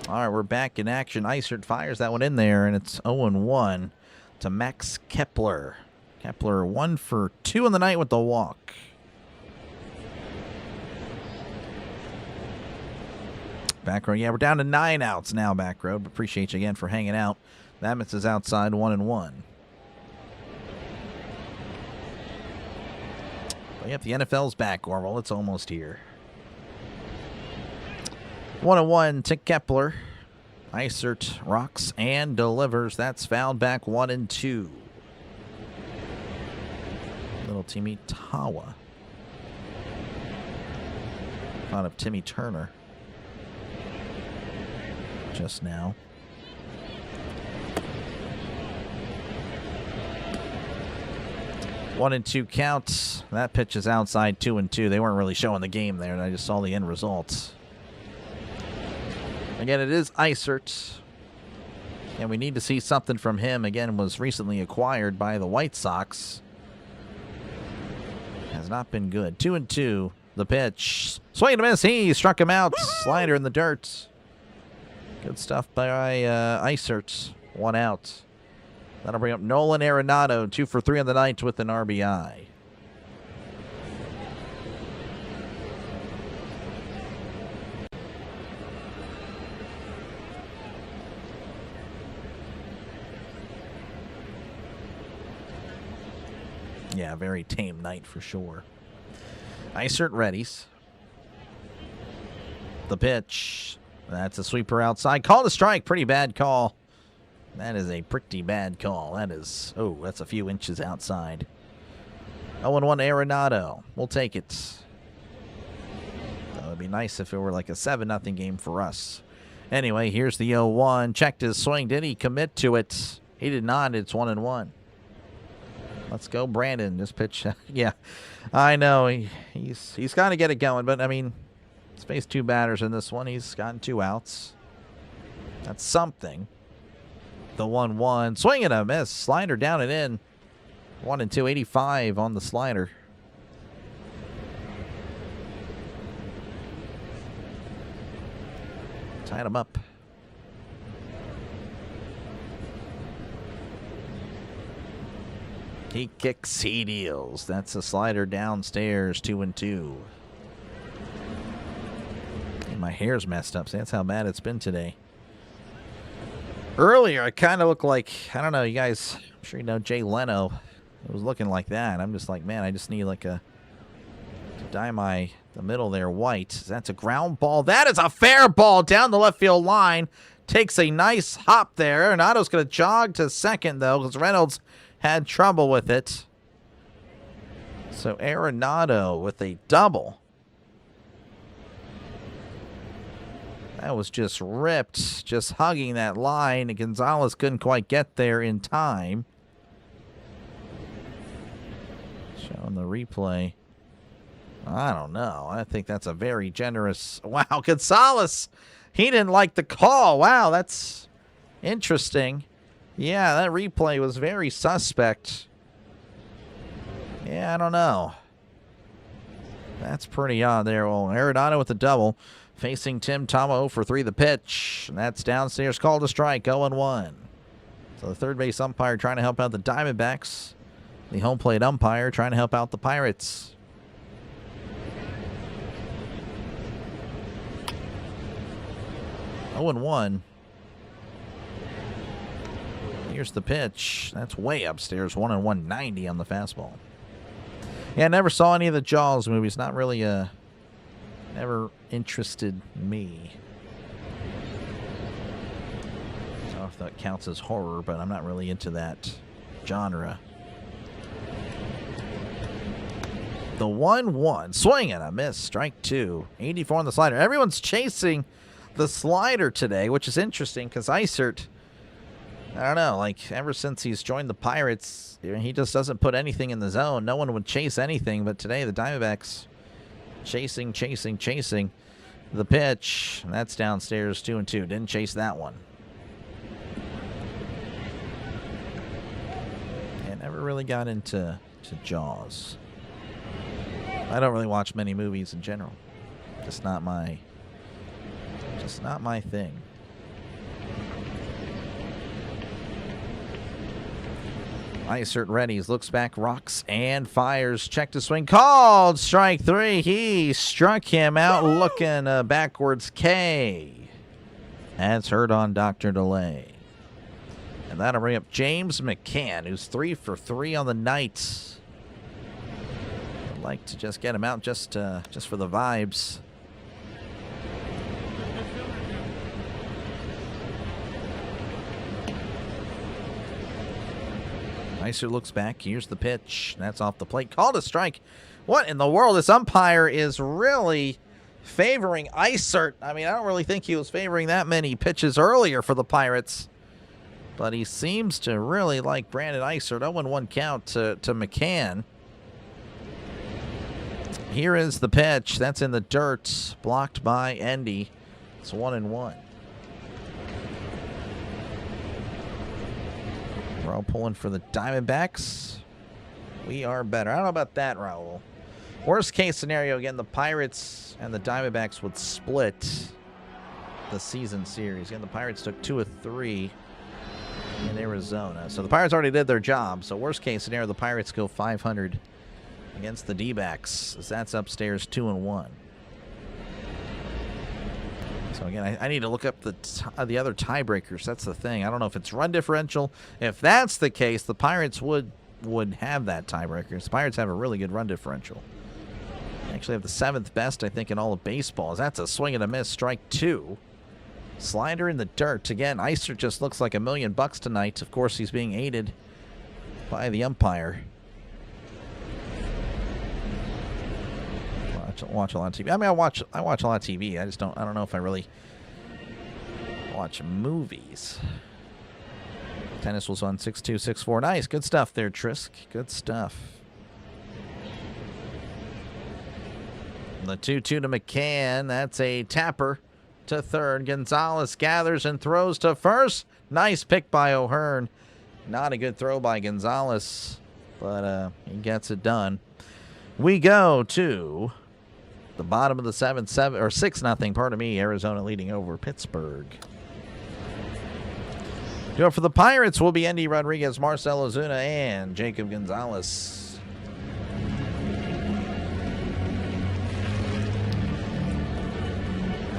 All right, we're back in action. Eisert fires that one in there, and it's 0-1 to Max Kepler. Kepler 1 for 2 in the night with the walk. Back row, yeah, we're down to 9 outs now, back row. Appreciate you again for hanging out. Mammoth is outside 1-1. But yep, the NFL's back, Orwell. It's almost here. 1-1 to Kepler. Eisert rocks and delivers. That's fouled back 1-2. Little Timmy Tawa. Thought of Timmy Turner just now. One and 2 counts. That pitch is outside 2-2. They weren't really showing the game there, and I just saw the end results. Again, it is Eisert, and we need to see something from him. Again, was recently acquired by the White Sox. Has not been good. 2-2. The pitch. Swing and a miss. He struck him out. Slider in the dirt. Good stuff by Eisert. 1 out. That'll bring up Nolan Arenado. 2 for 3 on the night with an RBI. Yeah, very tame night for sure. Eisert readies. The pitch. That's a sweeper outside. Call to strike. Pretty bad call. That is a pretty bad call. That is, that's a few inches outside. 0-1 Arenado. We'll take it. That would be nice if it were like a 7-0 game for us. Anyway, here's the 0-1. Checked his swing. Did he commit to it? He did not. It's 1-1. Let's go, Brandon. This pitch, yeah, I know he's got to get it going, but I mean, he's faced 2 batters in this one. He's gotten 2 outs. That's something. The 1-1, swing and a miss, slider down and in. 1-2, 85 on the slider. Tied him up. He kicks, he deals. That's a slider downstairs, 2-2. And my hair's messed up. See, that's how bad it's been today. Earlier, I kind of looked like, I don't know, you guys, I'm sure you know Jay Leno. It was looking like that. I'm just like, man, I just need like to dye the middle there white. That's a ground ball. That is a fair ball down the left field line. Takes a nice hop there. Arenado's going to jog to second, though, because Reynolds had trouble with it. So Arenado with a double. That was just ripped, just hugging that line, and Gonzalez couldn't quite get there in time. Showing the replay. I don't know. I think that's a very generous... Wow, Gonzalez, he didn't like the call. Wow, that's interesting. Yeah, that replay was very suspect. Yeah, I don't know. That's pretty odd there. Well, Arenado with the double. Facing Tim Tamo for 3 the pitch. And that's downstairs, called a strike, 0-1. So the third base umpire trying to help out the Diamondbacks. The home plate umpire trying to help out the Pirates. Oh and 1. Here's the pitch. That's way upstairs. 1-190 on the fastball. Yeah, I never saw any of the Jaws movies. Not really never interested me. I don't know if that counts as horror, but I'm not really into that genre. The 1-1. Swing and a miss. Strike 2. 84 on the slider. Everyone's chasing the slider today, which is interesting because Isert, I don't know, like ever since he's joined the Pirates, he just doesn't put anything in the zone. No one would chase anything, but today the Diamondbacks chasing the pitch. And that's downstairs, 2-2. Didn't chase that one. And never really got into Jaws. I don't really watch many movies in general. Just not my thing. Isert readies, looks back, rocks, and fires. Check to swing, called strike 3. He struck him out looking backwards K. That's heard on Dr. Delay. And that'll bring up James McCann, who's 3 for 3 on the night. I'd like to just get him out just for the vibes. Isert looks back. Here's the pitch. That's off the plate. Called a strike. What in the world? This umpire is really favoring Isert. I mean, I don't really think he was favoring that many pitches earlier for the Pirates. But he seems to really like Brandon Isert. 0-1 count to McCann. Here is the pitch. That's in the dirt. Blocked by Endy. It's 1-1. We're all pulling for the Diamondbacks. We are better. I don't know about that, Raul. Worst case scenario, again, the Pirates and the Diamondbacks would split the season series. Again, the Pirates took 2 of 3 in Arizona. So the Pirates already did their job. So worst case scenario, the Pirates go 500 against the D-backs. That's upstairs, 2-1. So again, I need to look up the other tiebreakers. That's the thing. I don't know if it's run differential. If that's the case, the Pirates would have that tiebreaker. The Pirates have a really good run differential. They actually have the 7th best, I think, in all of baseball. That's a swing and a miss, strike 2. Slider in the dirt. Again, Isert just looks like $1 million tonight. Of course, he's being aided by the umpire. Watch a lot of TV. I mean, I watch a lot of TV. I don't know if I really watch movies. Tennis was on 6-2, 6-4. Nice. Good stuff there, Trisk. Good stuff. The 2-2 to McCann. That's a tapper to third. Gonzalez gathers and throws to first. Nice pick by O'Hearn. Not a good throw by Gonzalez, but he gets it done. We go to the bottom of the 6-0, pardon me, Arizona leading over Pittsburgh. Go for the Pirates will be Endy Rodriguez, Marcell Ozuna, and Jacob Gonzalez.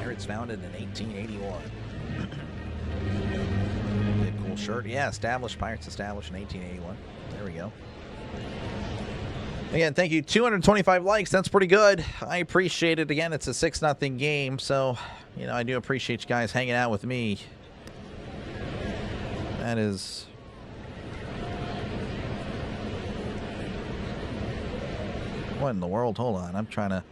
Pirates founded in 1881. Big cool shirt. Yeah, Pirates established in 1881. There we go. Again, thank you. 225 likes. That's pretty good. I appreciate it. Again, it's a 6-0 game, so, I do appreciate you guys hanging out with me. That is... What in the world? Hold on. I'm trying to...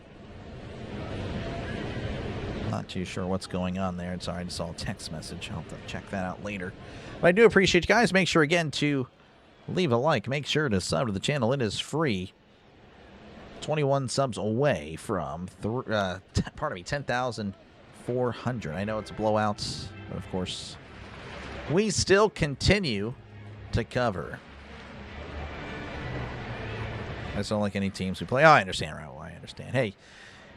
Not too sure what's going on there. Sorry, I just saw a text message. I'll have to check that out later. But I do appreciate you guys. Make sure, again, to leave a like. Make sure to sub to the channel. It is free. 21 subs away from 10,400. I know it's blowouts, but of course, we still continue to cover. I just don't like any teams who play. Oh, I understand, Raul. I understand. Hey,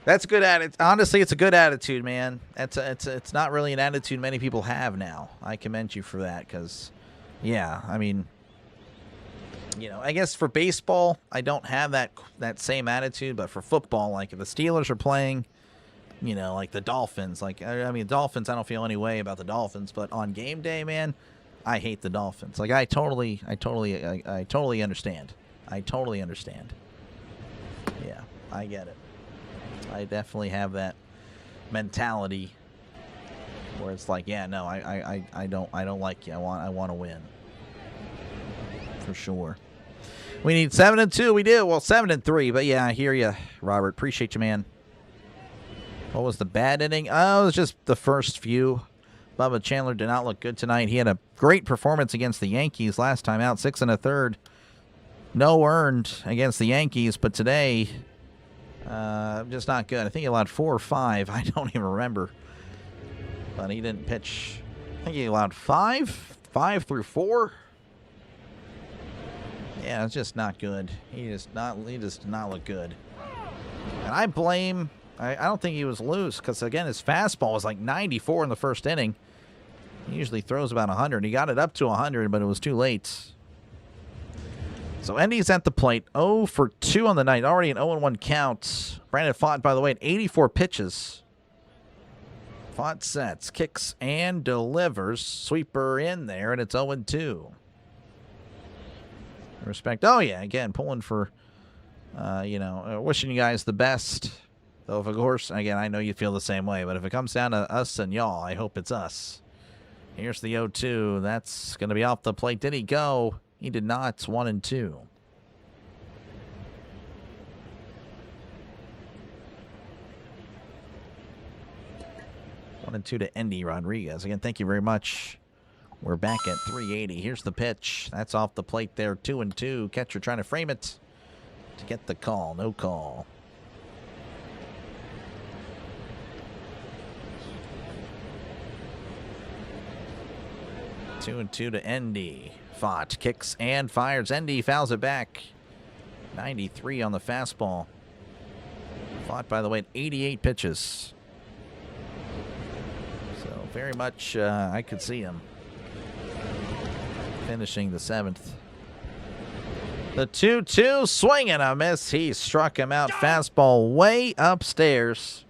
that's a good attitude. Honestly, it's a good attitude, man. It's not really an attitude many people have now. I commend you for that because, yeah, I mean, you know, I guess for baseball, I don't have that same attitude, but for football, like if the Steelers are playing, you know, like the Dolphins, like I mean, Dolphins, I don't feel any way about the Dolphins, but on game day, man, I hate the Dolphins. Like I totally understand. I totally understand. Yeah, I get it. I definitely have that mentality where it's like, yeah, no, I don't like you. I want to win. For sure. We need 7-2. We do. Well, 7-3, but yeah, I hear you, Robert. Appreciate you, man. What was the bad inning? Oh, it was just the first few. Bubba Chandler did not look good tonight. He had a great performance against the Yankees last time out, 6 1/3. No earned against the Yankees, but today, just not good. I think he allowed 4 or 5. I don't even remember. But he didn't pitch. I think he allowed 5 through 4. Yeah, it's just not good. He does not look good. And I blame. I don't think he was loose because, again, his fastball was like 94 in the first inning. He usually throws about 100. He got it up to 100, but it was too late. So Endy's at the plate. 0 for 2 on the night. Already an 0-1 count. Brandon Pfaadt, by the way, at 84 pitches. Pfaadt sets, kicks, and delivers. Sweeper in there, and it's 0-2. Respect. Oh, yeah, again, pulling for, wishing you guys the best. Though, of course, again, I know you feel the same way, but if it comes down to us and y'all, I hope it's us. Here's the 0-2. That's going to be off the plate. Did he go? He did not. It's 1-2. One and two to Endy Rodriguez. Again, thank you very much. We're back at 380. Here's the pitch. That's off the plate there. 2-2. Catcher trying to frame it to get the call. No call. Two and two to Endy. Pfaadt kicks and fires. Endy fouls it back. 93 on the fastball. Pfaadt, by the way, at 88 pitches. So very much I could see him finishing the 7th. The 2-2 swing and a miss. He struck him out. Fastball way upstairs.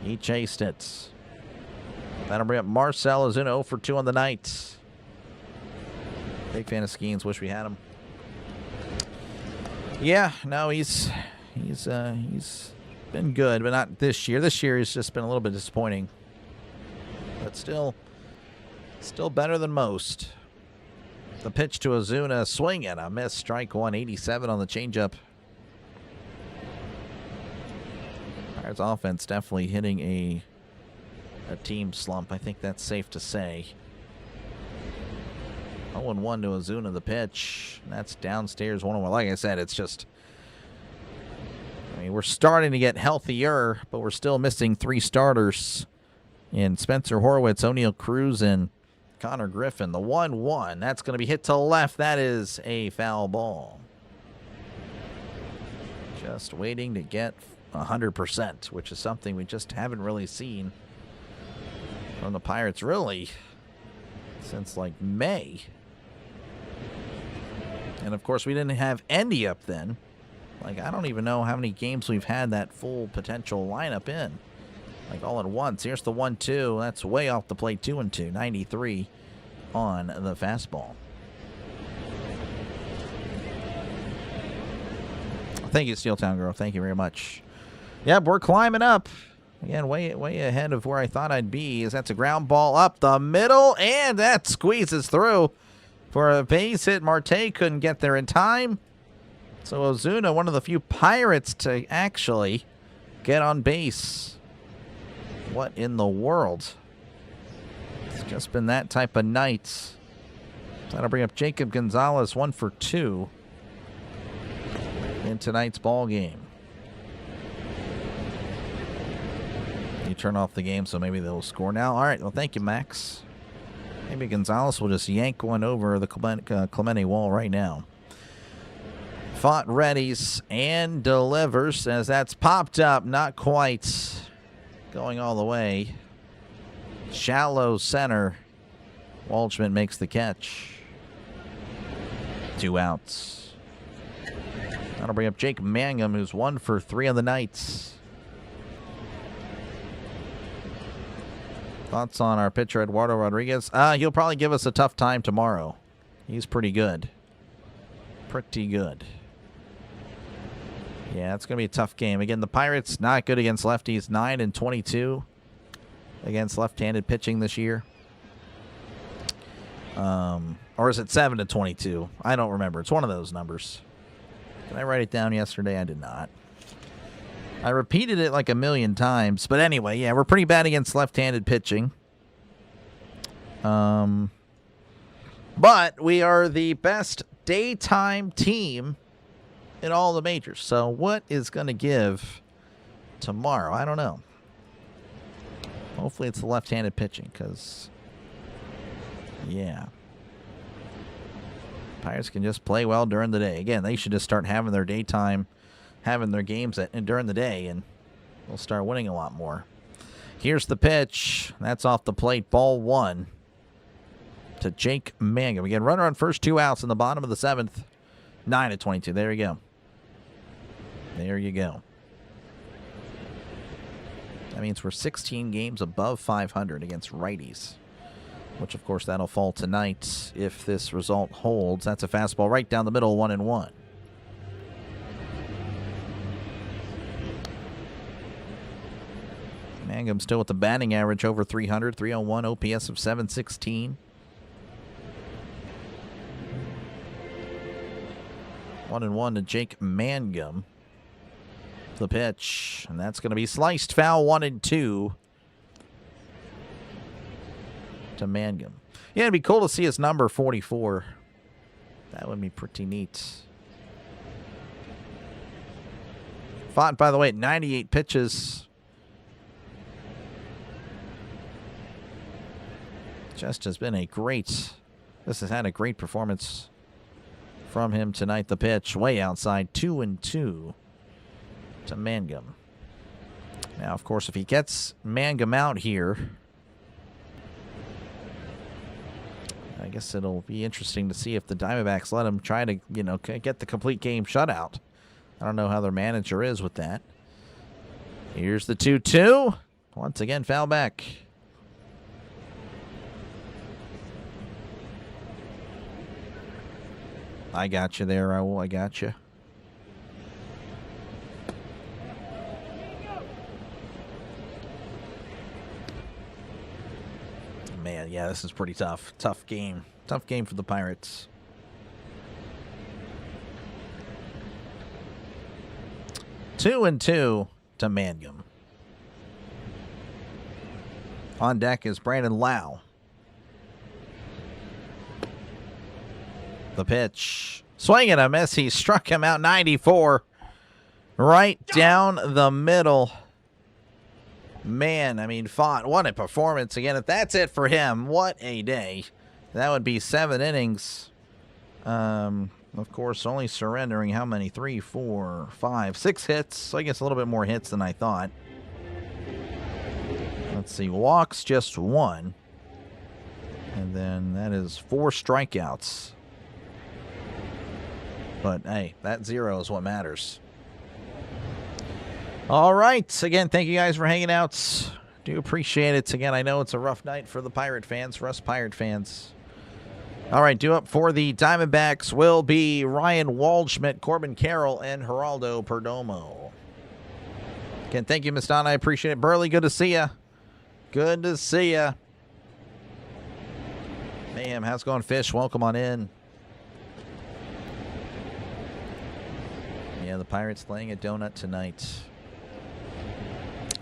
He chased it. That'll bring up Marcell Ozuna 0 for 2 on the night. Big fan of Skeens. Wish we had him. Yeah, no, he's been good, but not this year. This year he's just been a little bit disappointing. But still better than most. The pitch to Ozuna, swing and a miss. Strike one, 87 on the changeup. Pirates offense definitely hitting a team slump. I think that's safe to say. 0-1 to Ozuna, the pitch. That's downstairs 1-1. Like I said, it's just, I mean, we're starting to get healthier, but we're still missing 3 starters in Spencer Horwitz, O'Neal Cruz, and Connor Griffin. The 1-1. That's going to be hit to left. That is a foul ball. Just waiting to get 100%, which is something we just haven't really seen from the Pirates, really, since like May. And of course, we didn't have Endy up then. Like, I don't even know how many games we've had that full potential lineup in. Like, all at once. Here's the 1-2. That's way off the plate. 2-2. 93 on the fastball. Thank you, Steel Town Girl. Thank you very much. Yep, we're climbing up. Again, way ahead of where I thought I'd be. As that's a ground ball up the middle, and that squeezes through for a base hit. Marte couldn't get there in time. So Ozuna, one of the few Pirates to actually get on base. What in the world? It's just been that type of night. That'll bring up Jacob Gonzalez, 1 for 2 in tonight's ball game. You turn off the game, so maybe they'll score now. All right, well, thank you, Max. Maybe Gonzalez will just yank one over the Clemente wall right now. Font readies and delivers as that's popped up, not quite going all the way. Shallow center. Waldschmidt makes the catch. 2 outs. That'll bring up Jake Mangum, who's 1 for 3 on the night. Thoughts on our pitcher, Eduardo Rodriguez? He'll probably give us a tough time tomorrow. He's pretty good. Pretty good. Yeah, it's going to be a tough game. Again, the Pirates not good against lefties. 9-22 against left-handed pitching this year. Or is it 7-22? I don't remember. It's one of those numbers. Did I write it down yesterday? I did not. I repeated it like a million times. But anyway, yeah, we're pretty bad against left-handed pitching. But we are the best daytime team in all the majors. So what is going to give tomorrow? I don't know. Hopefully it's the left-handed pitching because, yeah. Pirates can just play well during the day. Again, they should just start having their daytime, having their games during the day, and we'll start winning a lot more. Here's the pitch. That's off the plate. Ball 1 to Jake Mangum. Again, runner on first, 2 outs in the bottom of the 7th. 9-22. There you go. There you go. That means we're 16 games above 500 against righties, which, of course, that'll fall tonight if this result holds. That's a fastball right down the middle, 1-1. Mangum still with the batting average over 300, 301, OPS of 716. 1-1 to Jake Mangum. The pitch, and that's going to be sliced foul. 1-2 to Mangum. Yeah, it'd be cool to see his number 44. That would be pretty neat. Fought, by the way, at 98 pitches. Just has been a great, this has had a great performance from him tonight. The pitch way outside, 2-2 to Mangum. Now, of course, if he gets Mangum out here, I guess it'll be interesting to see if the Diamondbacks let him try to, get the complete game shutout. I don't know how their manager is with that. Here's the 2-2. Once again, foul back. I got you there, Raul. I got you. Man, yeah, this is pretty tough. Tough game. Tough game for the Pirates. Two and 2 to Mangum. On deck is Brandon Lau. The pitch. Swing and a miss. He struck him out. 94. Right down the middle. Man, I mean, Font, what a performance. Again, if that's it for him, what a day. That would be 7 innings. Of course, only surrendering how many? 3, 4, 5, 6 hits. So I guess a little bit more hits than I thought. Let's see. Walks, just 1. And then that is 4 strikeouts. But, hey, that 0 is what matters. All right. Again, thank you guys for hanging out. Do appreciate it. Again, I know it's a rough night for the Pirate fans, for us Pirate fans. All right, due up for the Diamondbacks will be Ryan Waldschmidt, Corbin Carroll, and Geraldo Perdomo. Again, thank you, Miss Donna. I appreciate it. Burley, good to see ya. Good to see ya. Ma'am, how's it going, Fish? Welcome on in. Yeah, the Pirates laying a donut tonight.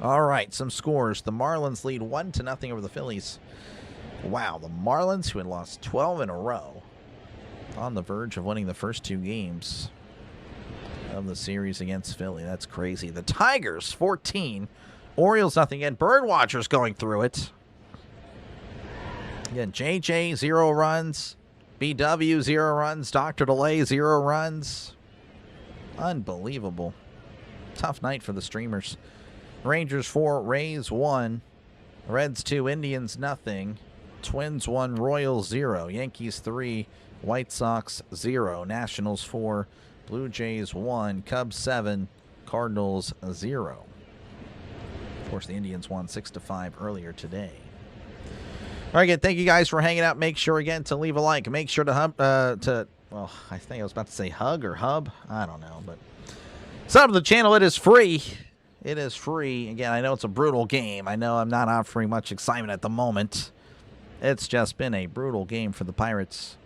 All right, some scores. The Marlins lead 1-0 over the Phillies. Wow, the Marlins, who had lost 12 in a row, on the verge of winning the first 2 games of the series against Philly. That's crazy. The Tigers, 14. Orioles, nothing yet. Birdwatchers going through it. Again, JJ, 0 runs. BW, 0 runs. Dr. Delay, 0 runs. Unbelievable. Tough night for the streamers. Rangers 4, Rays 1, Reds 2, Indians nothing, Twins 1, Royals 0, Yankees 3, White Sox 0, Nationals 4, Blue Jays 1, Cubs 7, Cardinals 0. Of course, the Indians won 6-5 earlier today. All right, again, thank you guys for hanging out. Make sure, again, to leave a like. Make sure to well, I think I was about to say hug or hub. I don't know, but sub to the channel. It is free. It is free. Again, I know it's a brutal game. I know I'm not offering much excitement at the moment. It's just been a brutal game for the Pirates.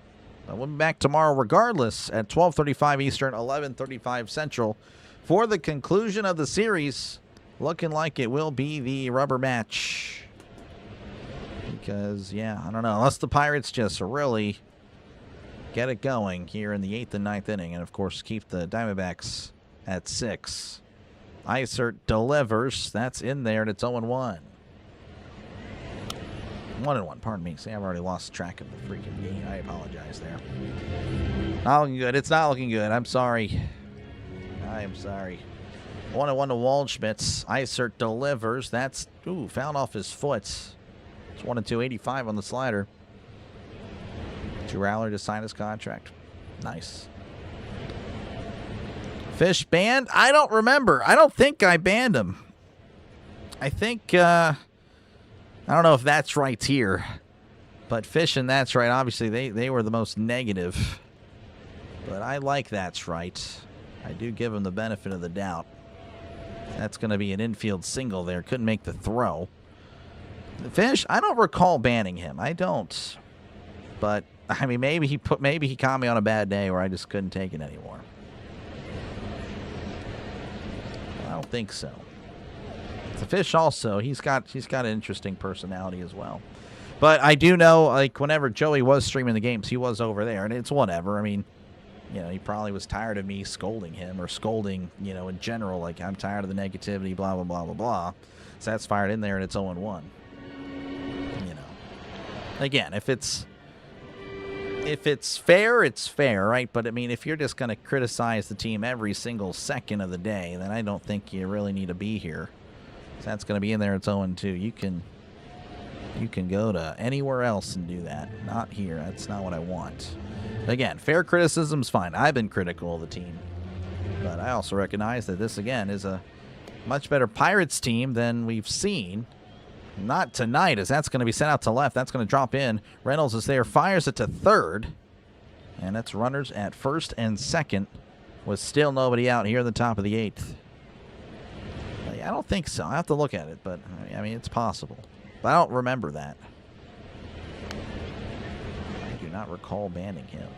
But we'll be back tomorrow regardless at 12:35 Eastern, 11:35 Central for the conclusion of the series. Looking like it will be the rubber match. Because, yeah, I don't know. Unless the Pirates just really get it going here in the 8th and 9th inning. And, of course, keep the Diamondbacks at 6. Isert delivers. That's in there, and it's 0-1. 1-1, pardon me. See, I've already lost track of the freaking game. I apologize there. Not looking good. It's not looking good. I'm sorry. I am sorry. 1-1 to Waldschmidt. Isert delivers. That's, fouled off his foot. It's 1-2, 85 on the slider. To Rowler to sign his contract. Nice. Fish banned? I don't remember. I don't think I banned him. I think, I don't know if that's right here. But Fish and that's right. Obviously, they were the most negative. But I like that's right. I do give him the benefit of the doubt. That's going to be an infield single there. Couldn't make the throw. Fish, I don't recall banning him. I don't. But, I mean, maybe he caught me on a bad day where I just couldn't take it anymore. I don't think so. The Fish also, he's got an interesting personality as well. But I do know, like, whenever Joey was streaming the games, he was over there, and it's whatever. I mean, you know, he probably was tired of me scolding him or scolding, you know, in general, like, I'm tired of the negativity, blah, blah, blah, blah, blah. So that's fired in there, and it's 0-1. You know. Again, if it's fair, it's fair, right? But, I mean, if you're just going to criticize the team every single second of the day, then I don't think you really need to be here. So that's going to be in there, it's 0-2. You can go to anywhere else and do that. Not here. That's not what I want. Again, fair criticism's fine. I've been critical of the team. But I also recognize that this, again, is a much better Pirates team than we've seen. Not tonight, as that's going to be sent out to left. That's going to drop in. Reynolds is there, fires it to third. And that's runners at first and second with still nobody out here in the top of the 8th. I don't think so. I have to look at it, but, I mean, it's possible. But I don't remember that. I do not recall banning him.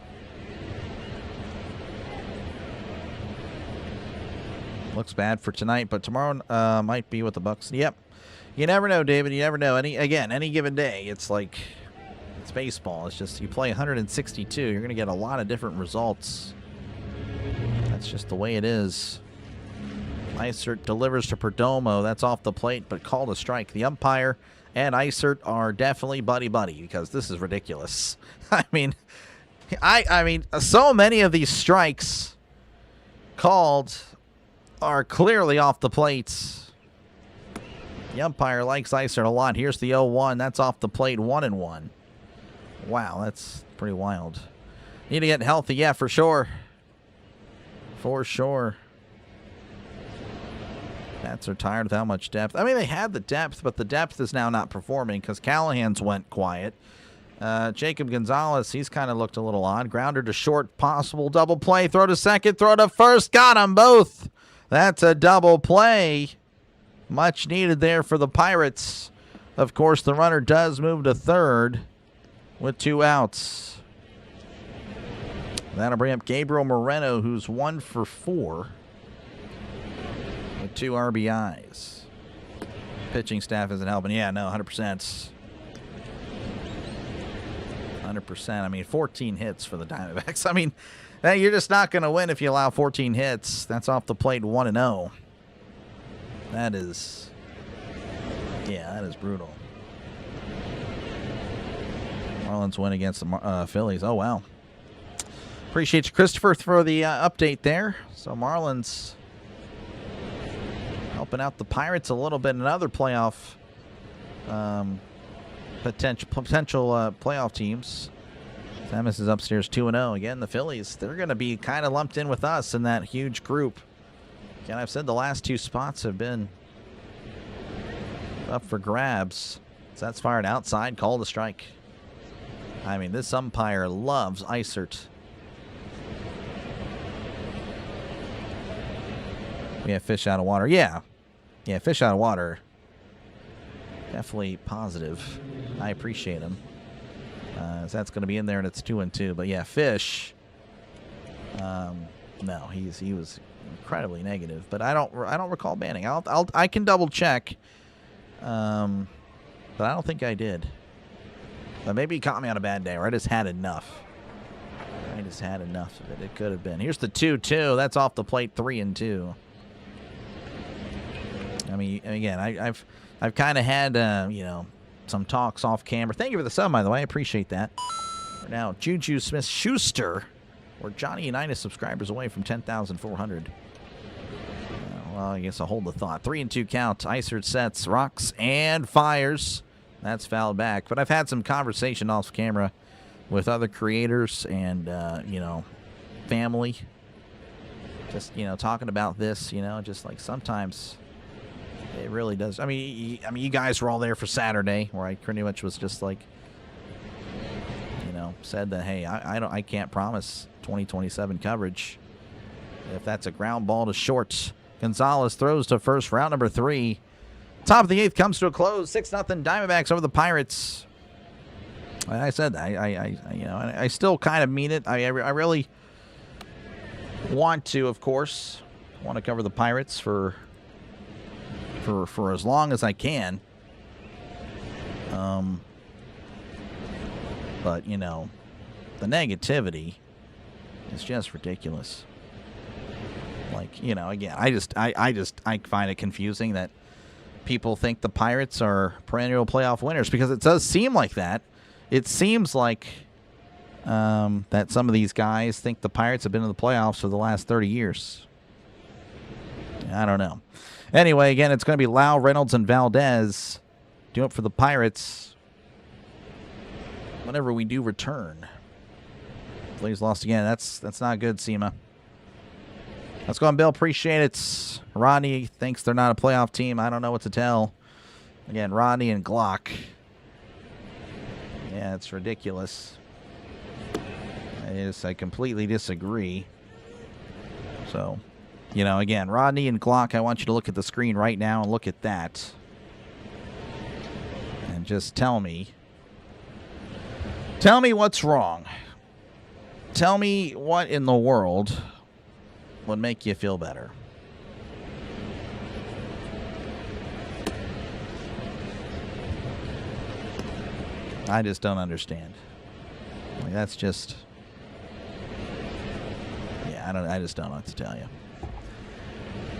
Looks bad for tonight, but tomorrow might be with the Bucks. Yep. You never know, David. You never know. Any given day, it's like, it's baseball. It's just you play 162. You're going to get a lot of different results. That's just the way it is. Isert delivers to Perdomo. That's off the plate, but called a strike. The umpire and Isert are definitely buddy-buddy because this is ridiculous. I mean, so many of these strikes called are clearly off the plates. The umpire likes Isert a lot. Here's the 0-1. That's off the plate, 1-1. Wow, that's pretty wild. Need to get healthy, yeah, for sure. For sure. Bats are tired without much depth. I mean, they had the depth, but the depth is now not performing because Callahan's went quiet. Jacob Gonzalez, he's kind of looked a little odd. Grounder to short, possible double play. Throw to second, throw to first. Got them both. That's a double play. Much needed there for the Pirates. Of course, the runner does move to third with 2 outs. That'll bring up Gabriel Moreno, who's 1 for 4. With 2 RBIs. Pitching staff isn't helping. Yeah, no, 100%. 100%. I mean, 14 hits for the Diamondbacks. I mean, you're just not going to win if you allow 14 hits. That's off the plate, 1-0. That is, yeah, that is brutal. Marlins win against the Phillies. Oh, wow. Appreciate you, Christopher, for the update there. So Marlins helping out the Pirates a little bit. Another playoff potential playoff teams. Samus is upstairs 2-0. Again, the Phillies, they're going to be kind of lumped in with us in that huge group. Again, I've said the last 2 spots have been up for grabs. So that's fired outside. Call the strike. I mean, this umpire loves Isert. We have fish out of water. Yeah, fish out of water. Definitely positive. I appreciate him. So that's going to be in there, and it's 2-2. But yeah, fish. No, he was incredibly negative. But I don't recall banning. I can double check. But I don't think I did. But maybe he caught me on a bad day, or I just had enough. I just had enough of it. It could have been. Here's the 2-2. That's off the plate. 3-2. I mean, again, I've kind of had some talks off camera. Thank you for the sub, by the way. I appreciate that. Now, Juju Smith-Schuster, or Johnny Unitas subscribers away from 10,400. Well, I guess I'll hold the thought. 3-2 count. Isert sets, rocks, and fires. That's fouled back. But I've had some conversation off camera with other creators and, family. Just, talking about this, just like sometimes it really does. I mean, you guys were all there for Saturday, where I pretty much was just like, said that, hey, I can't promise 2027 coverage. If that's a ground ball to short. Gonzalez throws to first, round number 3. Top of the 8th comes to a close. 6-0 Diamondbacks over the Pirates. I said that. I still kind of mean it. I really want to, of course, want to cover the Pirates for as long as I can. But the negativity is just ridiculous. Like, again, I find it confusing that people think the Pirates are perennial playoff winners, because it does seem like that. It seems like that some of these guys think the Pirates have been in the playoffs for the last 30 years. I don't know. Anyway, again, it's going to be Lau, Reynolds, and Valdez. Do it for the Pirates whenever we do return. Phillies lost again. That's not good, Seema. Let's go on, Bill. Appreciate it. Rodney thinks they're not a playoff team. I don't know what to tell. Again, Rodney and Glock. Yeah, it's ridiculous. I completely disagree. So, again, Rodney and Glock, I want you to look at the screen right now and look at that. And just tell me what's wrong. Tell me what in the world would make you feel better. I just don't understand. Like, that's just... Yeah, I just don't know what to tell you.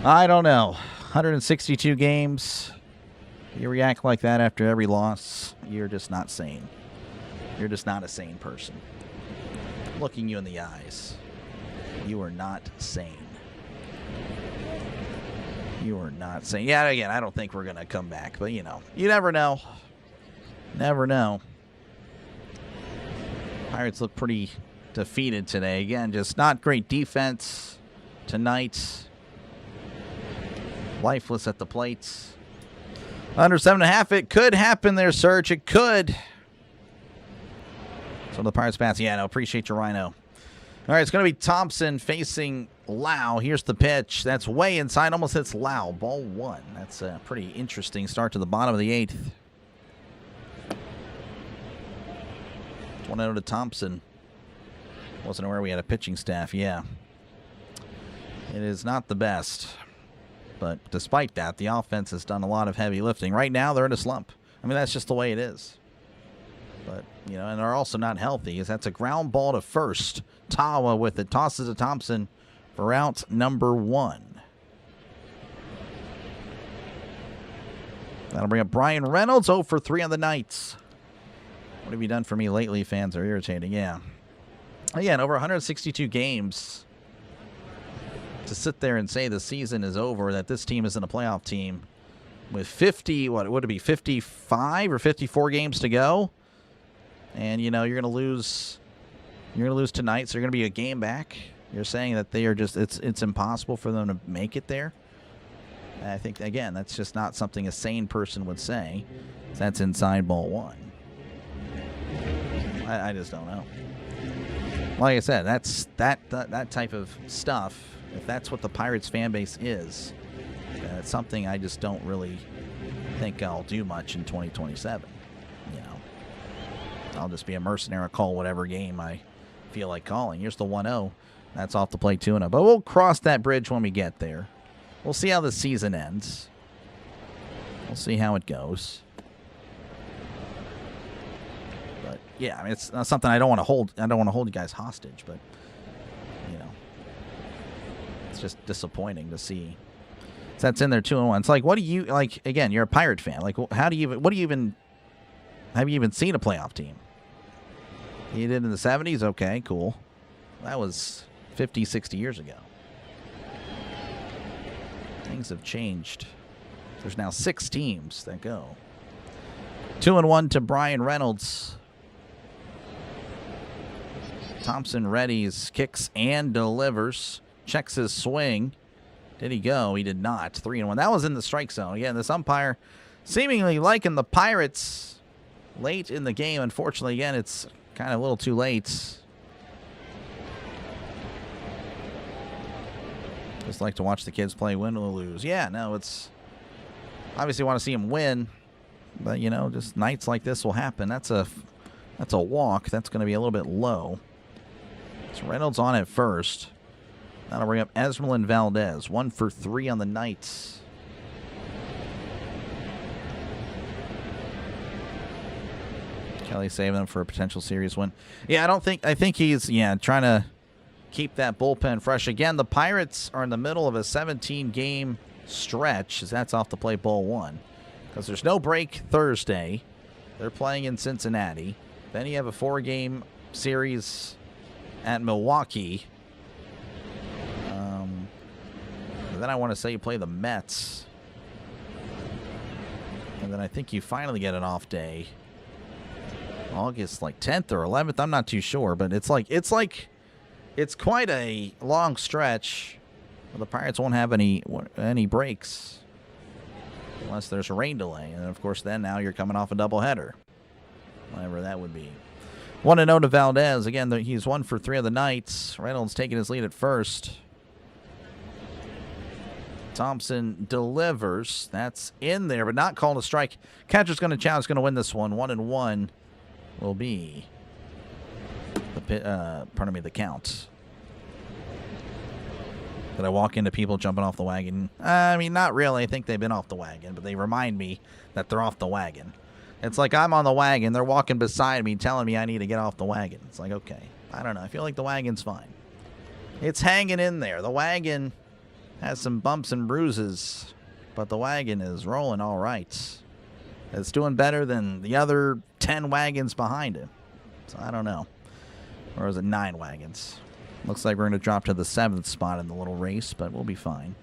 I don't know. 162 games. You react like that after every loss, you're just not sane. You're just not a sane person. Looking you in the eyes, you are not sane. You are not sane. Yeah, again, I don't think we're going to come back, but you never know. Never know. Pirates look pretty defeated today. Again, just not great defense tonight. Lifeless at the plates. Under 7.5, it could happen there, Serge. It could. So the Pirates pass. Yeah, no, appreciate your Rhino. All right, it's going to be Thompson facing Lau. Here's the pitch. That's way inside. Almost hits Lau. Ball 1. That's a pretty interesting start to the bottom of the 8th. 1-0 to Thompson. Wasn't aware we had a pitching staff. Yeah. It is not the best. But despite that, the offense has done a lot of heavy lifting. Right now, they're in a slump. I mean, that's just the way it is. But, and they're also not healthy, as that's a ground ball to first. Tawa with it. Tosses to Thompson for out number 1. That'll bring up Brian Reynolds. 0 for 3 on the night. What have you done for me lately? Fans are irritating. Yeah. Again, over 162 games. To sit there and say the season is over, that this team isn't a playoff team, with 50, what would it be, 55 or 54 games to go, and you're going to lose. You're going to lose tonight, so you're going to be a game back. You're saying that they are just it's impossible for them to make it there. And I think again, that's just not something a sane person would say. That's inside ball one. I just don't know. Like I said, that's that type of stuff. If that's what the Pirates fan base is, it's something I just don't really think I'll do much in 2027. I'll just be a mercenary. I'll call whatever game I feel like calling. Here's the 1-0. That's off the plate 2-0. But we'll cross that bridge when we get there. We'll see how the season ends. We'll see how it goes. But yeah, I mean, it's not something I don't want to hold. I don't want to hold you guys hostage, but it's just disappointing to see. So that's in there 2-1. It's like, what do you like? Again, you're a Pirate fan. Like, how do you even? What do you even? Have you even seen a playoff team? You did in the 70s? Okay, cool. That was 50, 60 years ago. Things have changed. There's now 6 teams that go. 2-1 to Brian Reynolds. Thompson readies, kicks and delivers. Checks his swing. Did he go? He did not. 3-1. That was in the strike zone. Again, this umpire seemingly liking the Pirates late in the game. Unfortunately, again, it's kind of a little too late. Just like to watch the kids play, win or lose. Yeah, no, it's obviously want to see them win, but just nights like this will happen. That's a walk. That's going to be a little bit low. So Reynolds on at first. That'll bring up Esmeralyn Valdez. 1 for 3 on the night. Kelly saving him for a potential series win. Yeah, I think he's trying to keep that bullpen fresh. Again, the Pirates are in the middle of a 17-game stretch, as that's off the play ball 1. Because there's no break Thursday. They're playing in Cincinnati. Then you have a 4-game series at Milwaukee. Then I want to say you play the Mets. And then I think you finally get an off day. August 10th or 11th. I'm not too sure, but it's quite a long stretch. Well, the Pirates won't have any breaks unless there's a rain delay, and of course, then now you're coming off a doubleheader, whatever that would be. 1-0 to Valdez. Again, he's 1 for 3 of the night. Reynolds taking his lead at first. Thompson delivers. That's in there, but not called a strike. Catcher's going to challenge. Going to win this one. 1-1 will be the count. Did I walk into people jumping off the wagon? I mean, not really. I think they've been off the wagon, but they remind me that they're off the wagon. It's like I'm on the wagon. They're walking beside me, telling me I need to get off the wagon. It's like, okay. I don't know. I feel like the wagon's fine. It's hanging in there. The wagon has some bumps and bruises, but the wagon is rolling all right. It's doing better than the other 10 wagons behind it. So I don't know. Or is it 9 wagons? Looks like we're going to drop to the 7th spot in the little race, but we'll be fine.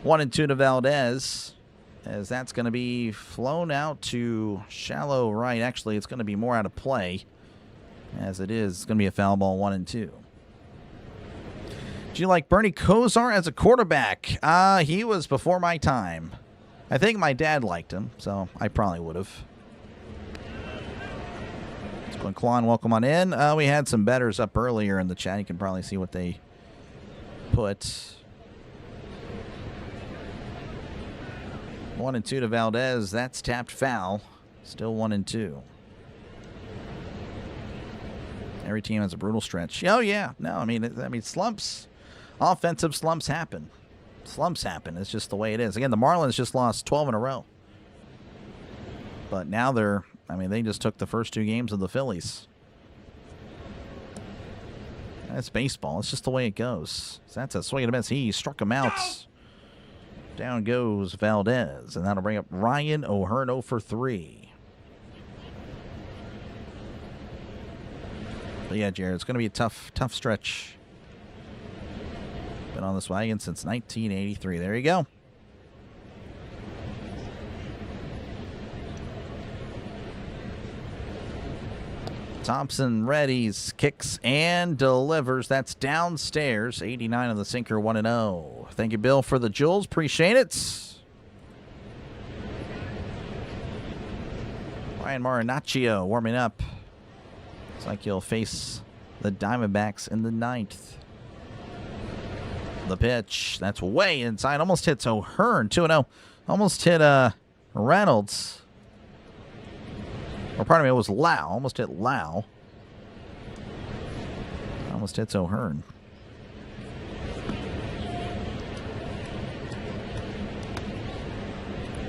1-2 to Valdez, as that's going to be flown out to shallow right. Actually, it's going to be more out of play, as it is. It's going to be a foul ball, 1-2. Do you like Bernie Kosar as a quarterback? He was before my time. I think my dad liked him, so I probably would have. Let's go, Klon, welcome on in. We had some bettors up earlier in the chat. You can probably see what they put. 1-2 to Valdez. That's tapped foul. Still 1-2. Every team has a brutal stretch. Oh, yeah. No, I mean slumps. Offensive slumps happen. Slumps happen. It's just the way it is. Again, the Marlins just lost 12 in a row. But now they just took the first 2 games of the Phillies. That's baseball. It's just the way it goes. So that's a swing and a miss. He struck him out. Down goes Valdez. And that'll bring up Ryan O'Hearn 0 for 3. But yeah, Jared, it's going to be a tough stretch. Been on this wagon since 1983. There you go. Thompson readies, kicks, and delivers. That's downstairs. 89 on the sinker, 1-0. Thank you, Bill, for the jewels. Appreciate it. Ryan Marinaccio warming up. Looks like he'll face the Diamondbacks in the 9th. The pitch. That's way inside. Almost hits O'Hearn, 2-0. Almost hit Reynolds. Or pardon me, it was Lau. Almost hit Lau. Almost hits O'Hearn.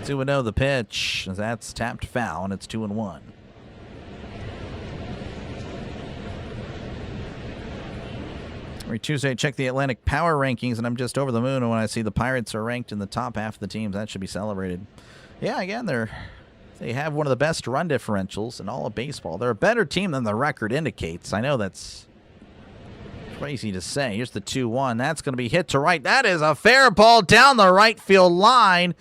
Two and 0 the pitch. That's tapped foul, and it's 2-1. Every Tuesday, I check the Atlantic Power Rankings, and I'm just over the moon when I see the Pirates are ranked in the top half of the teams. That should be celebrated. Yeah, again, they have one of the best run differentials in all of baseball. They're a better team than the record indicates. I know that's crazy to say. Here's the 2-1. That's going to be hit to right. That is a fair ball down the right field line.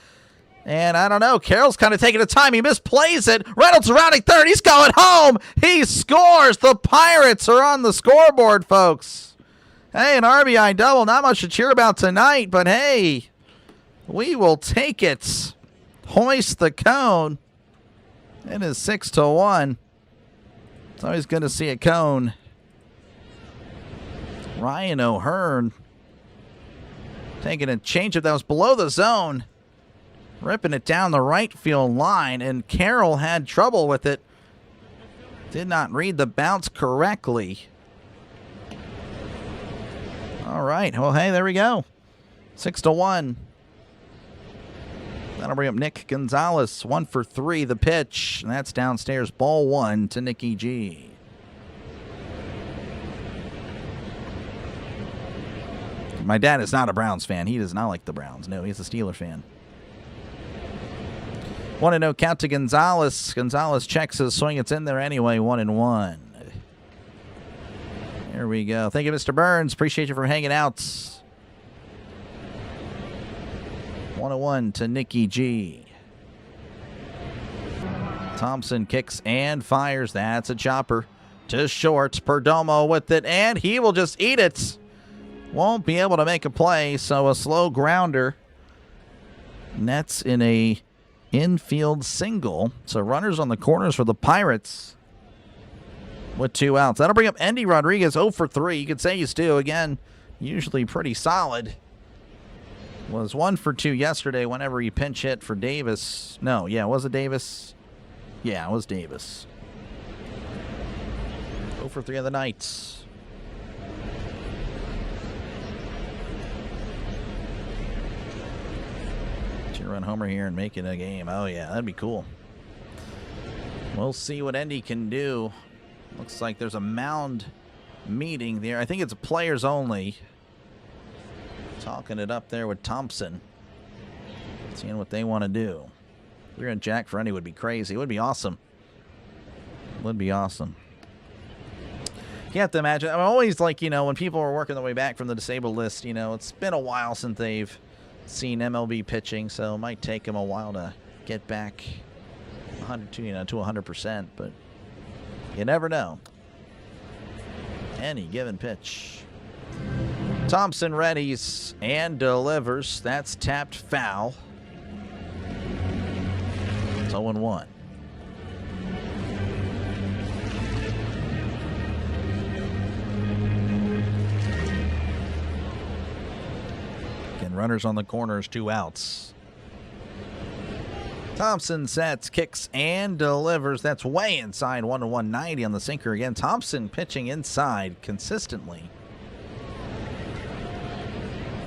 And I don't know. Carroll's kind of taking the time. He misplays it. Reynolds rounding third. He's going home. He scores. The Pirates are on the scoreboard, folks. Hey, an RBI double. Not much to cheer about tonight, but hey, we will take it. Hoist the cone. It is 6-1. It's always good to see a cone. Ryan O'Hearn taking a changeup that was below the zone. Ripping it down the right field line, and Carroll had trouble with it. Did not read the bounce correctly. All right. Well, hey, there we go. 6-1. That'll bring up Nick Gonzalez. 1 for 3, the pitch. And that's downstairs. Ball 1 to Nicky G. My dad is not a Browns fan. He does not like the Browns. No, he's a Steeler fan. 1-0 count to Gonzalez. Gonzalez checks his swing. It's in there anyway. 1-1. There we go. Thank you, Mr. Burns. Appreciate you for hanging out. 1-1 to Nicky G. Thompson kicks and fires. That's a chopper to short. Perdomo with it, and he will just eat it. Won't be able to make a play, so a slow grounder. Nets in a infield single. So runners on the corners for the Pirates with 2 outs. That'll bring up Endy Rodriguez, 0 for 3. You could say he's due. Again, usually pretty solid. Was 1 for 2 yesterday whenever he pinch hit for Davis. No, yeah, was it Davis? Yeah, it was Davis. 0 for 3 of the night. Run homer here and make it a game. Oh yeah, that'd be cool. We'll see what Endy can do. Looks like there's a mound meeting there. I think it's players only. Talking it up there with Thompson. Seeing what they want to do. We're in Jack for Endy would be crazy. It would be awesome. Would be awesome. You have to imagine. I'm always like, when people are working their way back from the disabled list, it's been a while since they've seen MLB pitching, so it might take them a while to get back 100 to 100%, but you never know. Any given pitch. Thompson readies and delivers. That's tapped foul. It's 0-1. Runners on the corners, 2 outs. Thompson sets, kicks, and delivers. That's way inside. 1-190 on the sinker again. Thompson pitching inside consistently.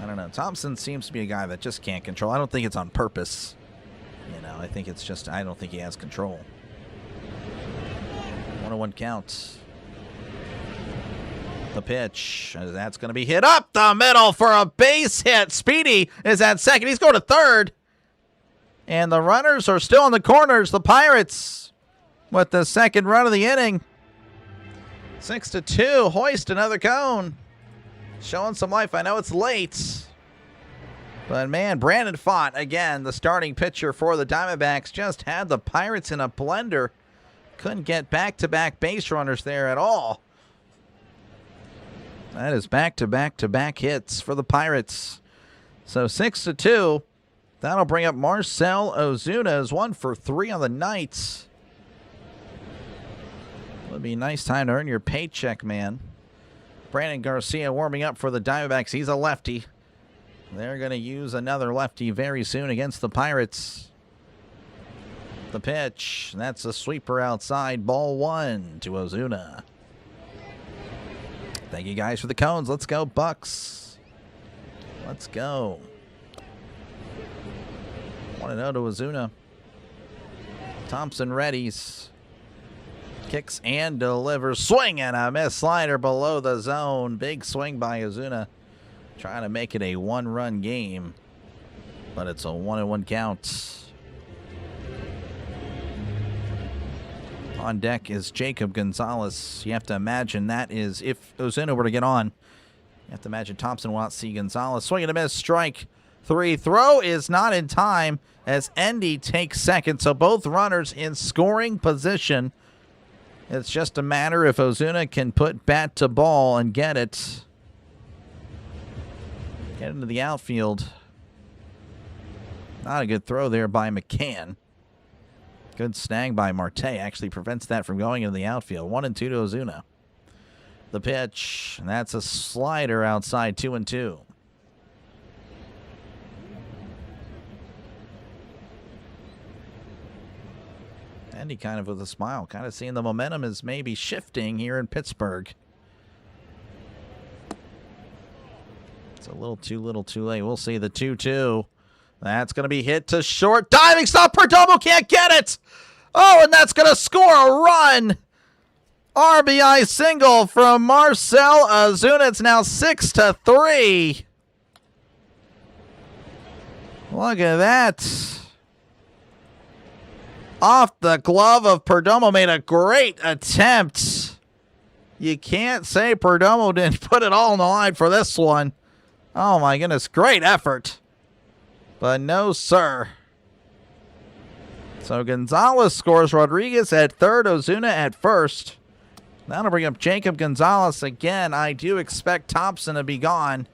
I don't know. Thompson seems to be a guy that just can't control. I don't think it's on purpose. I think it's just, I don't think he has control. 1-1 count. The pitch. That's going to be hit up the middle for a base hit. Speedy is at second. He's going to third. And the runners are still in the corners. The Pirates with the second run of the inning. 6-2. Hoist another cone. Showing some life. I know it's late. But, man, Brandon Pfaadt, again, the starting pitcher for the Diamondbacks, just had the Pirates in a blender. Couldn't get back-to-back base runners there at all. That is back-to-back-to-back hits for the Pirates. So 6-2. That'll bring up Marcell Ozuna as 1 for 3 on the night. Would be a nice time to earn your paycheck, man. Brandon Garcia warming up for the Diamondbacks. He's a lefty. They're going to use another lefty very soon against the Pirates. The pitch. That's a sweeper outside. Ball 1 to Ozuna. Thank you guys for the cones. Let's go, Bucks. Let's go. 1-0 to Ozuna. Thompson readies. Kicks and delivers. Swing and a miss. Slider below the zone. Big swing by Ozuna. Trying to make it a 1-run game. But it's a 1-1 count. On deck is Jacob Gonzalez. You have to imagine that is, if Ozuna were to get on, you have to imagine Thompson will not see Gonzalez. Swing and a miss. Strike 3. Throw is not in time as Endy takes second. So both runners in scoring position. It's just a matter if Ozuna can put bat to ball and get it. Get into the outfield. Not a good throw there by McCann. Good snag by Marte. Actually prevents that from going into the outfield. 1-2 to Ozuna. The pitch. And that's a slider outside. 2-2. Andy kind of with a smile. Kind of seeing the momentum is maybe shifting here in Pittsburgh. It's a little too late. We'll see the 2-2. That's going to be hit to short. Diving stop. Perdomo can't get it. Oh, and that's going to score a run. RBI single from Marcell Ozuna. It's now 6-3. Look at that. Off the glove of Perdomo. Made a great attempt. You can't say Perdomo didn't put it all on the line for this one. Oh, my goodness. Great effort. But no, sir. So Gonzalez scores. Rodriguez at third. Ozuna at first. That'll bring up Jacob Gonzalez again. I do expect Thompson to be gone.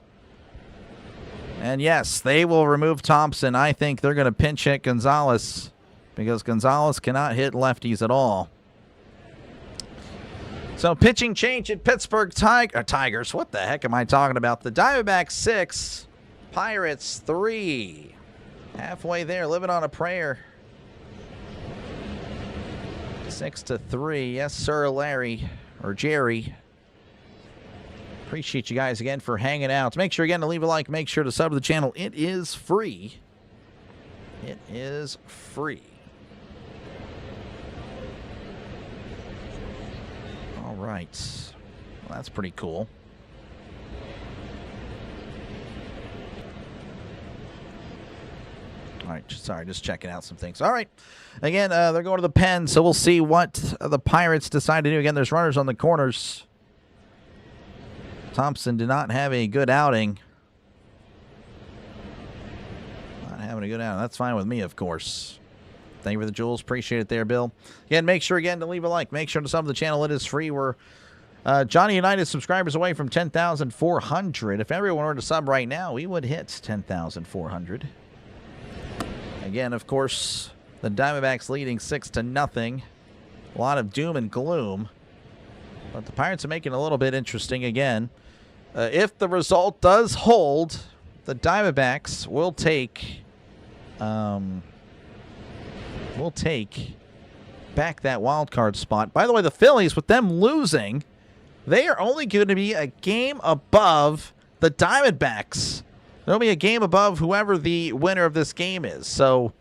And yes, they will remove Thompson. I think they're going to pinch hit Gonzalez because Gonzalez cannot hit lefties at all. So pitching change at Pittsburgh Tigers. What the heck am I talking about? The Diamondbacks 6, Pirates 3. Halfway there, living on a prayer. 6-3. Yes, sir, Larry. Or Jerry. Appreciate you guys again for hanging out. Make sure again to leave a like. Make sure to sub to the channel. It is free. It is free. All right. Well, that's pretty cool. All right, sorry, just checking out some things. All right, again, they're going to the pen, so we'll see what the Pirates decide to do. Again, there's runners on the corners. Thompson did not have a good outing. Not having a good outing. That's fine with me, of course. Thank you for the jewels. Appreciate it there, Bill. Again, make sure, again, to leave a like. Make sure to sub to the channel. It is free. We're Johnny United subscribers away from 10,400. If everyone were to sub right now, we would hit 10,400. Again, of course, the Diamondbacks leading 6-0. A lot of doom and gloom. But the Pirates are making it a little bit interesting again. If the result does hold, the Diamondbacks will take back that wild card spot. By the way, the Phillies, with them losing, they are only going to be a game above the Diamondbacks. They'll be a game above whoever the winner of this game is. So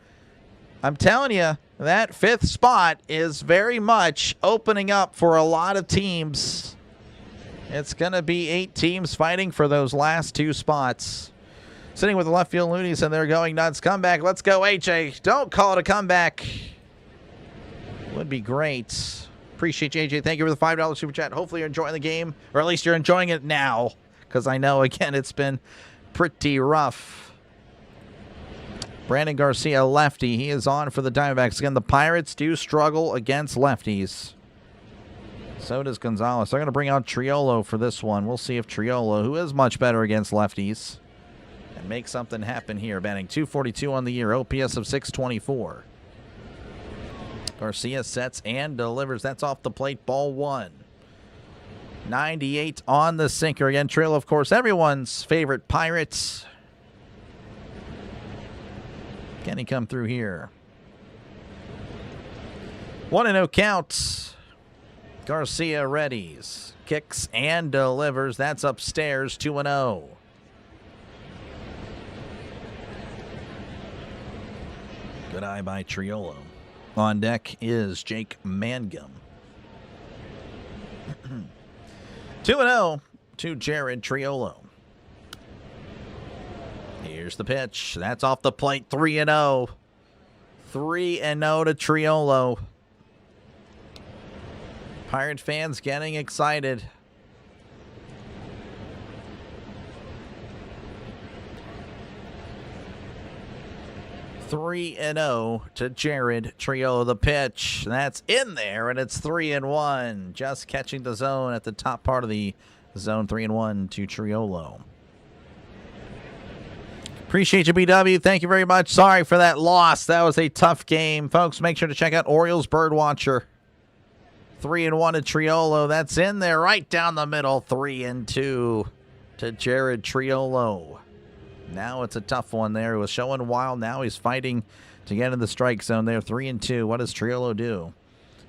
I'm telling you, that 5th spot is very much opening up for a lot of teams. It's going to be 8 teams fighting for those last 2 spots. Sitting with the left field loonies, and they're going nuts. Comeback. Let's go, AJ. Don't call it a comeback. Would be great. Appreciate you, AJ. Thank you for the $5 super chat. Hopefully you're enjoying the game, or at least you're enjoying it now, because I know, again, it's been pretty rough. Brandon Garcia, lefty. He is on for the Diamondbacks. Again, the Pirates do struggle against lefties. So does Gonzalez. They're going to bring out Triolo for this one. We'll see if Triolo, who is much better against lefties, can make something happen here. Batting .242 on the year, OPS of .624. Garcia sets and delivers. That's off the plate. Ball one. 98 on the sinker. Again, Triolo, of course, everyone's favorite Pirates. Can he come through here? 1-0 count. Garcia readies. Kicks and delivers. That's upstairs. 2-0. Good eye by Triolo. On deck is Jake Mangum. 2-0 to Jared Triolo. Here's the pitch. That's off the plate. 3-0. 3-0 to Triolo. Pirate fans getting excited. (3-0) to Jared Triolo. The pitch, that's in there, and it's 3-1. Just catching the zone at the top part of the zone. 3-1 to Triolo. Appreciate you, BW. Thank you very much. Sorry for that loss. That was a tough game. Folks, make sure to check out Orioles Birdwatcher. 3-1 to Triolo. That's in there right down the middle. 3-2 to Jared Triolo. Now it's a tough one there. He was showing wild. Now he's fighting to get in the strike zone there. 3-2. What does Triolo do?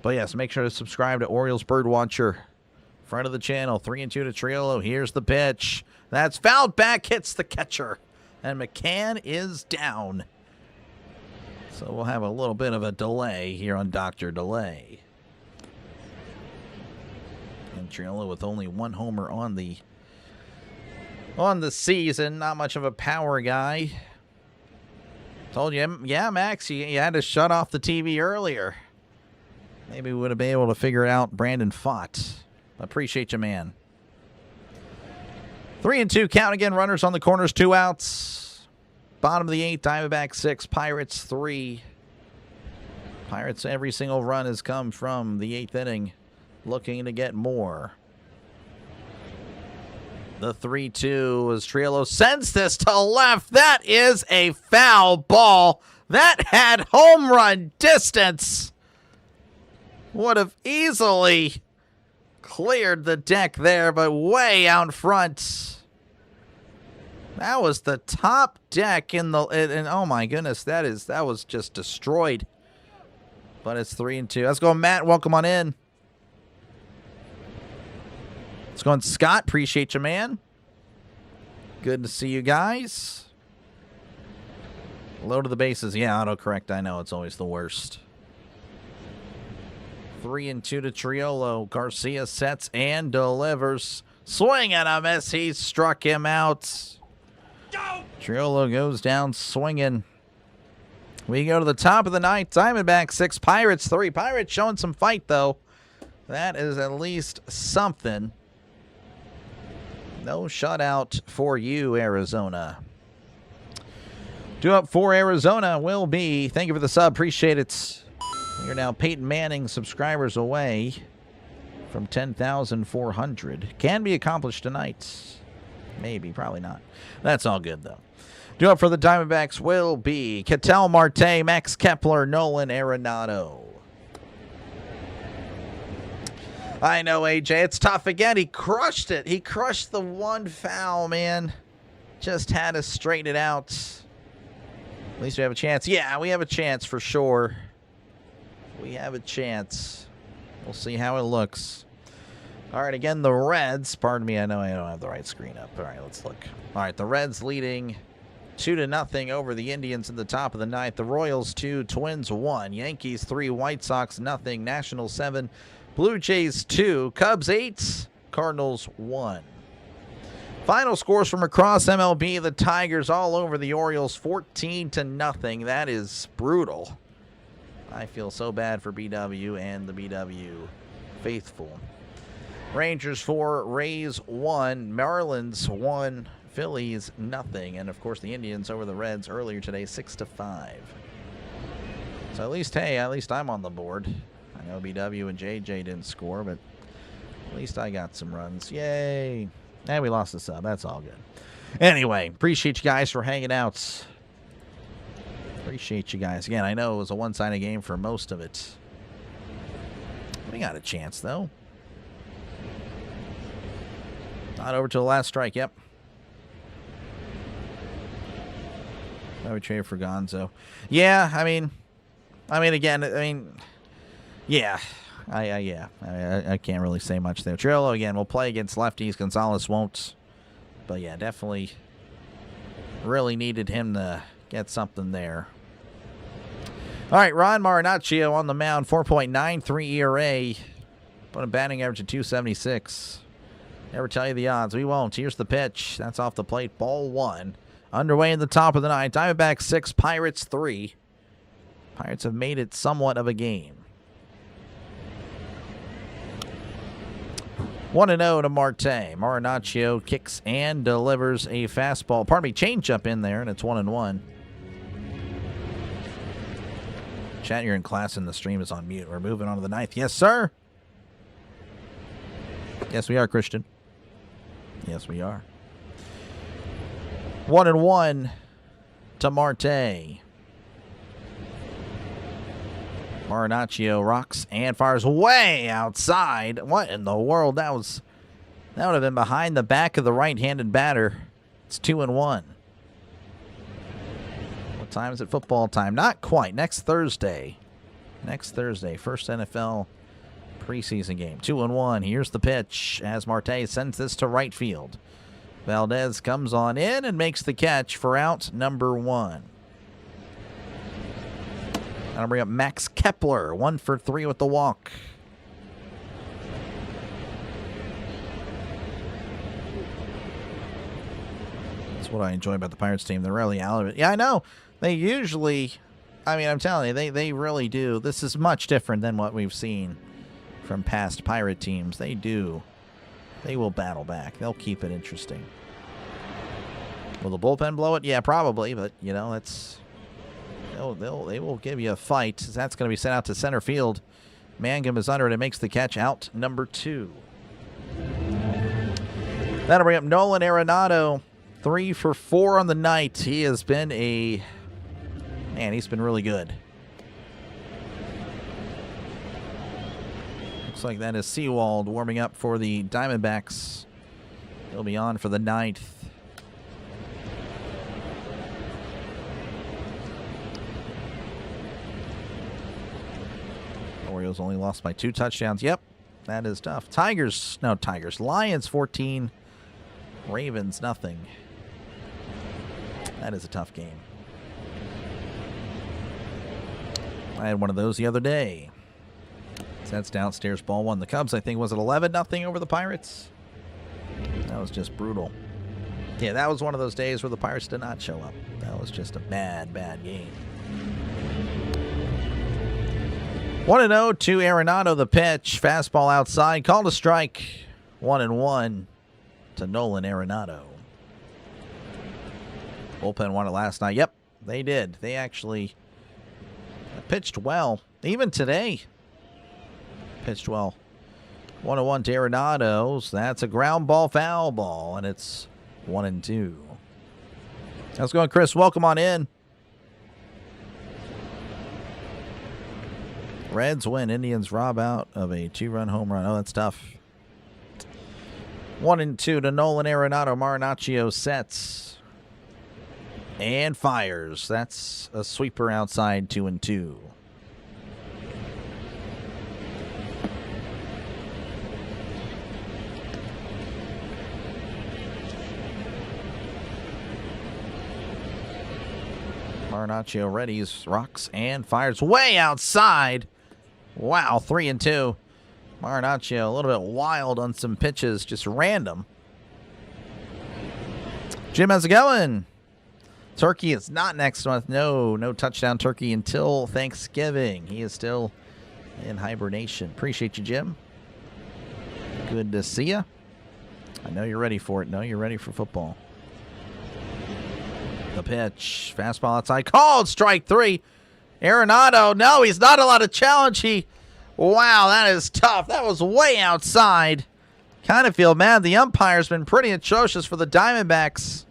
But yes, make sure to subscribe to Orioles Birdwatcher. Front of the channel. 3-2 to Triolo. Here's the pitch. That's fouled back. Hits the catcher. And McCann is down. So we'll have a little bit of a delay here on Dr. Delay. And Triolo with only one homer on the season. Not much of a power guy. Told you, yeah, Max, you had to shut off the TV earlier. Maybe we would have been able to figure out Brandon Fott. Appreciate you, man. 3-2 count again. Runners on the corners, 2 outs. Bottom of the 8th, Diamondbacks 6, Pirates 3. Pirates, every single run has come from the 8th inning. Looking to get more. The 3-2 as Triolo sends this to left. That is a foul ball. That had home run distance. Would have easily cleared the deck there, but way out front. That was the top deck in the, and oh my goodness, that was just destroyed. But it's 3-2. Let's go, Matt. Welcome on in. Let's go on, Scott. Appreciate you, man. Good to see you guys. Low to the bases. Yeah, autocorrect. I know it's always the worst. 3-2 to Triolo. Garcia sets and delivers. Swing and a miss. He struck him out. Triolo goes down swinging. We go to the top of the 9th. Diamondbacks 6, Pirates 3. Pirates showing some fight, though. That is at least something. No shutout for you, Arizona. 2 up for Arizona will be. Thank you for the sub. Appreciate it. You're now Peyton Manning subscribers away from 10,400. Can be accomplished tonight. Maybe, probably not. That's all good, though. 2 up for the Diamondbacks will be Ketel Marte, Max Kepler, Nolan Arenado. I know, AJ. It's tough again. He crushed it. He crushed the one foul, man. Just had to straighten it out. At least we have a chance. Yeah, we have a chance for sure. We have a chance. We'll see how it looks. All right, again, the Reds. Pardon me, I know I don't have the right screen up. All right, let's look. All right, the Reds leading 2-0 over the Indians in the top of the 9th. The Royals 2, Twins 1, Yankees 3, White Sox 0, Nationals 7, Blue Jays 2, Cubs 8, Cardinals 1. Final scores from across MLB. The Tigers all over the Orioles 14-0. That is brutal. I feel so bad for BW and the BW faithful. Rangers 4, Rays 1, Marlins 1, Phillies nothing, and of course the Indians over the Reds earlier today 6-5. So at least I'm on the board. I know BW and JJ didn't score, but at least I got some runs. Yay! And we lost the sub. That's all good. Anyway, appreciate you guys for hanging out. Appreciate you guys. Again, I know it was a one-sided game for most of it. We got a chance, though. Not over to the last strike. Yep. I would trade for Gonzo. Yeah, I mean, yeah. I can't really say much there. Trillo, again, will play against lefties. Gonzalez won't. But, yeah, definitely really needed him to get something there. All right, Ron Marinaccio on the mound, 4.93 ERA. Put a batting average of 276. Never tell you the odds. We won't. Here's the pitch. That's off the plate. Ball 1. Underway in the top of the 9th. Diamondbacks 6, Pirates 3. Pirates have made it somewhat of a game. 1-0 to Marte. Marinaccio kicks and delivers a fastball. Pardon me, changeup in there, and it's 1-1. Chat, you're in class and the stream is on mute. We're moving on to the 9th. Yes, sir. Yes, we are, Christian. Yes, we are. 1-1 to Marte. Marinaccio rocks and fires way outside. What in the world? That would have been behind the back of the right-handed batter. It's 2-1. What time is it? Football time. Not quite. Next Thursday. First NFL preseason game. 2-1. Here's the pitch as Marte sends this to right field. Valdez comes on in and makes the catch for out number 1. I'll bring up Max Kepler, 1 for 3 with the walk. That's what I enjoy about the Pirates team. They're really out of it. Yeah, I know. They usually, I'm telling you, they really do. This is much different than what we've seen from past Pirate teams. They will battle back. They'll keep it interesting. Will the bullpen blow it? Yeah, probably, but, that's... They will give you a fight. That's going to be sent out to center field. Mangum is under it and makes the catch out number 2. That'll bring up Nolan Arenado. 3 for 4 on the night. He has been he's been really good. Looks like that is Seawald warming up for the Diamondbacks. He'll be on for the 9th. Orioles only lost by 2 touchdowns. Yep, that is tough. Lions 14, Ravens nothing. That is a tough game. I had one of those the other day. That's downstairs, ball 1. The Cubs, I think, was it 11-0 over the Pirates? That was just brutal. Yeah, that was one of those days where the Pirates did not show up. That was just a bad game. 1-0 to Arenado, the pitch. Fastball outside. Called a strike. 1-1 to Nolan Arenado. Bullpen won it last night. Yep, they did. They actually pitched well. Even today, pitched well. 1-1 to Arenado. So that's a ground ball, foul ball, and it's 1-2. How's it going, Chris? Welcome on in. Reds win. Indians rob out of a 2-run home run. Oh, that's tough. 1-2 to Nolan Arenado. Marinaccio sets and fires. That's a sweeper outside. 2-2. Marinaccio readies, rocks, and fires way outside. Wow, 3-2. Marinaccio a little bit wild on some pitches, just random. Jim, how's it going? Turkey is not next month. No touchdown turkey until Thanksgiving. He is still in hibernation. Appreciate you, Jim. Good to see you. I know you're ready for it. No, you're ready for football. The pitch. Fastball outside. Called strike 3. Arenado. No, he's not allowed to challenge. Wow, that is tough. That was way outside. Kind of feel mad. The umpire's been pretty atrocious for the Diamondbacks.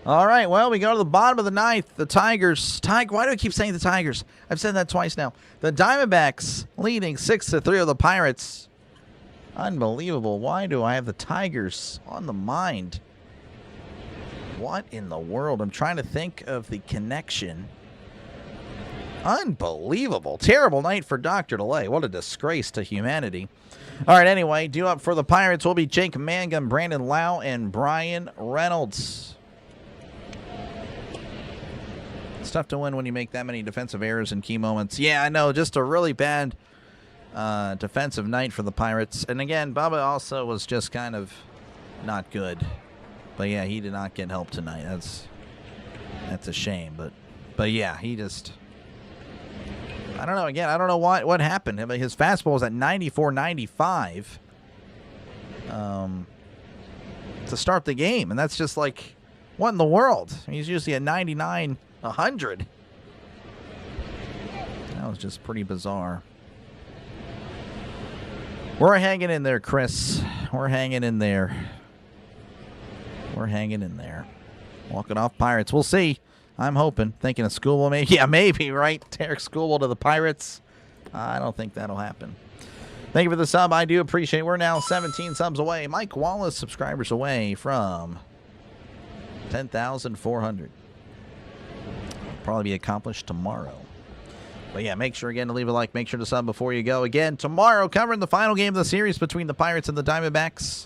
All right, well, we go to the bottom of the ninth. The Tigers. Why do I keep saying the Tigers? I've said that twice now. The Diamondbacks leading 6-3 of the Pirates. Unbelievable. Why do I have the Tigers on the mind? What in the world? I'm trying to think of the connection. Unbelievable. Terrible night for Dr. DeLay. What a disgrace to humanity. All right, anyway, due up for the Pirates will be Jake Mangum, Brandon Lau, and Brian Reynolds. It's tough to win when you make that many defensive errors in key moments. Yeah, I know. Just a really bad defensive night for the Pirates. And again, Bubba also was just kind of not good. But yeah, he did not get help tonight. That's a shame. But yeah, he just, I don't know. Again, I don't know what happened. I mean, his fastball was at 94-95 to start the game, and that's just like, what in the world? He's usually at 99-100. That was just pretty bizarre. We're hanging in there, Chris. We're hanging in there. We're hanging in there. Walking off Pirates. We'll see. I'm hoping. Thinking of Schoolwell maybe. Yeah, maybe, right? Derek Schoolwell to the Pirates. I don't think that'll happen. Thank you for the sub. I do appreciate it. We're now 17 subs away. Mike Wallace subscribers away from 10,400. Probably be accomplished tomorrow. But yeah, make sure again to leave a like. Make sure to sub before you go. Again, tomorrow covering the final game of the series between the Pirates and the Diamondbacks.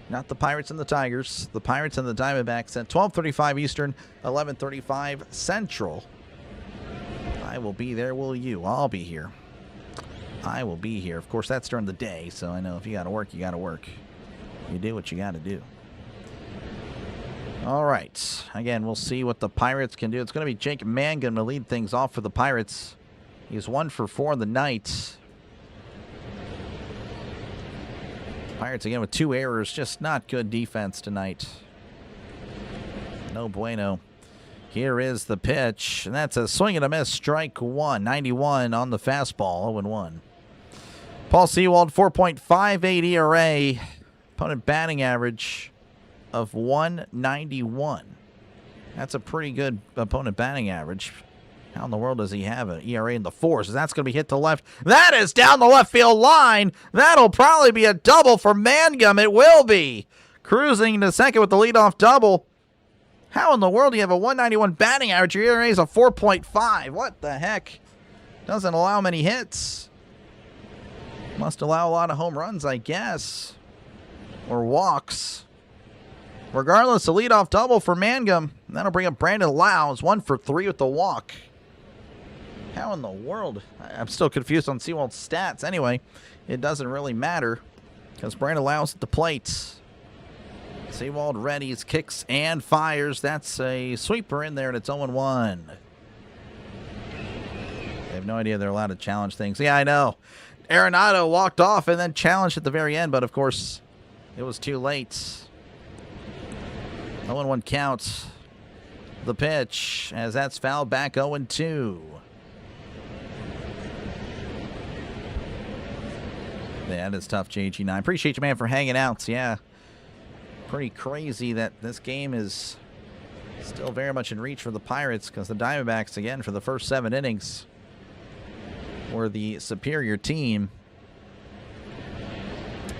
Not the Pirates and the Tigers. The Pirates and the Diamondbacks at 12:35 Eastern, 11:35 Central. I will be there, will you? I'll be here. I will be here. Of course, that's during the day, so I know if you got to work, you got to work. You do what you got to do. All right. Again, we'll see what the Pirates can do. It's going to be Jake Mangum to lead things off for the Pirates. He's 1 for 4 in the night. Pirates again with 2 errors. Just not good defense tonight. No bueno. Here is the pitch. And that's a swing and a miss. Strike 1. 91 on the fastball. 0-1. Paul Sewald, 4.58 ERA. Opponent batting average of 191. That's a pretty good opponent batting average. How in the world does he have an ERA in the 4s? That's going to be hit to left. That is down the left field line. That'll probably be a double for Mangum. It will be. Cruising to second with the leadoff double. How in the world do you have a 191 batting average? Your ERA is a 4.5. What the heck? Doesn't allow many hits. Must allow a lot of home runs, I guess. Or walks. Regardless, a leadoff double for Mangum. That'll bring up Brandon Lau. 1 for 3 with the walk. How in the world? I'm still confused on Sewald's stats. Anyway, it doesn't really matter because Brandon Lau's at the plate. Sewald readies, kicks, and fires. That's a sweeper in there, and it's 0-1. They have no idea they're allowed to challenge things. Yeah, I know. Arenado walked off and then challenged at the very end, but of course, it was too late. 0-1 count. The pitch, as that's fouled back 0-2. Yeah, that is tough, JG9. Appreciate you, man, for hanging out. Yeah, pretty crazy that this game is still very much in reach for the Pirates because the Diamondbacks, again, for the first 7 innings, were the superior team.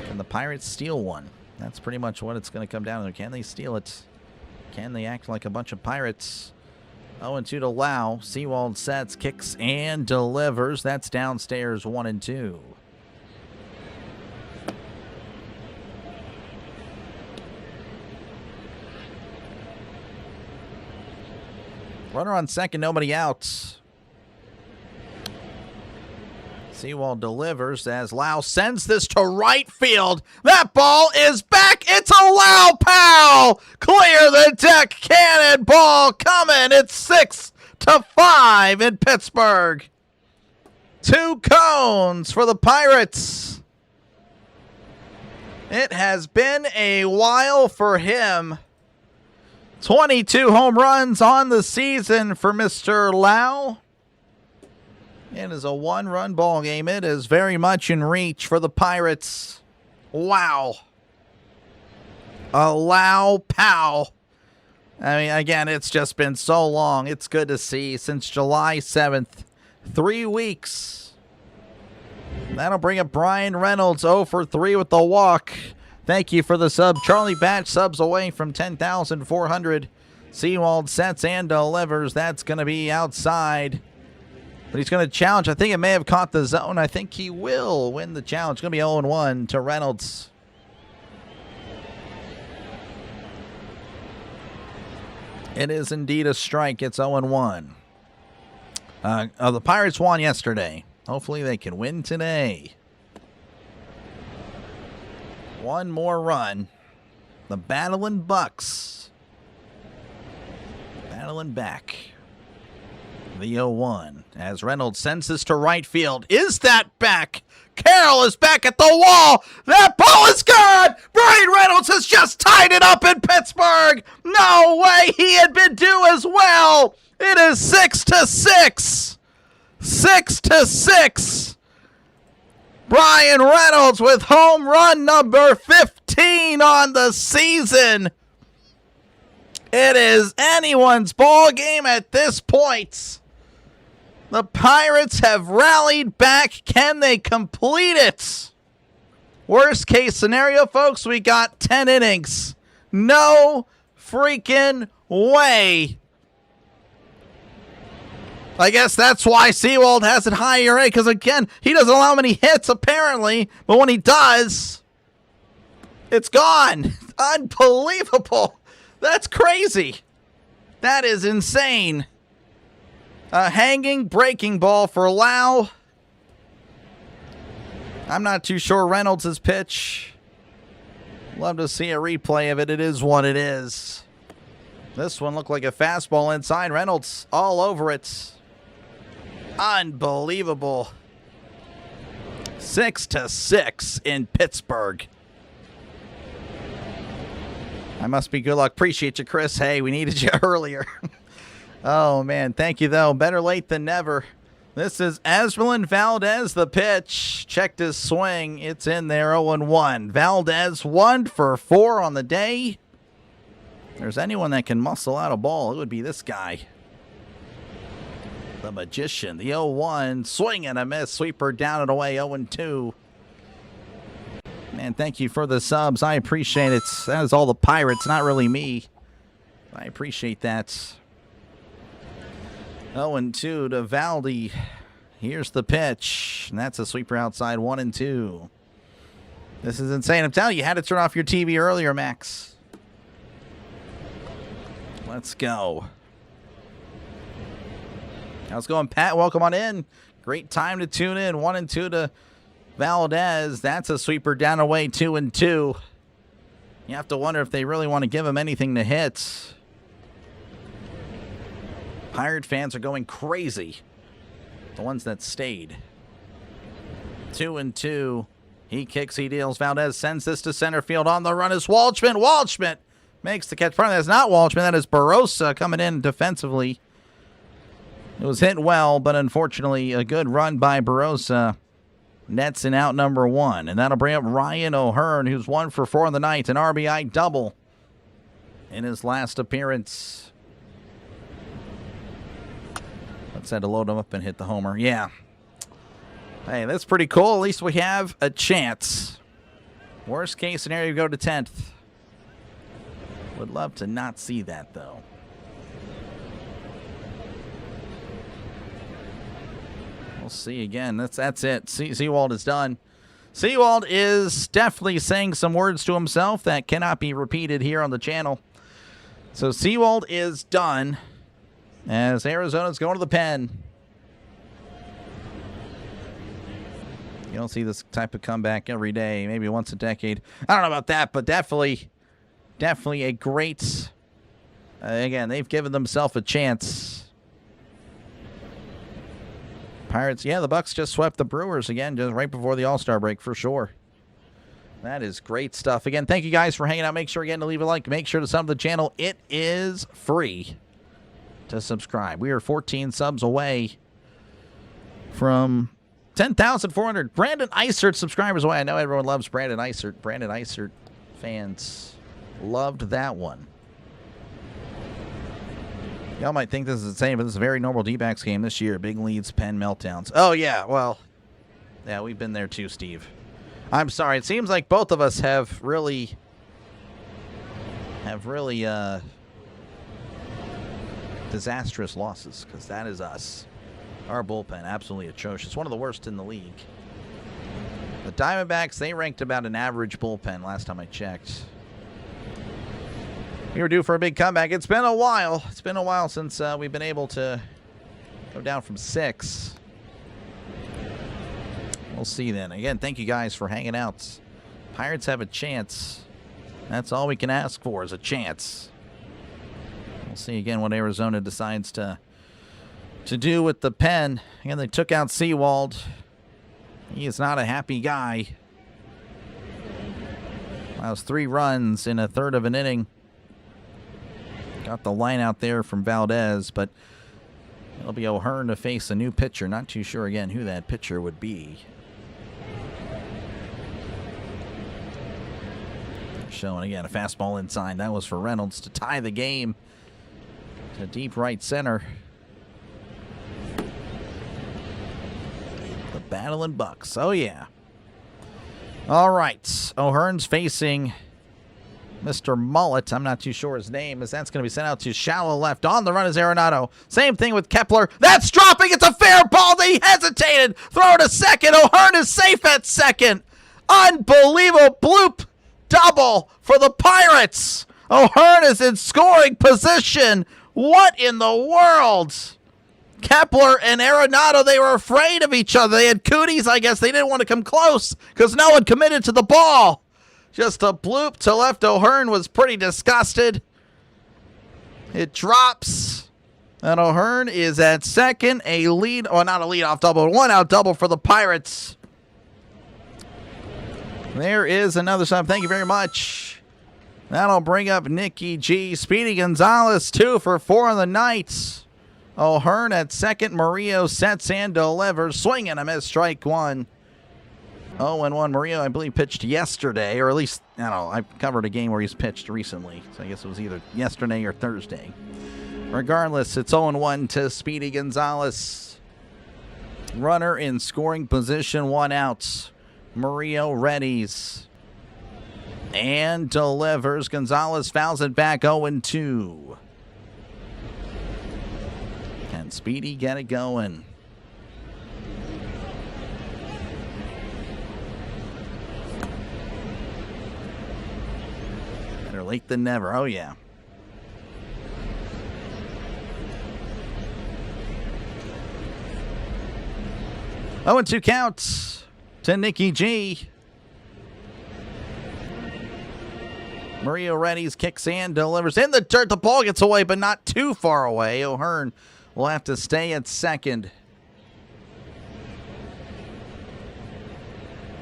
Can the Pirates steal one? That's pretty much what it's going to come down to. Can they steal it? Can they act like a bunch of Pirates? 0-2 to Lau. Sewald sets, kicks, and delivers. That's downstairs 1-2. Runner on second, nobody out. Sewald delivers as Lau sends this to right field. That ball is back. It's a Lau Pal. Clear the deck. Cannonball coming. It's 6-5 in Pittsburgh. 2 cones for the Pirates. It has been a while for him. 22 home runs on the season for Mr. Lau. It is a one-run ball game. It is very much in reach for the Pirates. Wow. A Lau pow. I mean, again, it's just been so long. It's good to see since July 7th. 3 weeks. That'll bring up Brian Reynolds 0 for 3 with the walk. Thank you for the sub. Charlie Batch subs away from 10,400. Seawald sets and delivers. That's going to be outside. But he's going to challenge. I think it may have caught the zone. I think he will win the challenge. It's going to be 0-1 to Reynolds. It is indeed a strike. It's 0-1. The Pirates won yesterday. Hopefully they can win today. One more run. The battling Bucks. Battling back. The 0-1 as Reynolds sends this to right field. Is that back? Carroll is back at the wall. That ball is gone. Brian Reynolds has just tied it up in Pittsburgh. No way, he had been due as well. It is 6-6. 6-6. Brian Reynolds with home run number 15 on the season. It is anyone's ball game at this point. The Pirates have rallied back. Can they complete it? Worst case scenario, folks, we got 10 innings. No freaking way. I guess that's why Seawald has it high ERA, because, again, he doesn't allow many hits, apparently. But when he does, it's gone. Unbelievable. That's crazy. That is insane. A hanging breaking ball for Lau. I'm not too sure Reynolds' pitch. Love to see a replay of it. It is what it is. This one looked like a fastball inside. Reynolds all over it. Unbelievable. 6-6 in Pittsburgh. I must be good luck. Appreciate you, Chris. Hey, we needed you earlier. Oh, man. Thank you, though. Better late than never. This is Esmeralyn Valdez, the pitch. Checked his swing. It's in there, 0-1. Valdez 1 for 4 on the day. If there's anyone that can muscle out a ball, it would be this guy. The magician. The 0-1. Swing and a miss. Sweeper down and away, 0-2. Man, thank you for the subs. I appreciate it. That is all the Pirates, not really me. I appreciate that. 0-2 to Valdi. Here's the pitch. And that's a sweeper outside, 1-2. This is insane. I'm telling you, you had to turn off your TV earlier, Max. Let's go. How's it going, Pat? Welcome on in. Great time to tune in. 1-2 to Valdez. That's a sweeper down away, 2-2. You have to wonder if they really want to give him anything to hit. Pirate fans are going crazy. The ones that stayed. 2-2. He kicks, he deals. Valdez sends this to center field. On the run is Waldschmidt. Waldschmidt makes the catch. That's not Waldschmidt. That is Barossa coming in defensively. It was hit well, but unfortunately a good run by Barossa. Nets in out number 1. And that'll bring up Ryan O'Hearn, who's 1 for 4 in the night. An RBI double in his last appearance. Let's had to load him up and hit the homer. Yeah. Hey, that's pretty cool. At least we have a chance. Worst case scenario, you go to 10th. Would love to not see that, though. We'll see again. That's it. Seawald is done. Seawald is definitely saying some words to himself that cannot be repeated here on the channel. So Seawald is done as Arizona's going to the pen. You don't see this type of comeback every day, maybe once a decade. I don't know about that, but definitely a great... again, they've given themselves a chance. Pirates, yeah, the Bucks just swept the Brewers again, just right before the All-Star break, for sure. That is great stuff. Again, thank you guys for hanging out. Make sure again to leave a like. Make sure to sub to the channel. It is free to subscribe. We are 14 subs away from 10,400 Brandon Eisert subscribers away. I know everyone loves Brandon Eisert. Brandon Eisert fans loved that one. Y'all might think this is the same, but this is a very normal D-backs game this year. Big leads, pen meltdowns. Oh, yeah, well, yeah, we've been there too, Steve. I'm sorry. It seems like both of us have really disastrous losses, because that is us. Our bullpen, absolutely atrocious. One of the worst in the league. The Diamondbacks, they ranked about an average bullpen last time I checked. We were due for a big comeback. It's been a while. It's been a while since we've been able to go down from 6. We'll see then. Again, thank you guys for hanging out. Pirates have a chance. That's all we can ask for is a chance. We'll see again what Arizona decides to do with the pen. Again, they took out Seawald. He is not a happy guy. Allows 3 runs in a third of an inning. Got the line out there from Valdez, but it'll be O'Hearn to face a new pitcher. Not too sure again who that pitcher would be. Showing again a fastball inside. That was for Reynolds to tie the game to deep right center. The battling Bucks. Oh, yeah. All right. O'Hearn's facing Mr. Mullet. I'm not too sure his name, as that's going to be sent out to shallow left. On the run is Arenado. Same thing with Kepler. That's dropping. It's a fair ball. They hesitated. Throw to second. O'Hearn is safe at second. Unbelievable bloop double for the Pirates. O'Hearn is in scoring position. What in the world? Kepler and Arenado, they were afraid of each other. They had cooties, I guess. They didn't want to come close because no one committed to the ball. Just a bloop to left. O'Hearn was pretty disgusted. It drops. And O'Hearn is at second. A lead, or not a lead-off double, 1-out double for the Pirates. There is another sub. Thank you very much. That'll bring up Nicky G. Speedy Gonzalez, 2 for 4 on the night. O'Hearn at second. Murillo sets and delivers. Swing and a miss. Strike 1. 0-1. Murillo, I believe, pitched yesterday, or at least, I don't know, I covered a game where he's pitched recently, so I guess it was either yesterday or Thursday. Regardless, it's 0-1 to Speedy Gonzalez. Runner in scoring position, 1 out. Murillo readies and delivers. Gonzalez fouls it back, 0-2. Can Speedy get it going? Better late than never. Oh, yeah. Oh, and 2 counts to Nicky G. Murillo readies, kicks and delivers in the dirt. The ball gets away, but not too far away. O'Hearn will have to stay at second.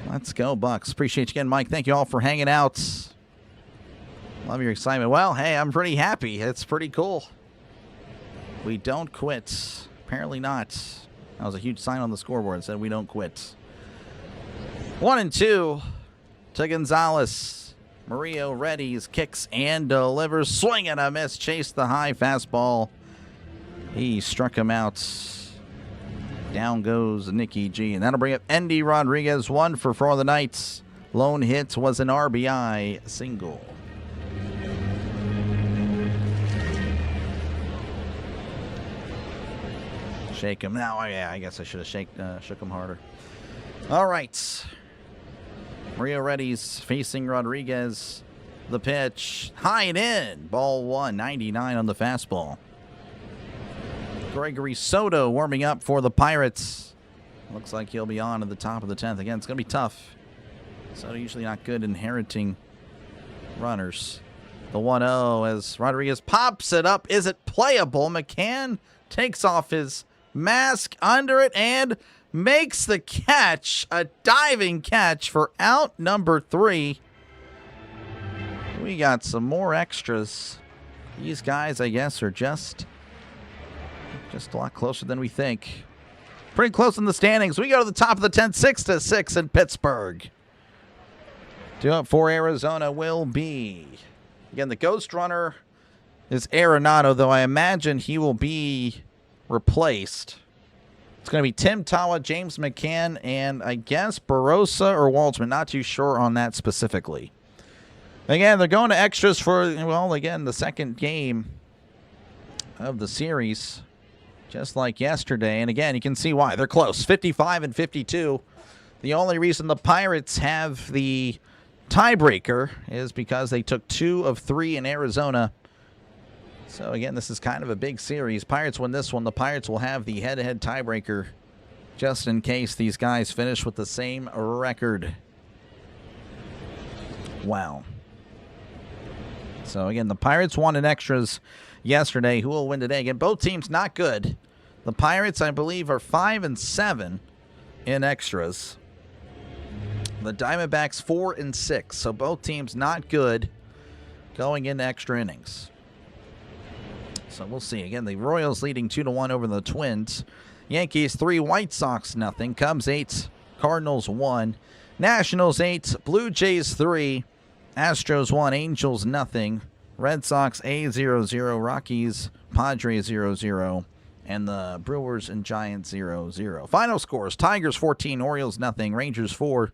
Let's go, Bucks. Appreciate you again, Mike. Thank you all for hanging out. Love your excitement. Well, hey, I'm pretty happy. It's pretty cool. We don't quit. Apparently not. That was a huge sign on the scoreboard that said we don't quit. 1-2 to Gonzalez. Murillo readies, kicks and delivers. Swing and a miss. Chased the high fastball. He struck him out. Down goes Nicky G. And that'll bring up Endy Rodriguez. 1 for 4 of the night. Lone hit was an RBI single. Shake him now. Oh, yeah, I guess I should have shook him harder. All right. Murillo readies, facing Rodriguez. The pitch. High and in. Ball 1. 99 on the fastball. Gregory Soto warming up for the Pirates. Looks like he'll be on at the top of the 10th. Again, it's going to be tough. Soto usually not good inheriting runners. The 1-0 as Rodriguez pops it up. Is it playable? McCann takes off his mask under it, and makes the catch. A diving catch for out number 3. We got some more extras. These guys, I guess, are just a lot closer than we think. Pretty close in the standings. We go to the top of the 10th, 6-6 in Pittsburgh. 2 up for Arizona will be, again, the ghost runner is Arenado, though I imagine he will be replaced. It's going to be Tim Tawa, James McCann, and I guess Barossa or Waldman. Not too sure on that specifically. Again, they're going to extras for, well, again, the second game of the series, just like yesterday. And again, you can see why. They're close, 55 and 52. The only reason the Pirates have the tiebreaker is because they took 2 of 3 in Arizona. So, again, this is kind of a big series. Pirates win this one. The Pirates will have the head-to-head tiebreaker just in case these guys finish with the same record. Wow. So, again, the Pirates won in extras yesterday. Who will win today? Again, both teams not good. The Pirates, I believe, are 5-7 in extras. The Diamondbacks 4-6. So both teams not good going into extra innings. So we'll see. Again, the Royals leading 2-1 over the Twins. Yankees 3, White Sox nothing. Cubs 8, Cardinals 1. Nationals 8, Blue Jays 3. Astros 1, Angels nothing. Red Sox A0-0, Rockies, Padres 0-0, and the Brewers and Giants 0-0. Final scores: Tigers 14, Orioles nothing, Rangers 4,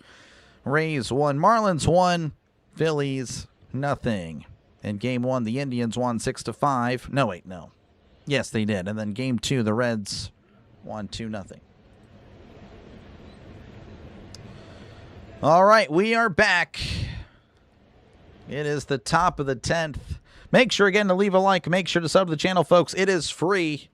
Rays 1, Marlins 1, Phillies nothing. In Game 1, the Indians won 6-5. No, wait, no. Yes, they did. And then Game 2, the Reds won 2-0. All right, we are back. It is the top of the 10th. Make sure, again, to leave a like. Make sure to sub to the channel, folks. It is free.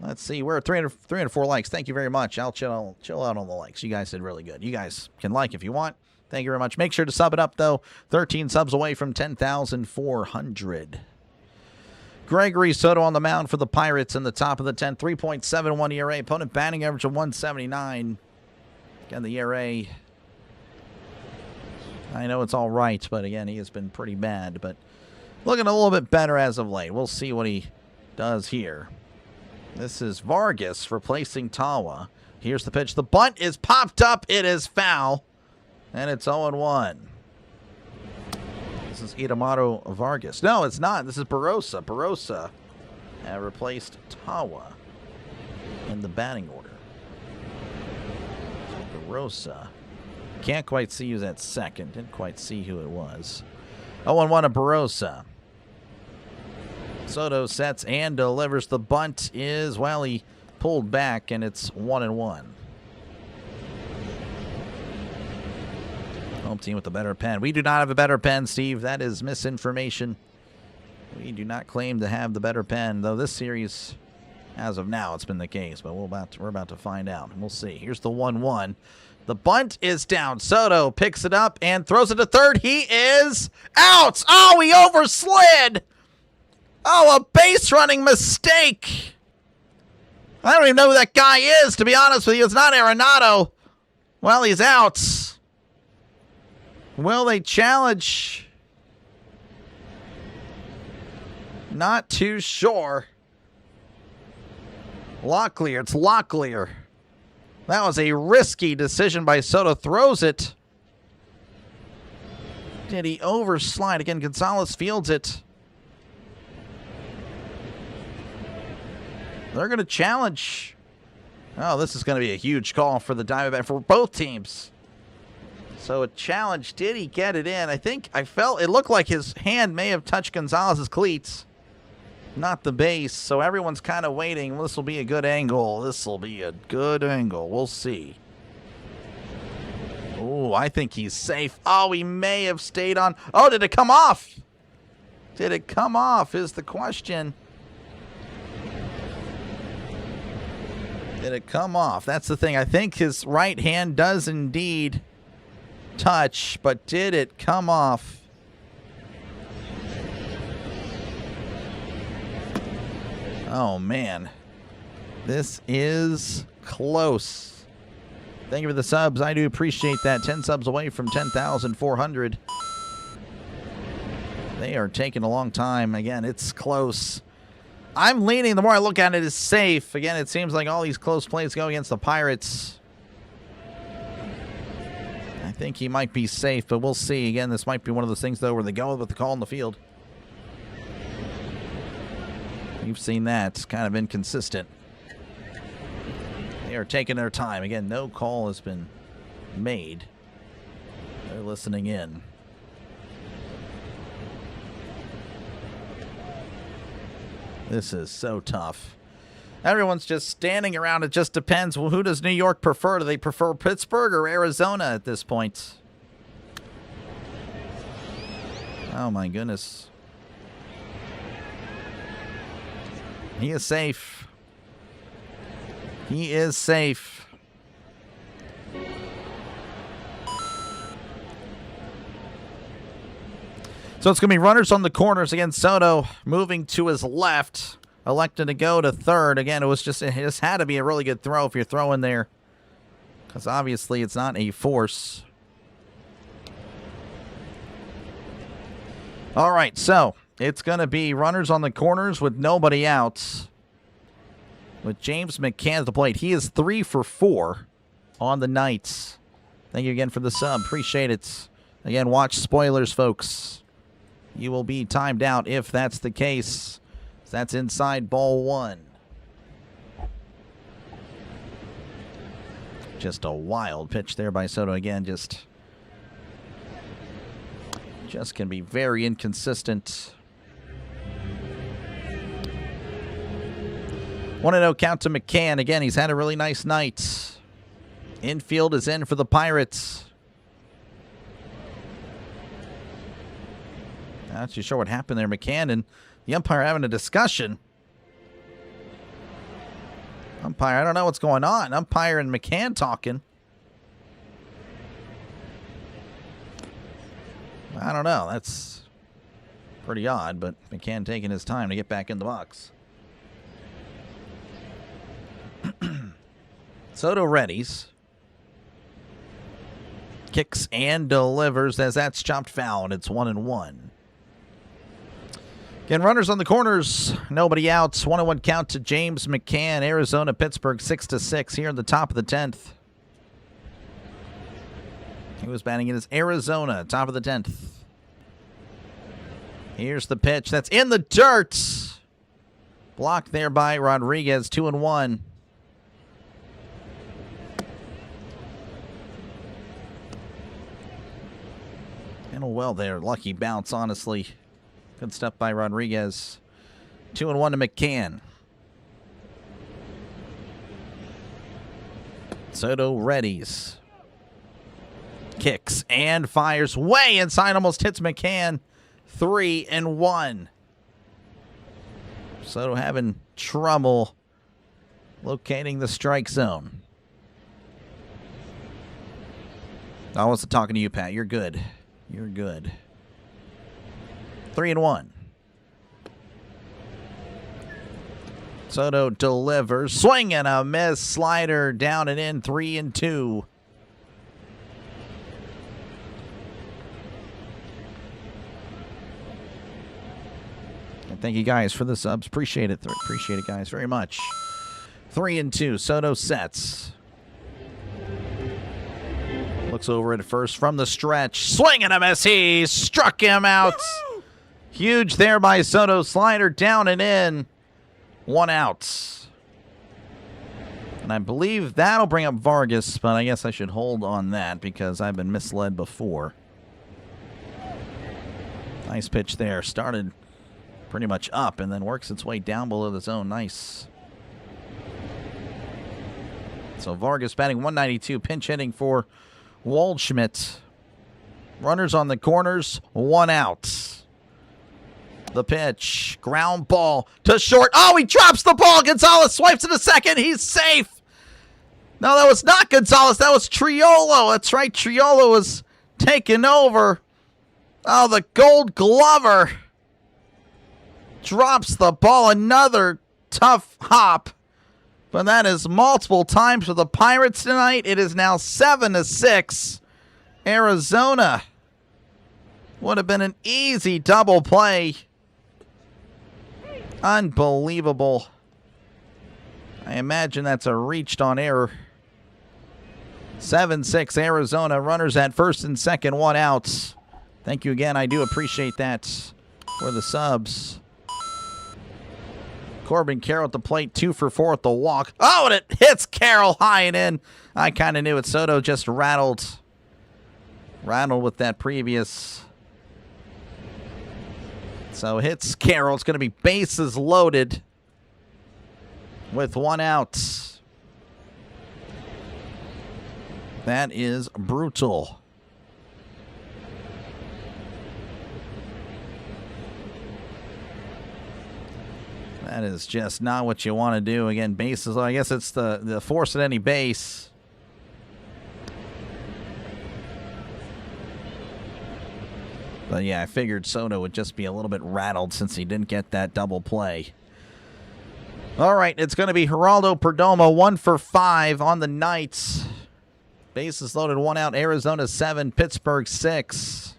Let's see. We're at 304 likes. Thank you very much. I'll chill out on the likes. You guys did really good. You guys can like if you want. Thank you very much. Make sure to sub it up, though. 13 subs away from 10,400. Gregory Soto on the mound for the Pirates in the top of the 10th. 3.71 ERA. Opponent batting average of 179. Again, the ERA... I know it's all right, but again, he has been pretty bad. But looking a little bit better as of late. We'll see what he does here. This is Vargas replacing Tawa. Here's the pitch. The bunt is popped up. It is foul. And it's 0-1. This is Idamato Vargas. No, it's not. This is Barossa. Barossa replaced Tawa in the batting order. So Barossa. Can't quite see who's at second. Didn't quite see who it was. 0-1 of Barossa. Soto sets and delivers. The bunt is, well, he pulled back, and it's 1-1. Home team with the better pen. We do not have a better pen, Steve. That is misinformation. We do not claim to have the better pen, though this series, as of now, it's been the case. But we're about to find out. We'll see. Here's the 1-1. The bunt is down. Soto picks it up and throws it to third. He is out. Oh, he overslid. Oh, a base running mistake. I don't even know who that guy is, to be honest with you. It's not Arenado. Well, he's out. Will they challenge? Not too sure. Locklear. It's Locklear. That was a risky decision by Soto. Throws it. Did he overslide? Again, Gonzalez fields it. They're going to challenge. Oh, this is going to be a huge call for the Diamondbacks, for both teams. So a challenge. Did he get it in? I felt it looked like his hand may have touched Gonzalez's cleats, not the base. So everyone's kind of waiting. This will be a good angle. This will be a good angle. We'll see. Oh, I think he's safe. Oh, he may have stayed on. Oh, did it come off? Did it come off is the question. Did it come off? That's the thing. I think his right hand does indeed touch, but did it come off? Oh, man. This is close. Thank you for the subs. I do appreciate that. 10 subs away from 10,400. They are taking a long time. Again, it's close. I'm leaning, the more I look at it, is safe. Again, it seems like all these close plays go against the Pirates. I think he might be safe, but we'll see. Again, this might be one of those things, though, where they go with the call in the field. You've seen that. It's kind of inconsistent. They are taking their time. Again, no call has been made. They're listening in. This is so tough. Everyone's just standing around. It just depends. Well, who does New York prefer? Do they prefer Pittsburgh or Arizona at this point? Oh, my goodness. He is safe. He is safe. So it's going to be runners on the corners. Again, Soto moving to his left. Elected to go to third. Again, it just had to be a really good throw if you're throwing there. Because obviously it's not a force. All right, so it's going to be runners on the corners with nobody out. With James McCann at the plate. He is 3 for 4 on the night. Thank you again for the sub. Appreciate it. Again, watch spoilers, folks. You will be timed out if that's the case. That's inside ball 1. Just a wild pitch there by Soto. Again, just can be very inconsistent. 1-0 count to McCann. Again, he's had a really nice night. Infield is in for the Pirates. Not too sure what happened there. McCann and the umpire having a discussion. Umpire, I don't know what's going on. Umpire and McCann talking. I don't know. That's pretty odd, but McCann taking his time to get back in the box. Soto readies. Kicks and delivers as that's chopped foul, and it's 1-1. Again, runners on the corners, nobody out. 1-1 count to James McCann. Arizona, Pittsburgh, 6-6 here in the top of the 10th. He was batting in his Arizona, top of the 10th. Here's the pitch. That's in the dirt. Blocked there by Rodriguez, 2-1. Handled well there. Lucky bounce, honestly. Good stuff by Rodriguez. 2-1 to McCann. Soto readies. Kicks and fires way inside. Almost hits McCann. 3-1. Soto having trouble locating the strike zone. I wasn't talking to you, Pat. You're good. You're good. 3-1. Soto delivers. Swing and a miss. Slider down and in. 3-2. And thank you guys for the subs. Appreciate it. Appreciate it, guys, very much. 3-2. Soto sets. Looks over at first from the stretch. Swing and a miss. He struck him out. Huge there by Soto. Slider down and in. 1 out. And I believe that'll bring up Vargas, but I guess I should hold on that because I've been misled before. Nice pitch there. Started pretty much up and then works its way down below the zone. Nice. So Vargas batting 192, pinch hitting for Waldschmidt. Runners on the corners, 1 out. The pitch, ground ball to short. Oh, he drops the ball. Gonzalez swipes it to second. He's safe. No, that was not Gonzalez. That was Triolo. That's right. Triolo was taken over. Oh, the Gold Glover drops the ball. Another tough hop But that is multiple times for the Pirates tonight. It is now 7-6. Arizona. Would have been an easy double play. Unbelievable. I imagine that's a reached on error. 7-6 Arizona. Runners at first and second, 1 out. Thank you again. I do appreciate that for the subs. Corbin Carroll at the plate, 2 for 4 at the walk. Oh, and it hits Carroll high and in. I kind of knew it. Soto just rattled with that previous. So hits Carroll. It's going to be bases loaded with 1 out. That is brutal. That is just not what you want to do. Again, bases. I guess it's the force at any base. But yeah, I figured Soto would just be a little bit rattled since he didn't get that double play. All right, it's going to be Geraldo Perdomo, 1 for 5 on the night. Bases loaded, 1 out. Arizona 7, Pittsburgh 6.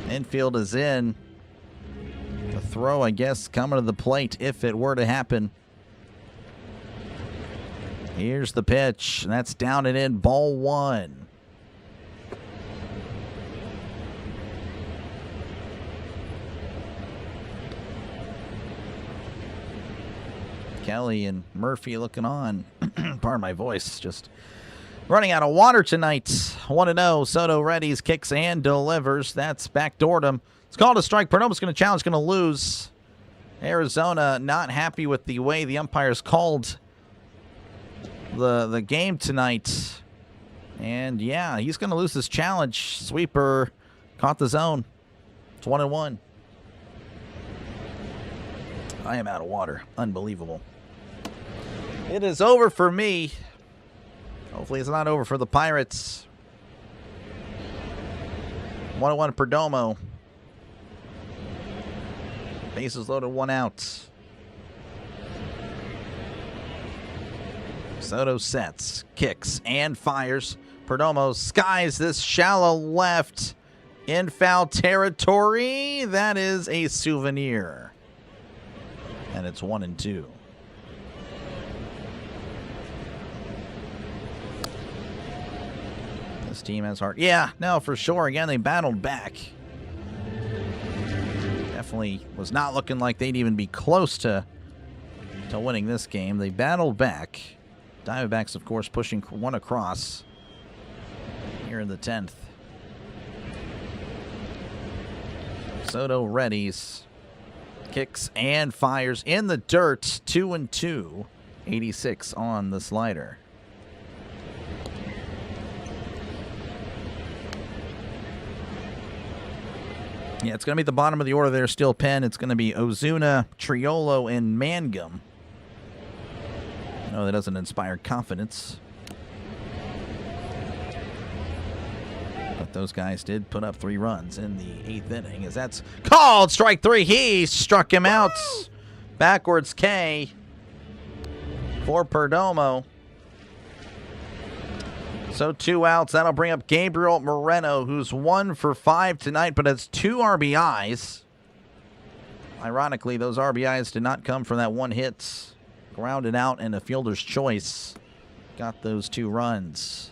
Infield is in. The throw, I guess, coming to the plate if it were to happen. Here's the pitch, and that's down and in, ball 1. Kelly and Murphy looking on. Pardon my voice, just running out of water tonight. 1-0. Soto readies, kicks, and delivers. That's backdoored him. It's called a strike. Perdomo's going to challenge, going to lose. Arizona not happy with the way the umpires called the game tonight. And yeah, he's going to lose this challenge. Sweeper caught the zone. It's 1-1. I am out of water. Unbelievable. It is over for me. Hopefully it's not over for the Pirates. 1-1 Perdomo. Bases loaded, 1 out. Soto sets, kicks, and fires. Perdomo skies this shallow left in foul territory. That is a souvenir. And it's 1-2. This team has heart. Yeah, no, for sure. Again, they battled back. Definitely was not looking like they'd even be close to winning this game. They battled back. Diamondbacks, of course, pushing 1 across here in the 10th. Soto readies, kicks, and fires in the dirt. 2-2. 86 on the slider. Yeah, it's going to be the bottom of the order there. Still pen. It's going to be Ozuna, Triolo, and Mangum. No, that doesn't inspire confidence. But those guys did put up 3 runs in the 8th inning. As that's called strike 3. He struck him out. Backwards K for Perdomo. So 2 outs. That'll bring up Gabriel Moreno, who's 1 for 5 tonight, but has 2 RBIs. Ironically, those RBIs did not come from that 1 hit. Grounded out and a fielder's choice. Got those 2 runs.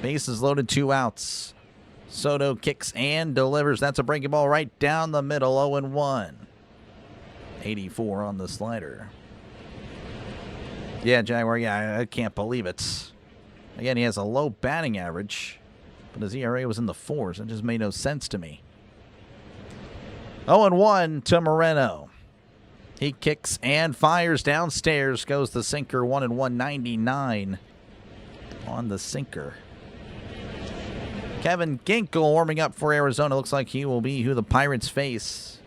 Bases loaded, 2 outs. Soto kicks and delivers. That's a breaking ball right down the middle, 0-1. 84 on the slider. Yeah, Jaguar, yeah, I can't believe it. Again, he has a low batting average, but his ERA was in the 4s. It just made no sense to me. 0-1 to Moreno. He kicks and fires downstairs. Goes the sinker, 1-1, 99 on the sinker. Kevin Ginkel warming up for Arizona. Looks like he will be who the Pirates face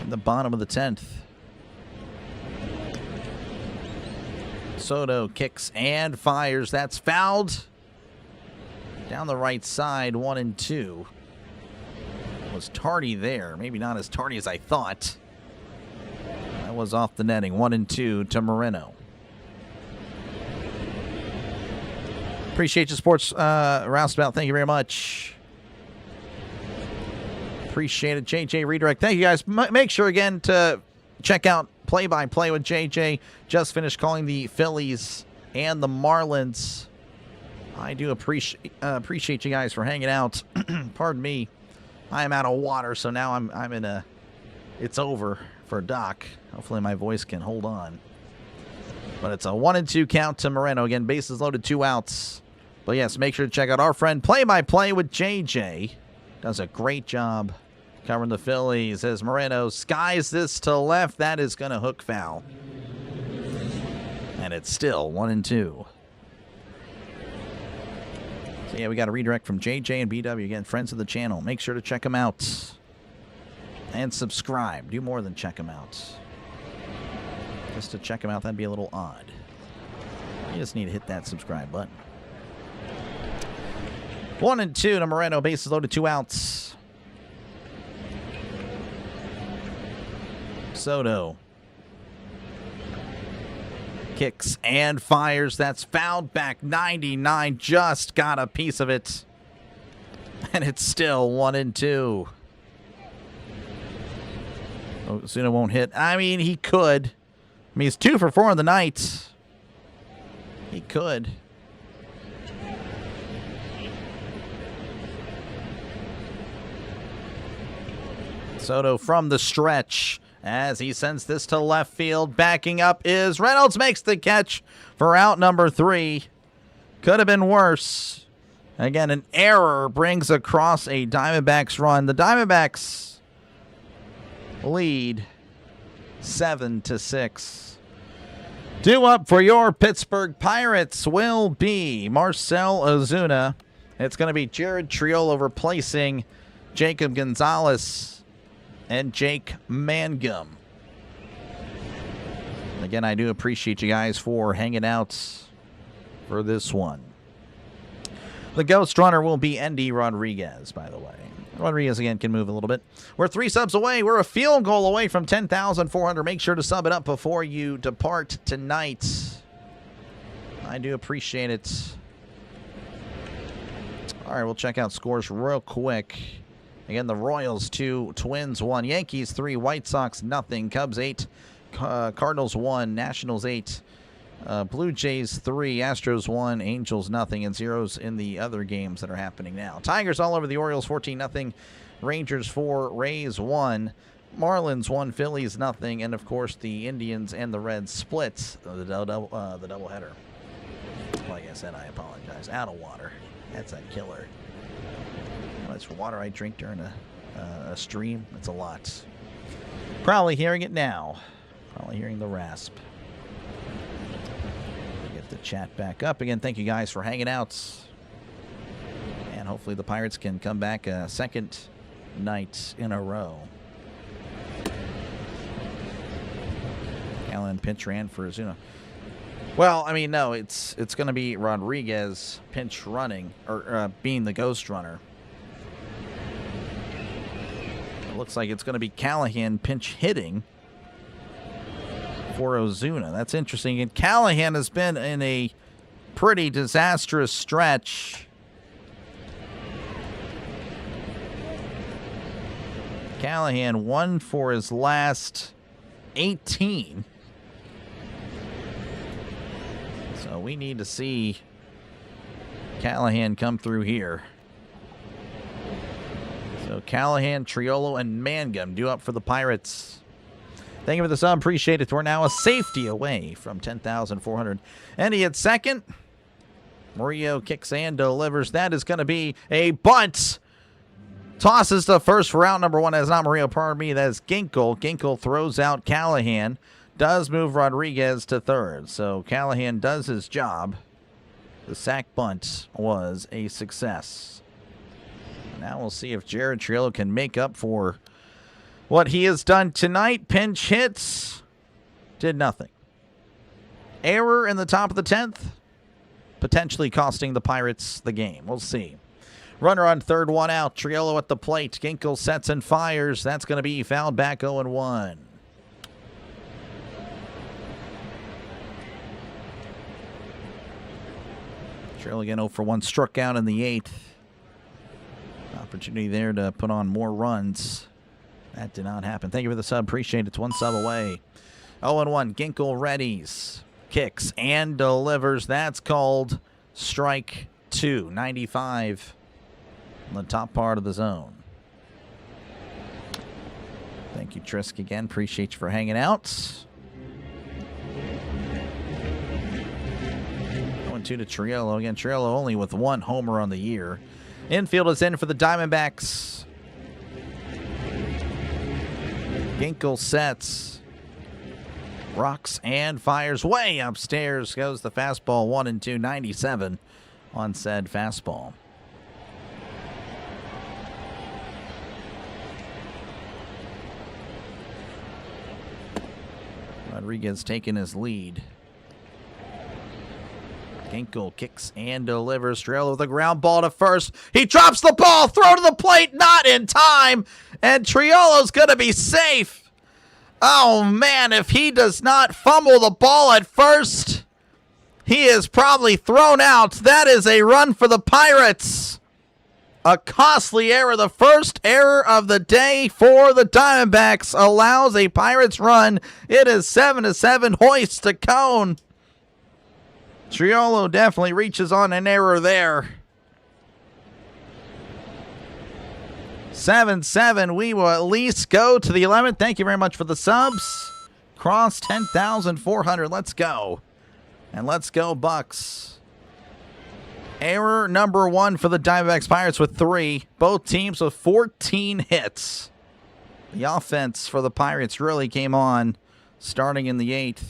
in the bottom of the 10th. Soto kicks and fires. That's fouled Down the right side, 1-2. Was tardy there. Maybe not as tardy as I thought. That was off the netting. 1-2 to Moreno. Appreciate your sports, Roustabout. Thank you very much. Appreciate it. JJ Redirect. Thank you, guys. Make sure, again, to check out Play-by-Play with JJ. Just finished calling the Phillies and the Marlins. I do appreciate you guys for hanging out. Pardon me. I am out of water, so now I'm in a... It's over for Doc. Hopefully my voice can hold on. But it's a 1-2 count to Moreno. Again, bases loaded, 2 outs. But yes, make sure to check out our friend Play-by-Play with JJ. Does a great job covering the Phillies as Moreno skies this to left. That is going to hook foul. And it's still 1-2. So yeah, we got a redirect from JJ and BW. Again, friends of the channel. Make sure to check them out. And subscribe. Do more than check them out. Just to check them out, that'd be a little odd. You just need to hit that subscribe button. 1-2 to Moreno. Bases loaded, 2 outs. Soto kicks and fires. That's fouled back 99. Just got a piece of it. And it's still 1-2. Ozuna won't hit. I mean, he could. I mean, he's 2 for 4 on the night. He could. Soto from the stretch as he sends this to left field. Backing up is Reynolds, makes the catch for out number 3. Could have been worse. Again, an error brings across a Diamondbacks run. The Diamondbacks lead 7-6. Due up for your Pittsburgh Pirates will be Marcell Ozuna. It's going to be Jared Triolo replacing Jacob Gonzalez and Jake Mangum. Again, I do appreciate you guys for hanging out for this one. The ghost runner will be Endy Rodriguez, by the way. Rodriguez, again, can move a little bit. We're 3 subs away. We're a field goal away from 10,400. Make sure to sub it up before you depart tonight. I do appreciate it. All right, we'll check out scores real quick. Again, the Royals 2, Twins 1, Yankees 3, White Sox nothing, Cubs 8, Cardinals 1, Nationals 8, Blue Jays 3, Astros 1, Angels nothing, and zeros in the other games that are happening now. Tigers all over the Orioles 14-0, Rangers 4, Rays 1, Marlins 1, Phillies nothing, and of course the Indians and the Reds split the doubleheader. Like I said, I apologize. Out of water. That's a killer. How much water I drink during a stream? That's a lot. Probably hearing it now. Probably hearing the rasp. Get the chat back up again. Thank you guys for hanging out. And hopefully the Pirates can come back a second night in a row. Allen pinch ran for Ozuna. Well, I mean, no, it's going to be Rodriguez pinch running, or being the ghost runner. It looks like it's going to be Callahan pinch hitting for Ozuna. That's interesting. And Callahan has been in a pretty disastrous stretch. Callahan won for his last 18. So we need to see Callahan come through here. So Callahan, Triolo, and Mangum due up for the Pirates. Thank you for the sub. Appreciate it. We're now a safety away from 10,400. And he at second. Murillo kicks and delivers. That is going to be a bunt. Tosses to first for out number 1. That is not Murillo. Pardon me. That is Ginkel. Ginkel throws out Callahan. Does move Rodriguez to third. So Callahan does his job. The sack bunt was a success. Now we'll see if Jared Triolo can make up for what he has done tonight. Pinch hits. Did nothing. Error in the top of the 10th. potentially costing the Pirates the game. We'll see. Runner on third, one out. Triolo at the plate. Ginkel sets and fires. That's going to be fouled back 0-1. Triolo again 0 for 1, struck out in the 8th. Opportunity there to put on more runs. That did not happen. Thank you for the sub. Appreciate it. It's 1 sub away. 0-1. Ginkel readies. Kicks and delivers. That's called strike 2. 95 on the top part of the zone. Thank you, Trisk, again. Appreciate you for hanging out. 0-2 to Triolo. Again, Triolo only with 1 homer on the year. Infield is in for the Diamondbacks. Ginkel sets. Rocks and fires way upstairs. Goes the fastball 1-2, 97 on said fastball. Rodriguez taking his lead. Ginkel kicks and delivers. Triolo with a ground ball to first. He drops the ball. Throw to the plate. Not in time. And Triolo's going to be safe. Oh, man, if he does not fumble the ball at first, he is probably thrown out. That is a run for the Pirates. A costly error. The first error of the day for the Diamondbacks allows a Pirates run. It is 7-7. Hoist to Cone. Triolo definitely reaches on an error there. 7-7. We will at least go to the 11th. Thank you very much for the subs. Cross 10,400. Let's go. And let's go, Bucks. Error number 1 for the Diamondbacks Pirates with 3. Both teams with 14 hits. The offense for the Pirates really came on starting in the 8th.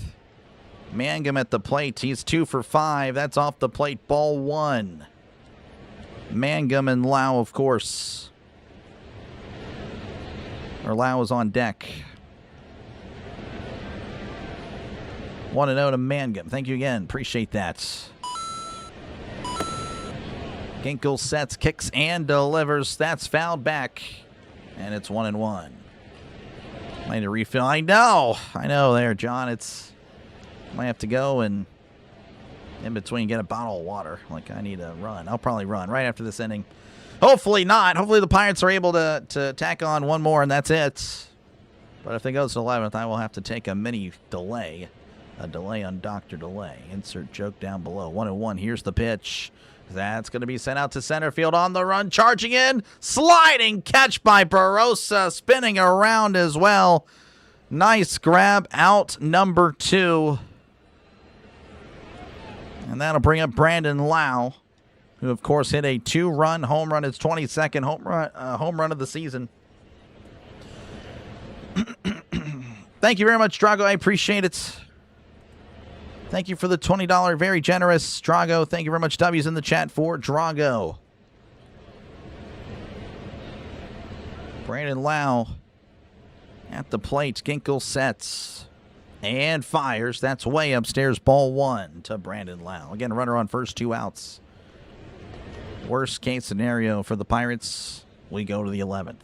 Mangum at the plate. He's 2 for 5. That's off the plate. Ball 1. Mangum and Lau, of course. Or Lau is on deck. 1-0 to Mangum. Thank you again. Appreciate that. Ginkel sets, kicks, and delivers. That's fouled back. And it's 1-1. I need to refill. I know there, John. Might have to go and in between get a bottle of water. Like, I need to run. I'll probably run right after this inning. Hopefully not. Hopefully the Pirates are able to tack on one more and that's it. But if it goes to 11th, I will have to take a mini delay. A delay on Dr. Delay. Insert joke down below. 1-1. Here's the pitch. That's going to be sent out to center field on the run. Charging in. Sliding catch by Barossa. Spinning around as well. Nice grab. Out number 2. And that'll bring up Brandon Lau, who, of course, hit a 2-run home run. His 22nd home run of the season. Thank you very much, Drago. I appreciate it. Thank you for the $20. Very generous, Drago. Thank you very much. W's in the chat for Drago. Brandon Lau at the plate. Ginkel sets and fires. That's way upstairs. Ball 1 to Brandon Lau. Again, runner on first, 2 outs. Worst case scenario for the Pirates, we go to the 11th.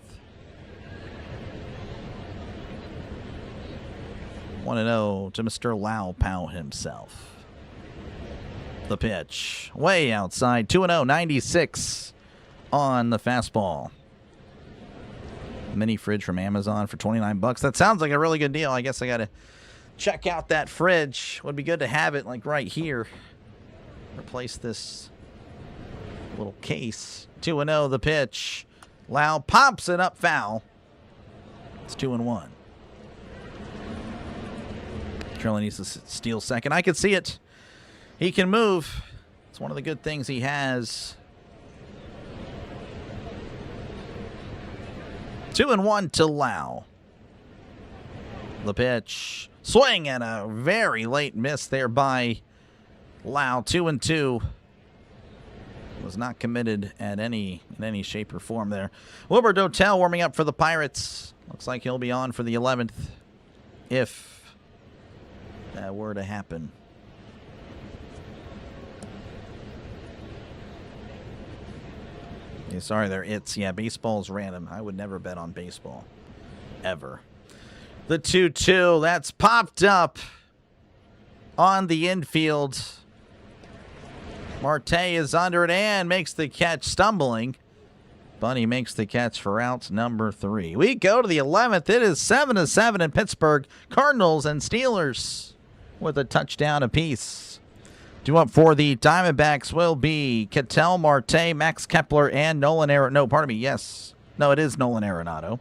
1-0 to Mr. Lau Pao himself. The pitch. Way outside. 2-0. 96 on the fastball. Mini fridge from Amazon for $29. That sounds like a really good deal. I guess I got to check out that fridge. Would be good to have it like right here. Replace this little case. 2-0 the pitch. Lau pops it up foul. It's 2-1. Trello needs to steal second. I can see it. He can move. It's one of the good things he has. 2-1 to Lau. The pitch. Swing and a very late miss there by Lau. 2-2. Was not committed at in any shape or form there. Wilbur Dotel warming up for the Pirates. Looks like he'll be on for the 11th if that were to happen. Okay, sorry there. Yeah, baseball's random. I would never bet on baseball. Ever. The 2-2, that's popped up on the infield. Marte is under it and makes the catch, stumbling. Bunny makes the catch for out number 3. We go to the 11th. It is 7-7 in Pittsburgh. Cardinals and Steelers with a touchdown apiece. Due up for the Diamondbacks will be Ketel Marte, Max Kepler, and Nolan Arenado. No, pardon me. Yes. No, it is Nolan Arenado.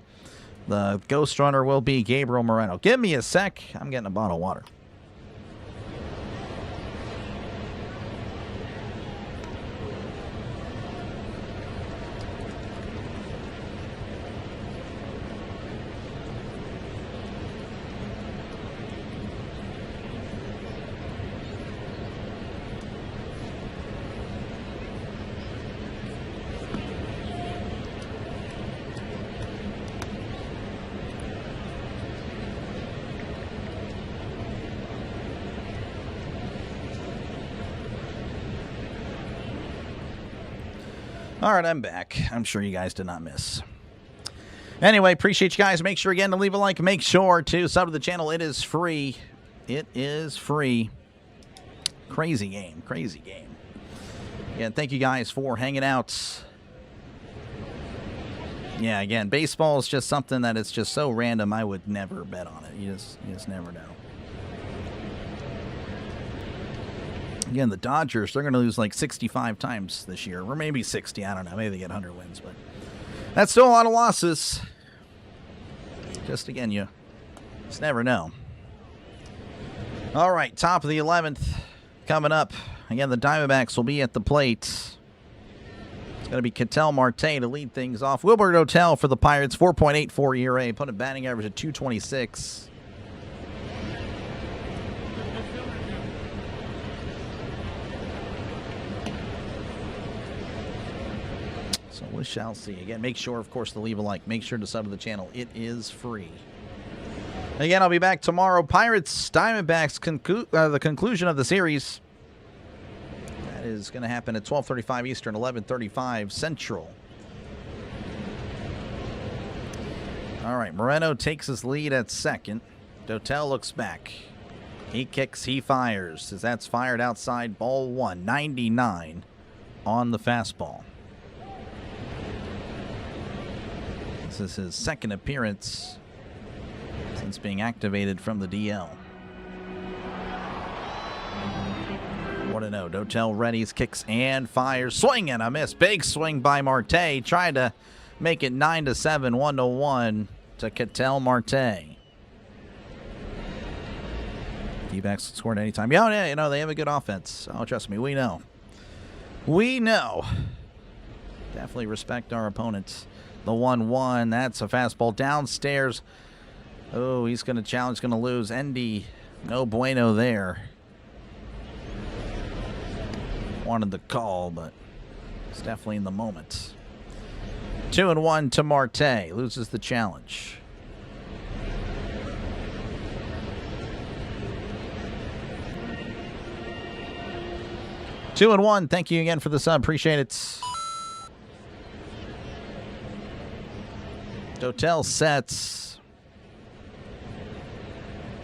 The ghost runner will be Gabriel Moreno. Give me a sec. I'm getting a bottle of water. All right, I'm back. I'm sure you guys did not miss. Anyway, appreciate you guys. Make sure, again, to leave a like. Make sure to sub to the channel. It is free. It is free. Crazy game. Crazy game. Again, thank you guys for hanging out. Yeah, again, baseball is just something that is just so random. I would never bet on it. You just never know. Again, the Dodgers, they're going to lose like 65 times this year. Or maybe 60. I don't know. Maybe they get 100 wins. But that's still a lot of losses. Just, again, you just never know. All right, top of the 11th coming up. Again, the Diamondbacks will be at the plate. It's going to be Ketel Marte to lead things off. Wilbert Hotel for the Pirates, 4.84 ERA. Put a batting average of 226. So we shall see. Again, make sure, of course, to leave a like. Make sure to sub to the channel. It is free. Again, I'll be back tomorrow. Pirates, Diamondbacks, the conclusion of the series. That is going to happen at 12:35 Eastern, 11:35 Central. All right, Moreno takes his lead at second. Dotel looks back. He kicks, he fires. As that's fired outside, ball 1, 99 on the fastball. This is his second appearance since being activated from the DL. 1-0. Dotel readies, kicks, and fires. Swing and a miss. Big swing by Marte. Tried to make it 9-7, 1-1 to Ketel Marte. D-backs scored anytime. Yeah, you know, they have a good offense. Oh, trust me, we know. We know. Definitely respect our opponents. The 1-1, that's a fastball downstairs. Oh, he's going to challenge, going to lose. Endy, no bueno there. Wanted the call, but it's definitely in the moment. 2-1 to Marte. Loses the challenge. Two and one. Thank you again for the sub. Appreciate it. Dotel sets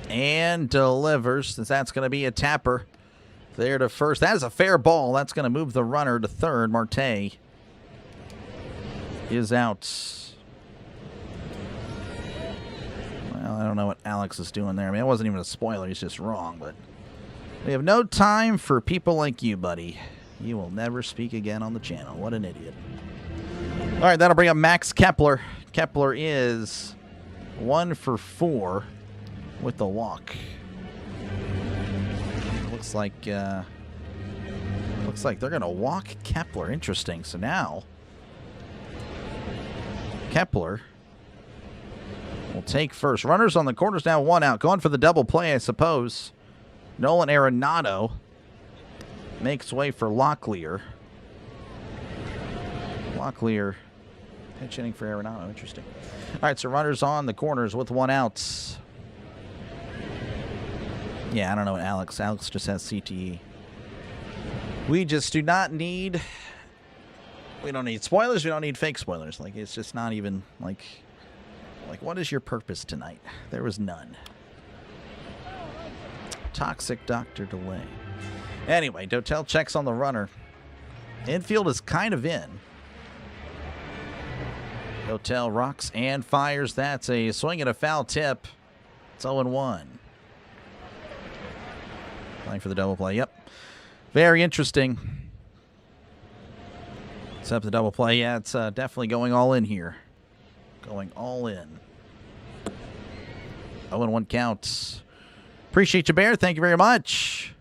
and delivers. That's going to be a tapper there to first. That is a fair ball. That's going to move the runner to third. Marte is out. Well, I don't know what Alex is doing there. I mean, it wasn't even a spoiler. He's just wrong. But we have no time for people like you, buddy. You will never speak again on the channel. What an idiot. All right, that'll bring up Max Kepler. Kepler is 1 for 4 with the walk. Looks like they're gonna walk Kepler. Interesting. So now Kepler will take first. Runners on the corners now, 1 out. Going for the double play, I suppose. Nolan Arenado makes way for Locklear. Locklear pitch inning for Arenado. Interesting. All right, so runners on the corners with 1 out. Yeah, I don't know what Alex. Alex just has CTE. We just do not need We don't need spoilers. We don't need fake spoilers. Like, it's just not even, like, what is your purpose tonight? There was none. Toxic Dr. Delay. Anyway, Dotel checks on the runner. Infield is kind of in. Dotel rocks and fires. That's a swing and a foul tip. It's 0-1. Playing for the double play. Yep. Very interesting. Except the double play. Yeah, it's definitely going all in here. Going all in. 0-1 counts. Appreciate you, Bear. Thank you very much.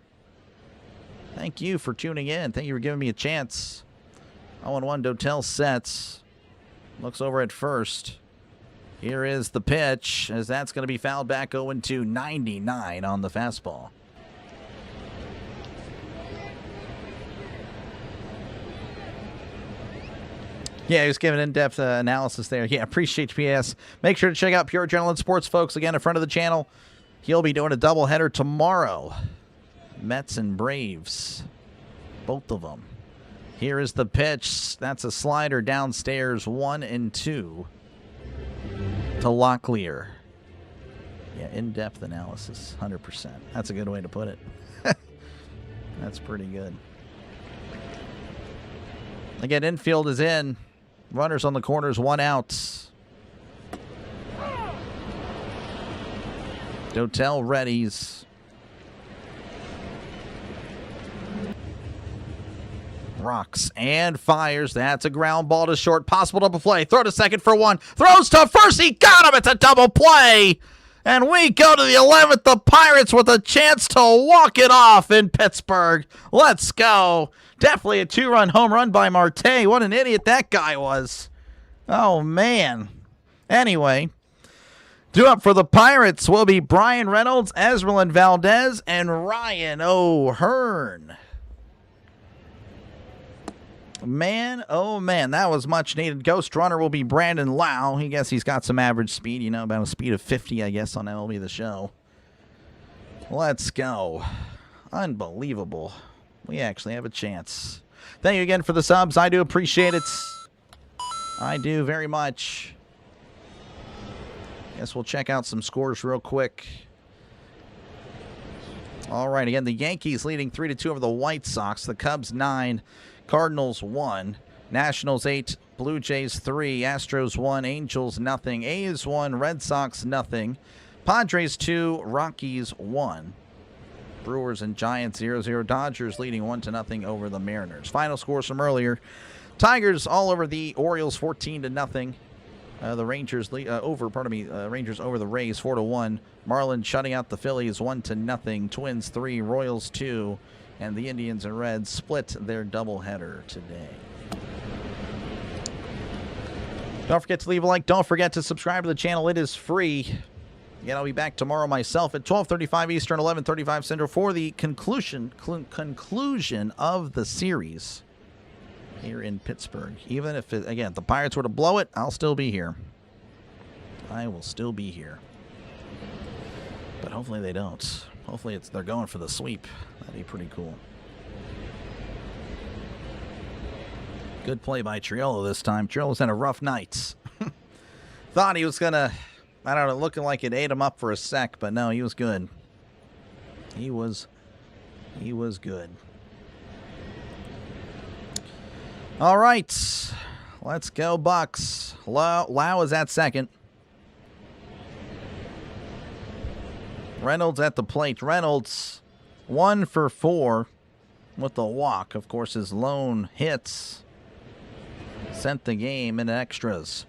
Thank you for tuning in. Thank you for giving me a chance. 0-1 Dotel sets. Looks over at first. Here is the pitch, as that's going to be fouled back 0-2, 99 on the fastball. Yeah, he was giving in-depth analysis there. Yeah, appreciate you, PS. Make sure to check out Pure Adrenaline Sports, folks. Again, in front of the channel, he'll be doing a doubleheader tomorrow. Mets and Braves. Both of them. Here is the pitch. That's a slider downstairs, 1-2 to Locklear. Yeah, in-depth analysis, 100%. That's a good way to put it. That's pretty good. Again, infield is in. Runners on the corners, 1 out. Dotel readies. Rocks and fires. That's a ground ball to short. Possible double play. Throw to second for 1. Throws to first. He got him. It's a double play. And we go to the 11th. The Pirates with a chance to walk it off in Pittsburgh. Let's go. Definitely a 2-run home run by Marte. What an idiot that guy was. Oh, man. Anyway, due up for the Pirates will be Brian Reynolds, Esmeralyn Valdez, and Ryan O'Hearn. Man, oh man, that was much needed. Ghost runner will be Brandon Lau. I guess he's got some average speed, about a speed of 50, I guess, on MLB The Show. Let's go. Unbelievable. We actually have a chance. Thank you again for the subs. I do appreciate it. I do very much. Guess we'll check out some scores real quick. All right, again, the Yankees leading 3-2 over the White Sox. The Cubs 9. Cardinals 1, Nationals 8, Blue Jays 3, Astros 1, Angels nothing, A's 1, Red Sox nothing, Padres 2, Rockies 1, Brewers and Giants 0-0, Dodgers leading 1-0 over the Mariners. Final scores from earlier: Tigers all over the Orioles 14-0. The Rangers Rangers over the Rays 4-1. Marlins shutting out the Phillies 1-0. Twins 3, Royals 2. And the Indians and Reds split their doubleheader today. Don't forget to leave a like. Don't forget to subscribe to the channel. It is free. Again, I'll be back tomorrow myself at 12:35 Eastern, 11:35 Central for the conclusion of the series here in Pittsburgh. Even if, if the Pirates were to blow it, I'll still be here. I will still be here. But hopefully they don't. Hopefully they're going for the sweep. That'd be pretty cool. Good play by Triolo this time. Triolo's had a rough night. Thought he was going to, looking like it ate him up for a sec, but no, he was good. He was good. All right. Let's go, Bucks. Lau is at second. Reynolds at the plate. Reynolds 1 for 4 with the walk. Of course, his lone hits sent the game into extras.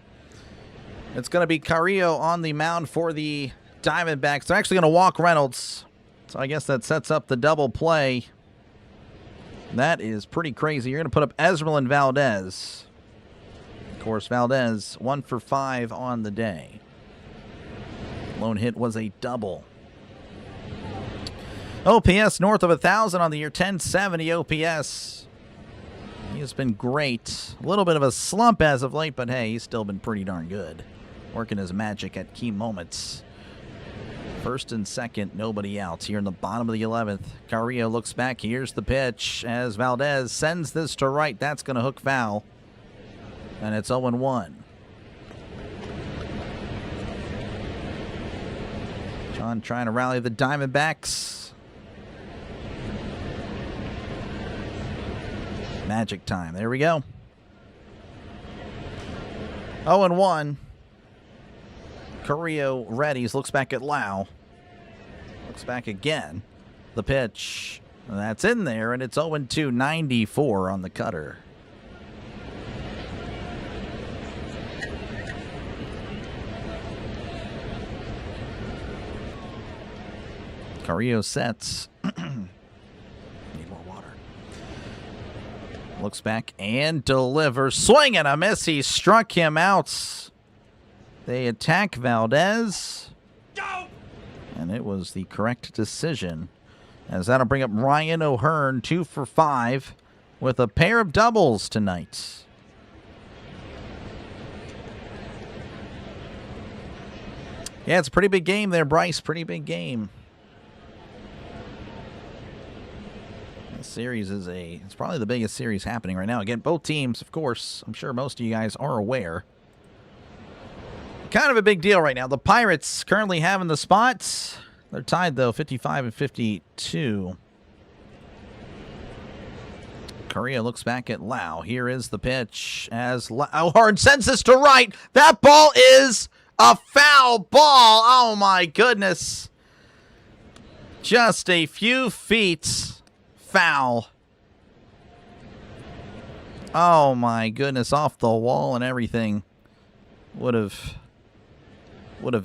It's going to be Carrillo on the mound for the Diamondbacks. They're actually going to walk Reynolds. So I guess that sets up the double play. That is pretty crazy. You're going to put up Esmeralyn Valdez. Of course, Valdez 1 for 5 on the day. Lone hit was a double. OPS north of 1,000 on the year, 1070 OPS. He has been great. A little bit of a slump as of late, but hey, he's still been pretty darn good. Working his magic at key moments. First and second, nobody out. Here in the bottom of the 11th, Carrillo looks back. Here's the pitch as Valdez sends this to right. That's going to hook foul. And it's 0-1. John trying to rally the Diamondbacks. Magic time. There we go. 0-1. Carrillo readies. Looks back at Lau. Looks back again. The pitch. That's in there, and it's 0-2. 94 on the cutter. Carrillo sets. Need more water. Looks back and delivers. Swing and a miss. He struck him out. They attack Valdez. Go! And it was the correct decision. As that'll bring up Ryan O'Hearn, 2 for 5, with a pair of doubles tonight. Yeah, it's a pretty big game there, Bryce. Pretty big game. The series is it's probably the biggest series happening right now. Again, both teams, of course, I'm sure most of you guys are aware. Kind of a big deal right now. The Pirates currently having the spots. They're tied, though, 55 and 52. Correa looks back at Lau. Here is the pitch as O'Hearn sends this to right. That ball is a foul ball. Oh, my goodness. Just a few feet foul. Oh, my goodness. Off the wall and everything. Would have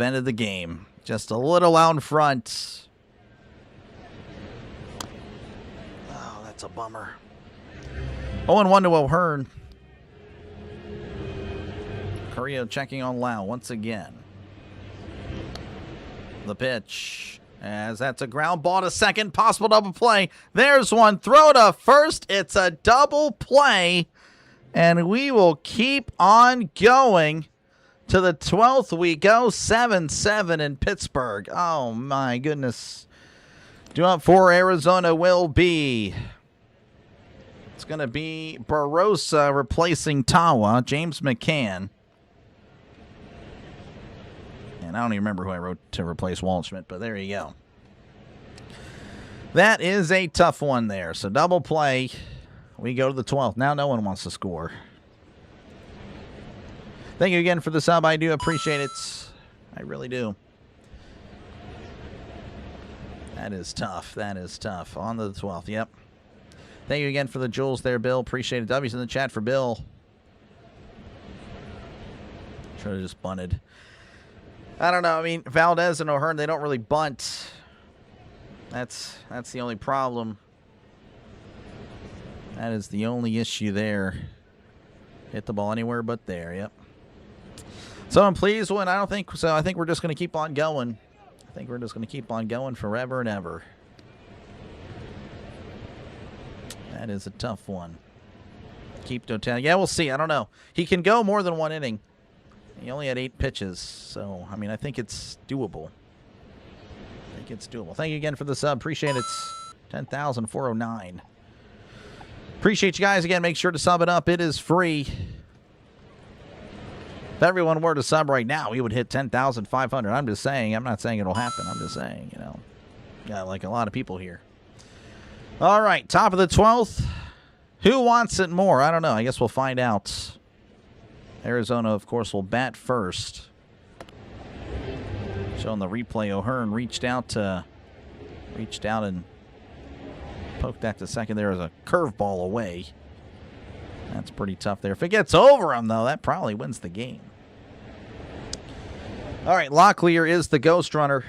ended the game. Just a little out in front. Oh, that's a bummer. 0-1 to O'Hearn. Carrillo checking on Lau once again. The pitch. As that's a ground ball to second. Possible double play. There's one. Throw to first. It's a double play. And we will keep on going. To the 12th we go, 7-7 in Pittsburgh. Oh, my goodness. Due up for Arizona will be. It's going to be Barossa replacing Tawa, James McCann. And I don't even remember who I wrote to replace Waldschmidt, but there you go. That is a tough one there. So double play. We go to the 12th. Now no one wants to score. Thank you again for the sub. I do appreciate it. I really do. That is tough. That is tough. On to the 12th. Yep. Thank you again for the jewels there, Bill. Appreciate it. W's in the chat for Bill. Should have just bunted. I don't know. I mean, Valdez and O'Hearn, they don't really bunt. That's the only problem. That is the only issue there. Hit the ball anywhere but there. Yep. So I'm pleased when I don't think so. I think we're just going to keep on going. I think we're just going to keep on going forever and ever. That is a tough one. Keep Dotel. Yeah, we'll see. I don't know. He can go more than one inning. He only had 8 pitches. So, I mean, I think it's doable. Thank you again for the sub. Appreciate it. 10,409. Appreciate you guys. Again, make sure to sub it up. It is free. If everyone were to sub right now, we would hit 10,500. I'm just saying. I'm not saying it'll happen. I'm just saying, you know. Got like a lot of people here. All right, top of the 12th. Who wants it more? I don't know. I guess we'll find out. Arizona, of course, will bat first. Showing the replay, O'Hearn reached out and poked that to second there as a curveball away. That's pretty tough there. If it gets over him, though, that probably wins the game. All right, Locklear is the ghost runner.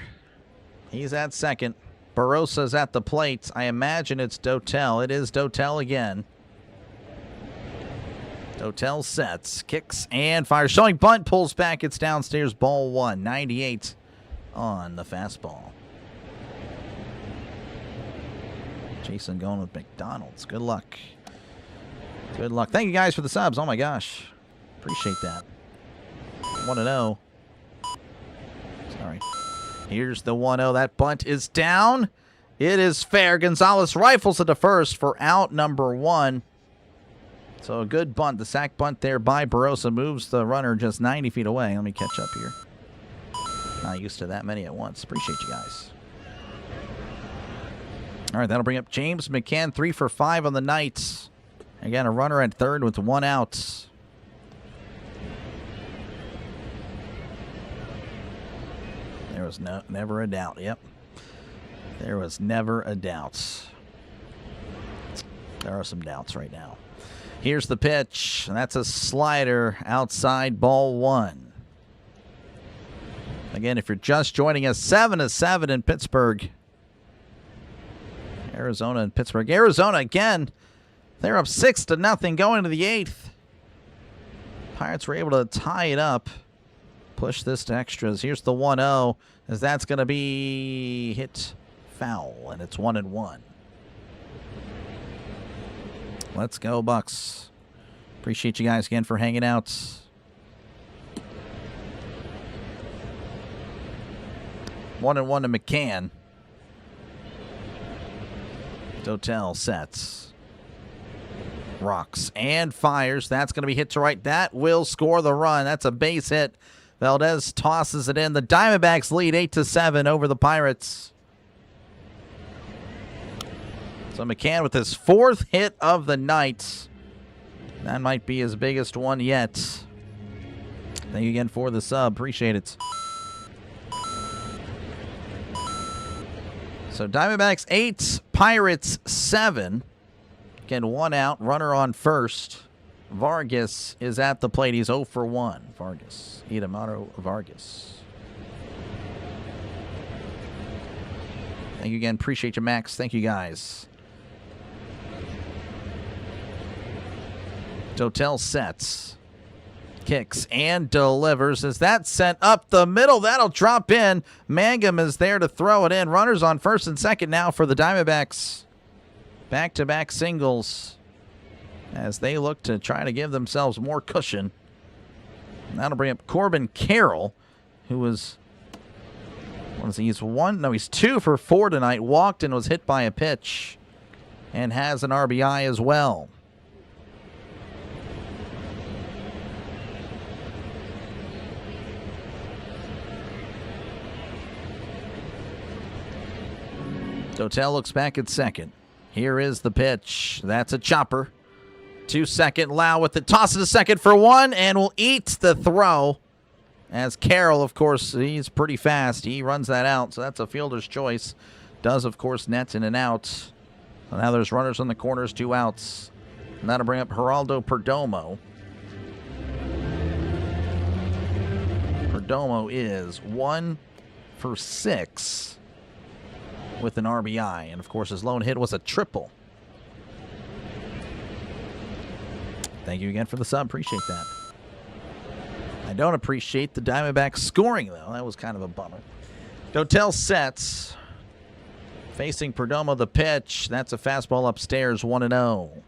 He's at second. Barossa's at the plate. I imagine it's Dotel. It is Dotel again. Dotel sets, kicks, and fires. Showing bunt, pulls back. It's downstairs. Ball 1. 98 on the fastball. Jason going with McDonald's. Good luck. Good luck. Thank you guys for the subs. Oh, my gosh. Appreciate that. 1-0. Sorry. Here's the 1-0. That bunt is down. It is fair. Gonzalez rifles it to first for out number 1. So a good bunt. The sac bunt there by Barossa moves the runner just 90 feet away. Let me catch up here. Not used to that many at once. Appreciate you guys. All right, that'll bring up James McCann, 3 for 5 on the night. Again, a runner at third with 1 out. There was never a doubt. Yep. There was never a doubt. There are some doubts right now. Here's the pitch. And that's a slider outside, ball 1. Again, if you're just joining us, 7-7 in Pittsburgh. Arizona and Pittsburgh. Arizona, again, they're up 6-0 going into the 8th. Pirates were able to tie it up. Push this to extras. Here's the 1-0, as that's going to be hit foul, and it's 1-1. Let's go, Bucks. Appreciate you guys again for hanging out. 1-1 to McCann. Dotel sets. Rocks and fires. That's going to be hit to right. That will score the run. That's a base hit. Valdez tosses it in. The Diamondbacks lead 8-7 over the Pirates. So McCann with his 4th hit of the night. That might be his biggest one yet. Thank you again for the sub. Appreciate it. So Diamondbacks 8, Pirates 7. Again, 1 out, runner on first. Vargas is at the plate. He's 0 for 1. Vargas. Idamato Vargas. Thank you again. Appreciate you, Max. Thank you, guys. Dotel sets. Kicks and delivers. As that sent up the middle, that'll drop in. Mangum is there to throw it in. Runners on first and second now for the Diamondbacks. Back-to-back singles as they look to try to give themselves more cushion. And that'll bring up Corbin Carroll, who was, what is he? He's 2 for 4 tonight. Walked and was hit by a pitch and has an RBI as well. Dotel looks back at second. Here is the pitch. That's a chopper. 2-2 Lau with the toss to second for 1 and will eat the throw. As Carroll, of course, he's pretty fast. He runs that out, so that's a fielder's choice. Does, of course, net in and out. So now there's runners on the corners, 2 outs. And that'll bring up Geraldo Perdomo. Perdomo is 1 for 6. With an RBI, and of course his lone hit was a triple. Thank you again for the sub. Appreciate that. I don't appreciate the Diamondbacks scoring, though. That was kind of a bummer. Dotel sets. Facing Perdomo, the pitch. That's a fastball upstairs, 1-0.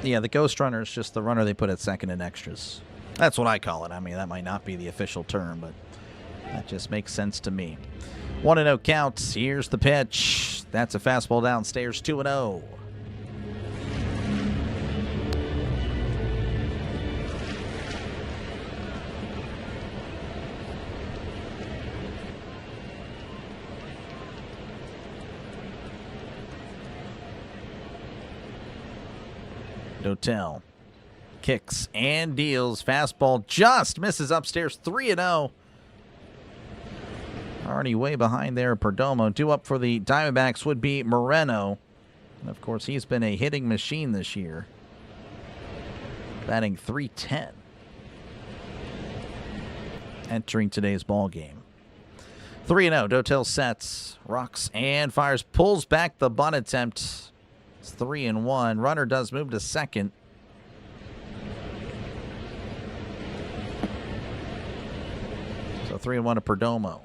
Yeah, the ghost runner is just the runner they put at second in extras. That's what I call it. I mean, that might not be the official term, but that just makes sense to me. 1-0 counts. Here's the pitch. That's a fastball downstairs, 2-0. Dotel kicks and deals. Fastball just misses upstairs, 3-0. Already way behind there, Perdomo. Due up for the Diamondbacks would be Moreno. And of course, he's been a hitting machine this year. Batting .310. Entering today's ball game. 3-0. Dotel sets, rocks and fires. Pulls back the bunt attempt. It's 3-1. Runner does move to second. So 3-1 to Perdomo.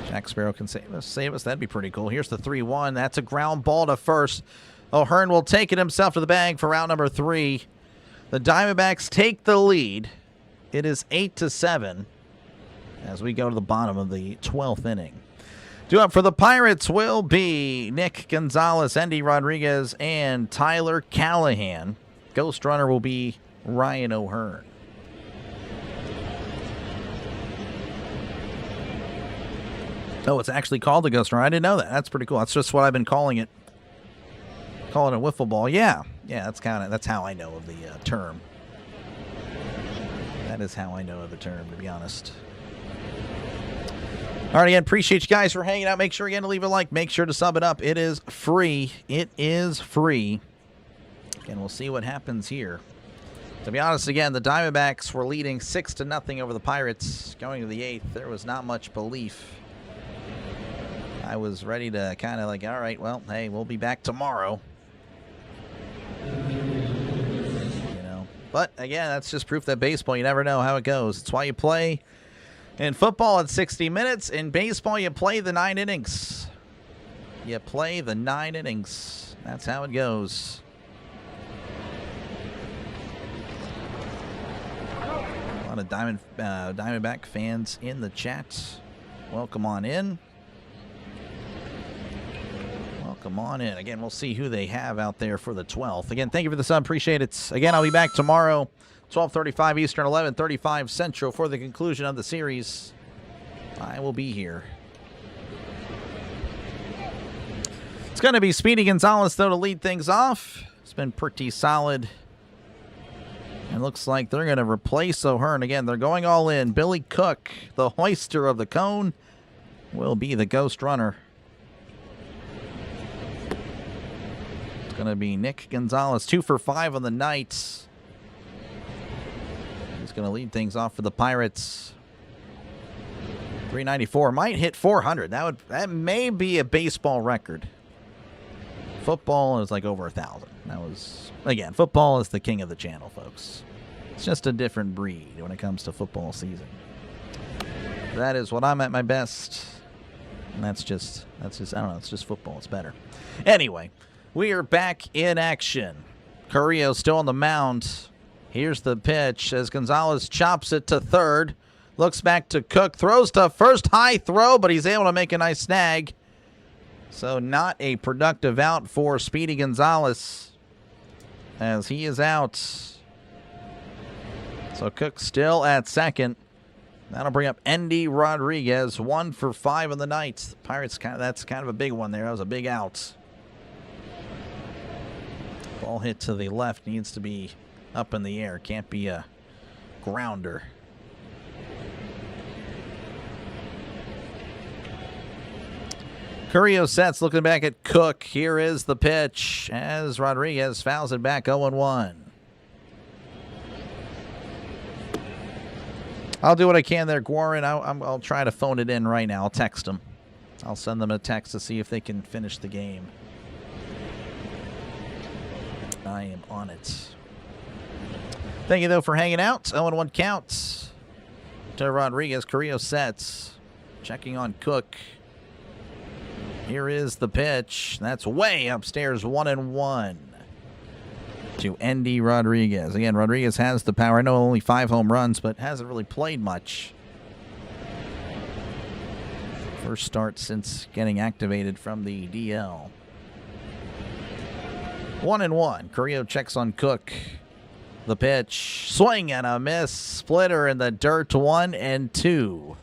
Jack Sparrow can save us. That'd be pretty cool. Here's the 3-1. That's a ground ball to first. O'Hearn will take it himself to the bag for round number 3. The Diamondbacks take the lead It is 8-7 as we go to the bottom of the 12th inning. Due up for the Pirates will be Nick Gonzalez, Endy Rodriguez, and Tyler Callahan. Ghost runner will be Ryan O'Hearn. Oh, it's actually called the Ghost runner. I didn't know that. That's pretty cool. That's just what I've been calling it. Calling it wiffle ball. Yeah, that's how I know of the term. That is how I know of the term, to be honest. All right, again, appreciate you guys for hanging out. Make sure, again, to leave a like. Make sure to sub it up. It is free. It is free. And we'll see what happens here. To be honest, again, the Diamondbacks were leading 6-0 over the Pirates going to the 8th. There was not much belief. I was ready to kind of like, all right, well, hey, we'll be back tomorrow. But, again, that's just proof that baseball, you never know how it goes. It's why you play. In football, it's 60 minutes. In baseball, you play the 9 innings. You play the 9 innings. That's how it goes. A lot of Diamondback fans in the chat. Welcome on in. Welcome on in. Again, we'll see who they have out there for the 12th. Again, thank you for the sub. Appreciate it. Again, I'll be back tomorrow, 12:35 Eastern, 11:35 Central for the conclusion of the series. I will be here. It's going to be Speedy Gonzalez, though, to lead things off. It's been pretty solid. It looks like they're going to replace O'Hearn. Again, they're going all in. Billy Cook, the hoister of the cone, will be the ghost runner. Going to be Nick Gonzalez, 2 for 5 on the night. He's going to lead things off for the Pirates. 394 might hit 400. That may be a baseball record. Football is like over 1,000. That was, again, football is the king of the channel, folks. It's just a different breed when it comes to football season. That is what I'm at my best. And that's just I don't know, it's just football. It's better. Anyway, we are back in action. Carrillo still on the mound. Here's the pitch as Gonzalez chops it to third. Looks back to Cook. Throws to first. High throw, but he's able to make a nice snag. So not a productive out for Speedy Gonzalez as he is out. So Cook still at second. That'll bring up Endy Rodriguez, 1 for 5 on the night. The Pirates, that's kind of a big one there. That was a big out. Ball hit to the left, needs to be up in the air. Can't be a grounder. Carrillo sets, looking back at Cook. Here is the pitch as Rodriguez fouls it back 0-1. I'll do what I can there, Guarin. I'll try to phone it in right now. I'll text them. I'll send them a text to see if they can finish the game. I am on it. Thank you, though, for hanging out. 0-1 count to Rodriguez. Carrillo sets. Checking on Cook. Here is the pitch. That's way upstairs. 1-1 to Endy Rodriguez. Again, Rodriguez has the power. I know only 5 home runs, but hasn't really played much. First start since getting activated from the DL. 1-1. Carrillo checks on Cook. The pitch. Swing and a miss. Splitter in the dirt. 1-2.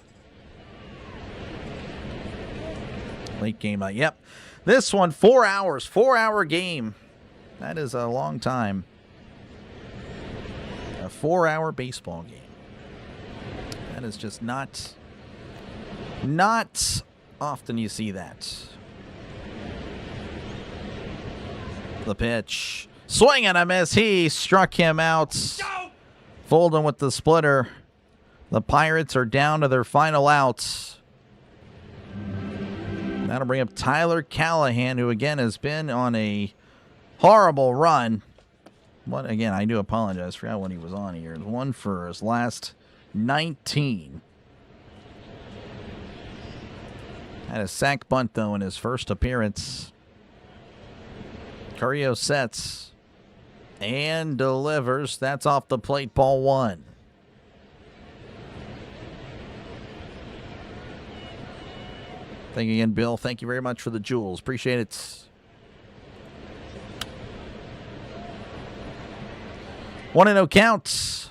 Late game. Yep. This one, 4 hours. 4-hour game. That is a long time. A 4-hour baseball game. That is just not often you see that. The pitch. Swing and a miss. He struck him out. Folding with the splitter. The Pirates are down to their final outs. That'll bring up Tyler Callahan, who again has been on a horrible run. Again, I do apologize. I forgot when he was on here. It was 1 for his last 19. Had a sac bunt, though, in his first appearance. Carrillo sets and delivers. That's off the plate, ball 1. Thank you again, Bill. Thank you very much for the jewels. Appreciate it. 1-0 counts.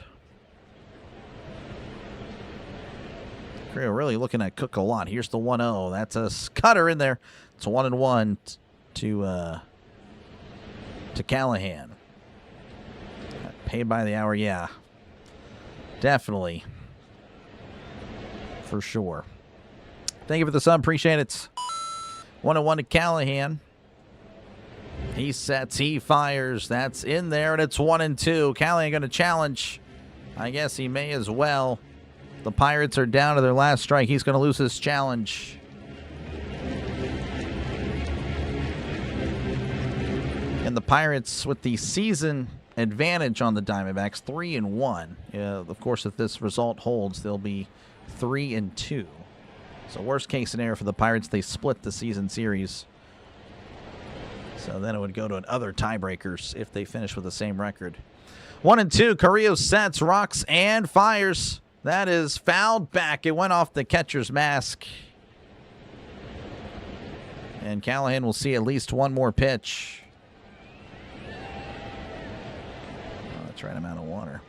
We're really looking at Cook a lot. Here's the 1-0. That's a cutter in there. It's a 1-1 to Callahan. Paid by the hour, yeah. Definitely. For sure. Thank you for the sub. Appreciate it. 1-1 to Callahan. He sets, he fires. That's in there, and it's 1-2. Callahan going to challenge. I guess he may as well. The Pirates are down to their last strike. He's going to lose his challenge. And the Pirates with the season advantage on the Diamondbacks, 3-1. Of course, if this result holds, they'll be 3-2. So worst case scenario for the Pirates, they split the season series. So then it would go to other tiebreakers if they finish with the same record. 1-2, Carrillo sets, rocks, and fires. That is fouled back. It went off the catcher's mask. And Callahan will see at least one more pitch. Oh, that's right amount of water.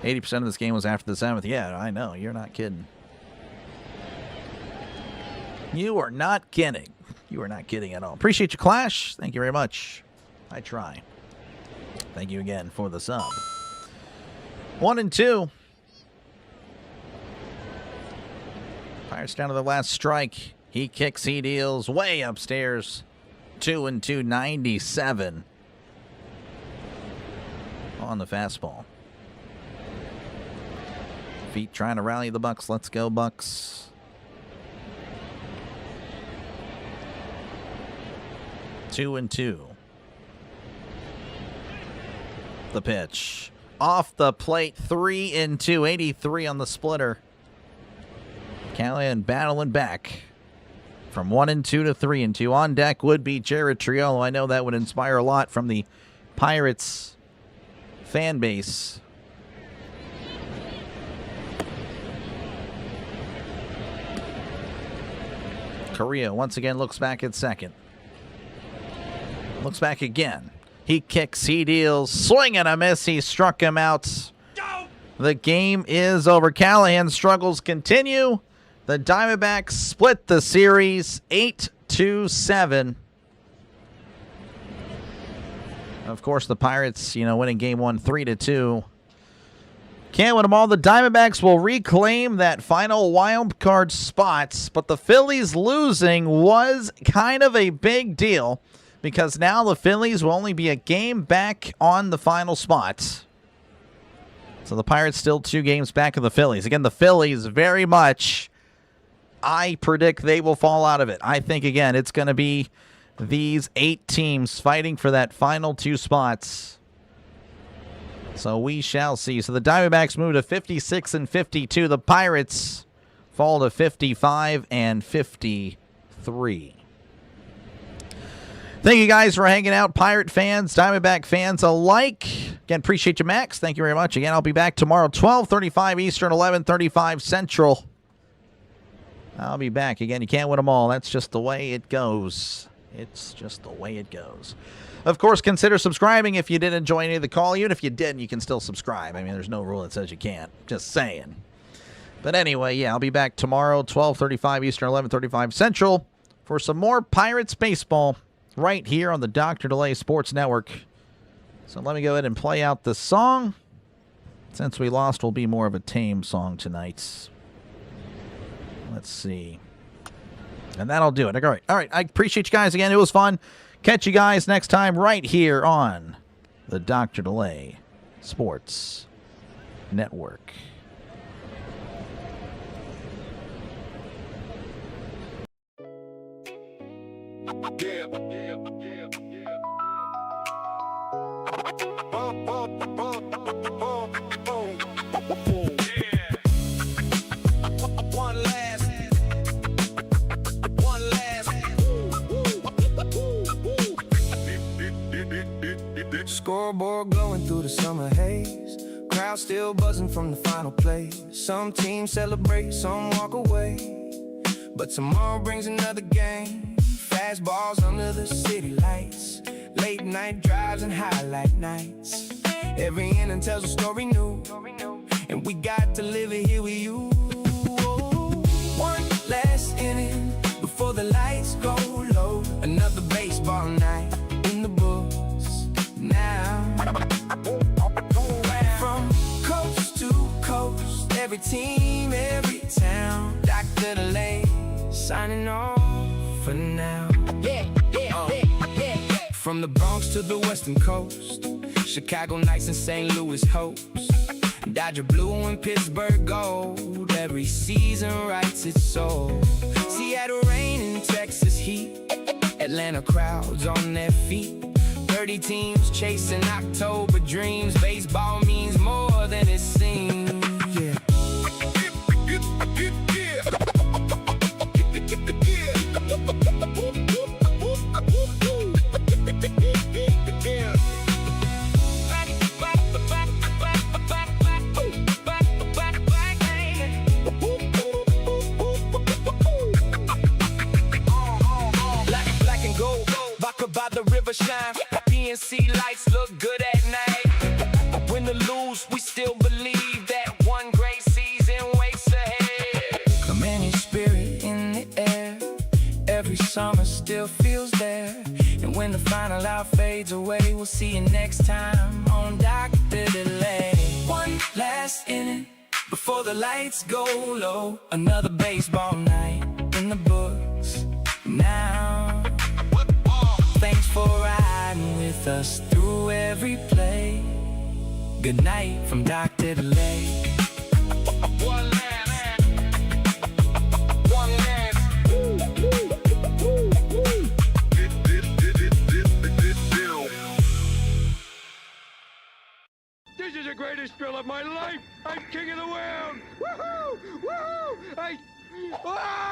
80% of this game was after the 7th. Yeah, I know. You're not kidding. You are not kidding. You are not kidding at all. Appreciate you, Clash. Thank you very much. I try. Thank you again for the sub. 1-2. Pirates down to the last strike. He kicks, he deals way upstairs. 2-2, 97 on the fastball. Feet trying to rally the Bucks. Let's go, Bucks. Two and two. The pitch. Off the plate. 3-2. 83 on the splitter. Callahan battling back. From 1-2 to 3-2. On deck would be Jared Triolo. I know that would inspire a lot from the Pirates fan base. Carrillo once again looks back at second. Looks back again. He kicks, he deals. Swing and a miss. He struck him out. The game is over. Callahan's struggles continue. The Diamondbacks split the series 8-7. Of course, the Pirates, winning game 1 3-2. Can't win them all. The Diamondbacks will reclaim that final wild card spots, but the Phillies losing was kind of a big deal because now the Phillies will only be a game back on the final spot. So the Pirates still 2 games back of the Phillies. Again, the Phillies very much, I predict they will fall out of it. I think, again, it's going to be these 8 teams fighting for that final 2 spots. So we shall see. So the Diamondbacks move to 56-52. The Pirates fall to 55-53. Thank you guys for hanging out, Pirate fans, Diamondback fans alike. Again, appreciate you, Max. Thank you very much. Again, I'll be back tomorrow, 12:35 Eastern, 11:35 Central. I'll be back. Again, you can't win them all. That's just the way it goes. It's just the way it goes. Of course, consider subscribing if you did enjoy any of the call. Even if you didn't, you can still subscribe. I mean, there's no rule that says you can't. Just saying. But anyway, yeah, I'll be back tomorrow, 12:35 Eastern, 11:35 Central, for some more Pirates baseball right here on the Dr. DeLay Sports Network. So let me go ahead and play out the song. Since we lost, will be more of a tame song tonight. Let's see. And that'll do it. All right. I appreciate you guys again. It was fun. Catch you guys next time right here on the Dr. DeLay Sports Network. Scoreboard glowing through the summer haze. Crowd still buzzing from the final play. Some teams celebrate, some walk away. But tomorrow brings another game. Fastballs under the city lights, late night drives and highlight nights. Every inning tells a story new, and we got to live it here with you. One last inning before the lights go low. Another baseball night in the books now. From coast to coast, every team, every town. Dr. DeLay signing off for now. From the Bronx to the Western Coast, Chicago Knights and St. Louis Hopes, Dodger Blue and Pittsburgh Gold. Every season writes its soul. Seattle rain and Texas heat, Atlanta crowds on their feet. 30 teams chasing October dreams. Baseball means more than it seems. Yeah. By the river shine, PNC lights look good at night. Win or lose, we still believe that one great season waits ahead. Commanding spirit in the air, every summer still feels there. And when the final out fades away, we'll see you next time on Dr. DeLay. One last inning before the lights go low. Another baseball night in the books now. Thanks for riding with us through every play. Good night from Dr. DeLay. One last. One last. This is the greatest thrill of my life. I'm king of the world. Woohoo! Woohoo! Oh,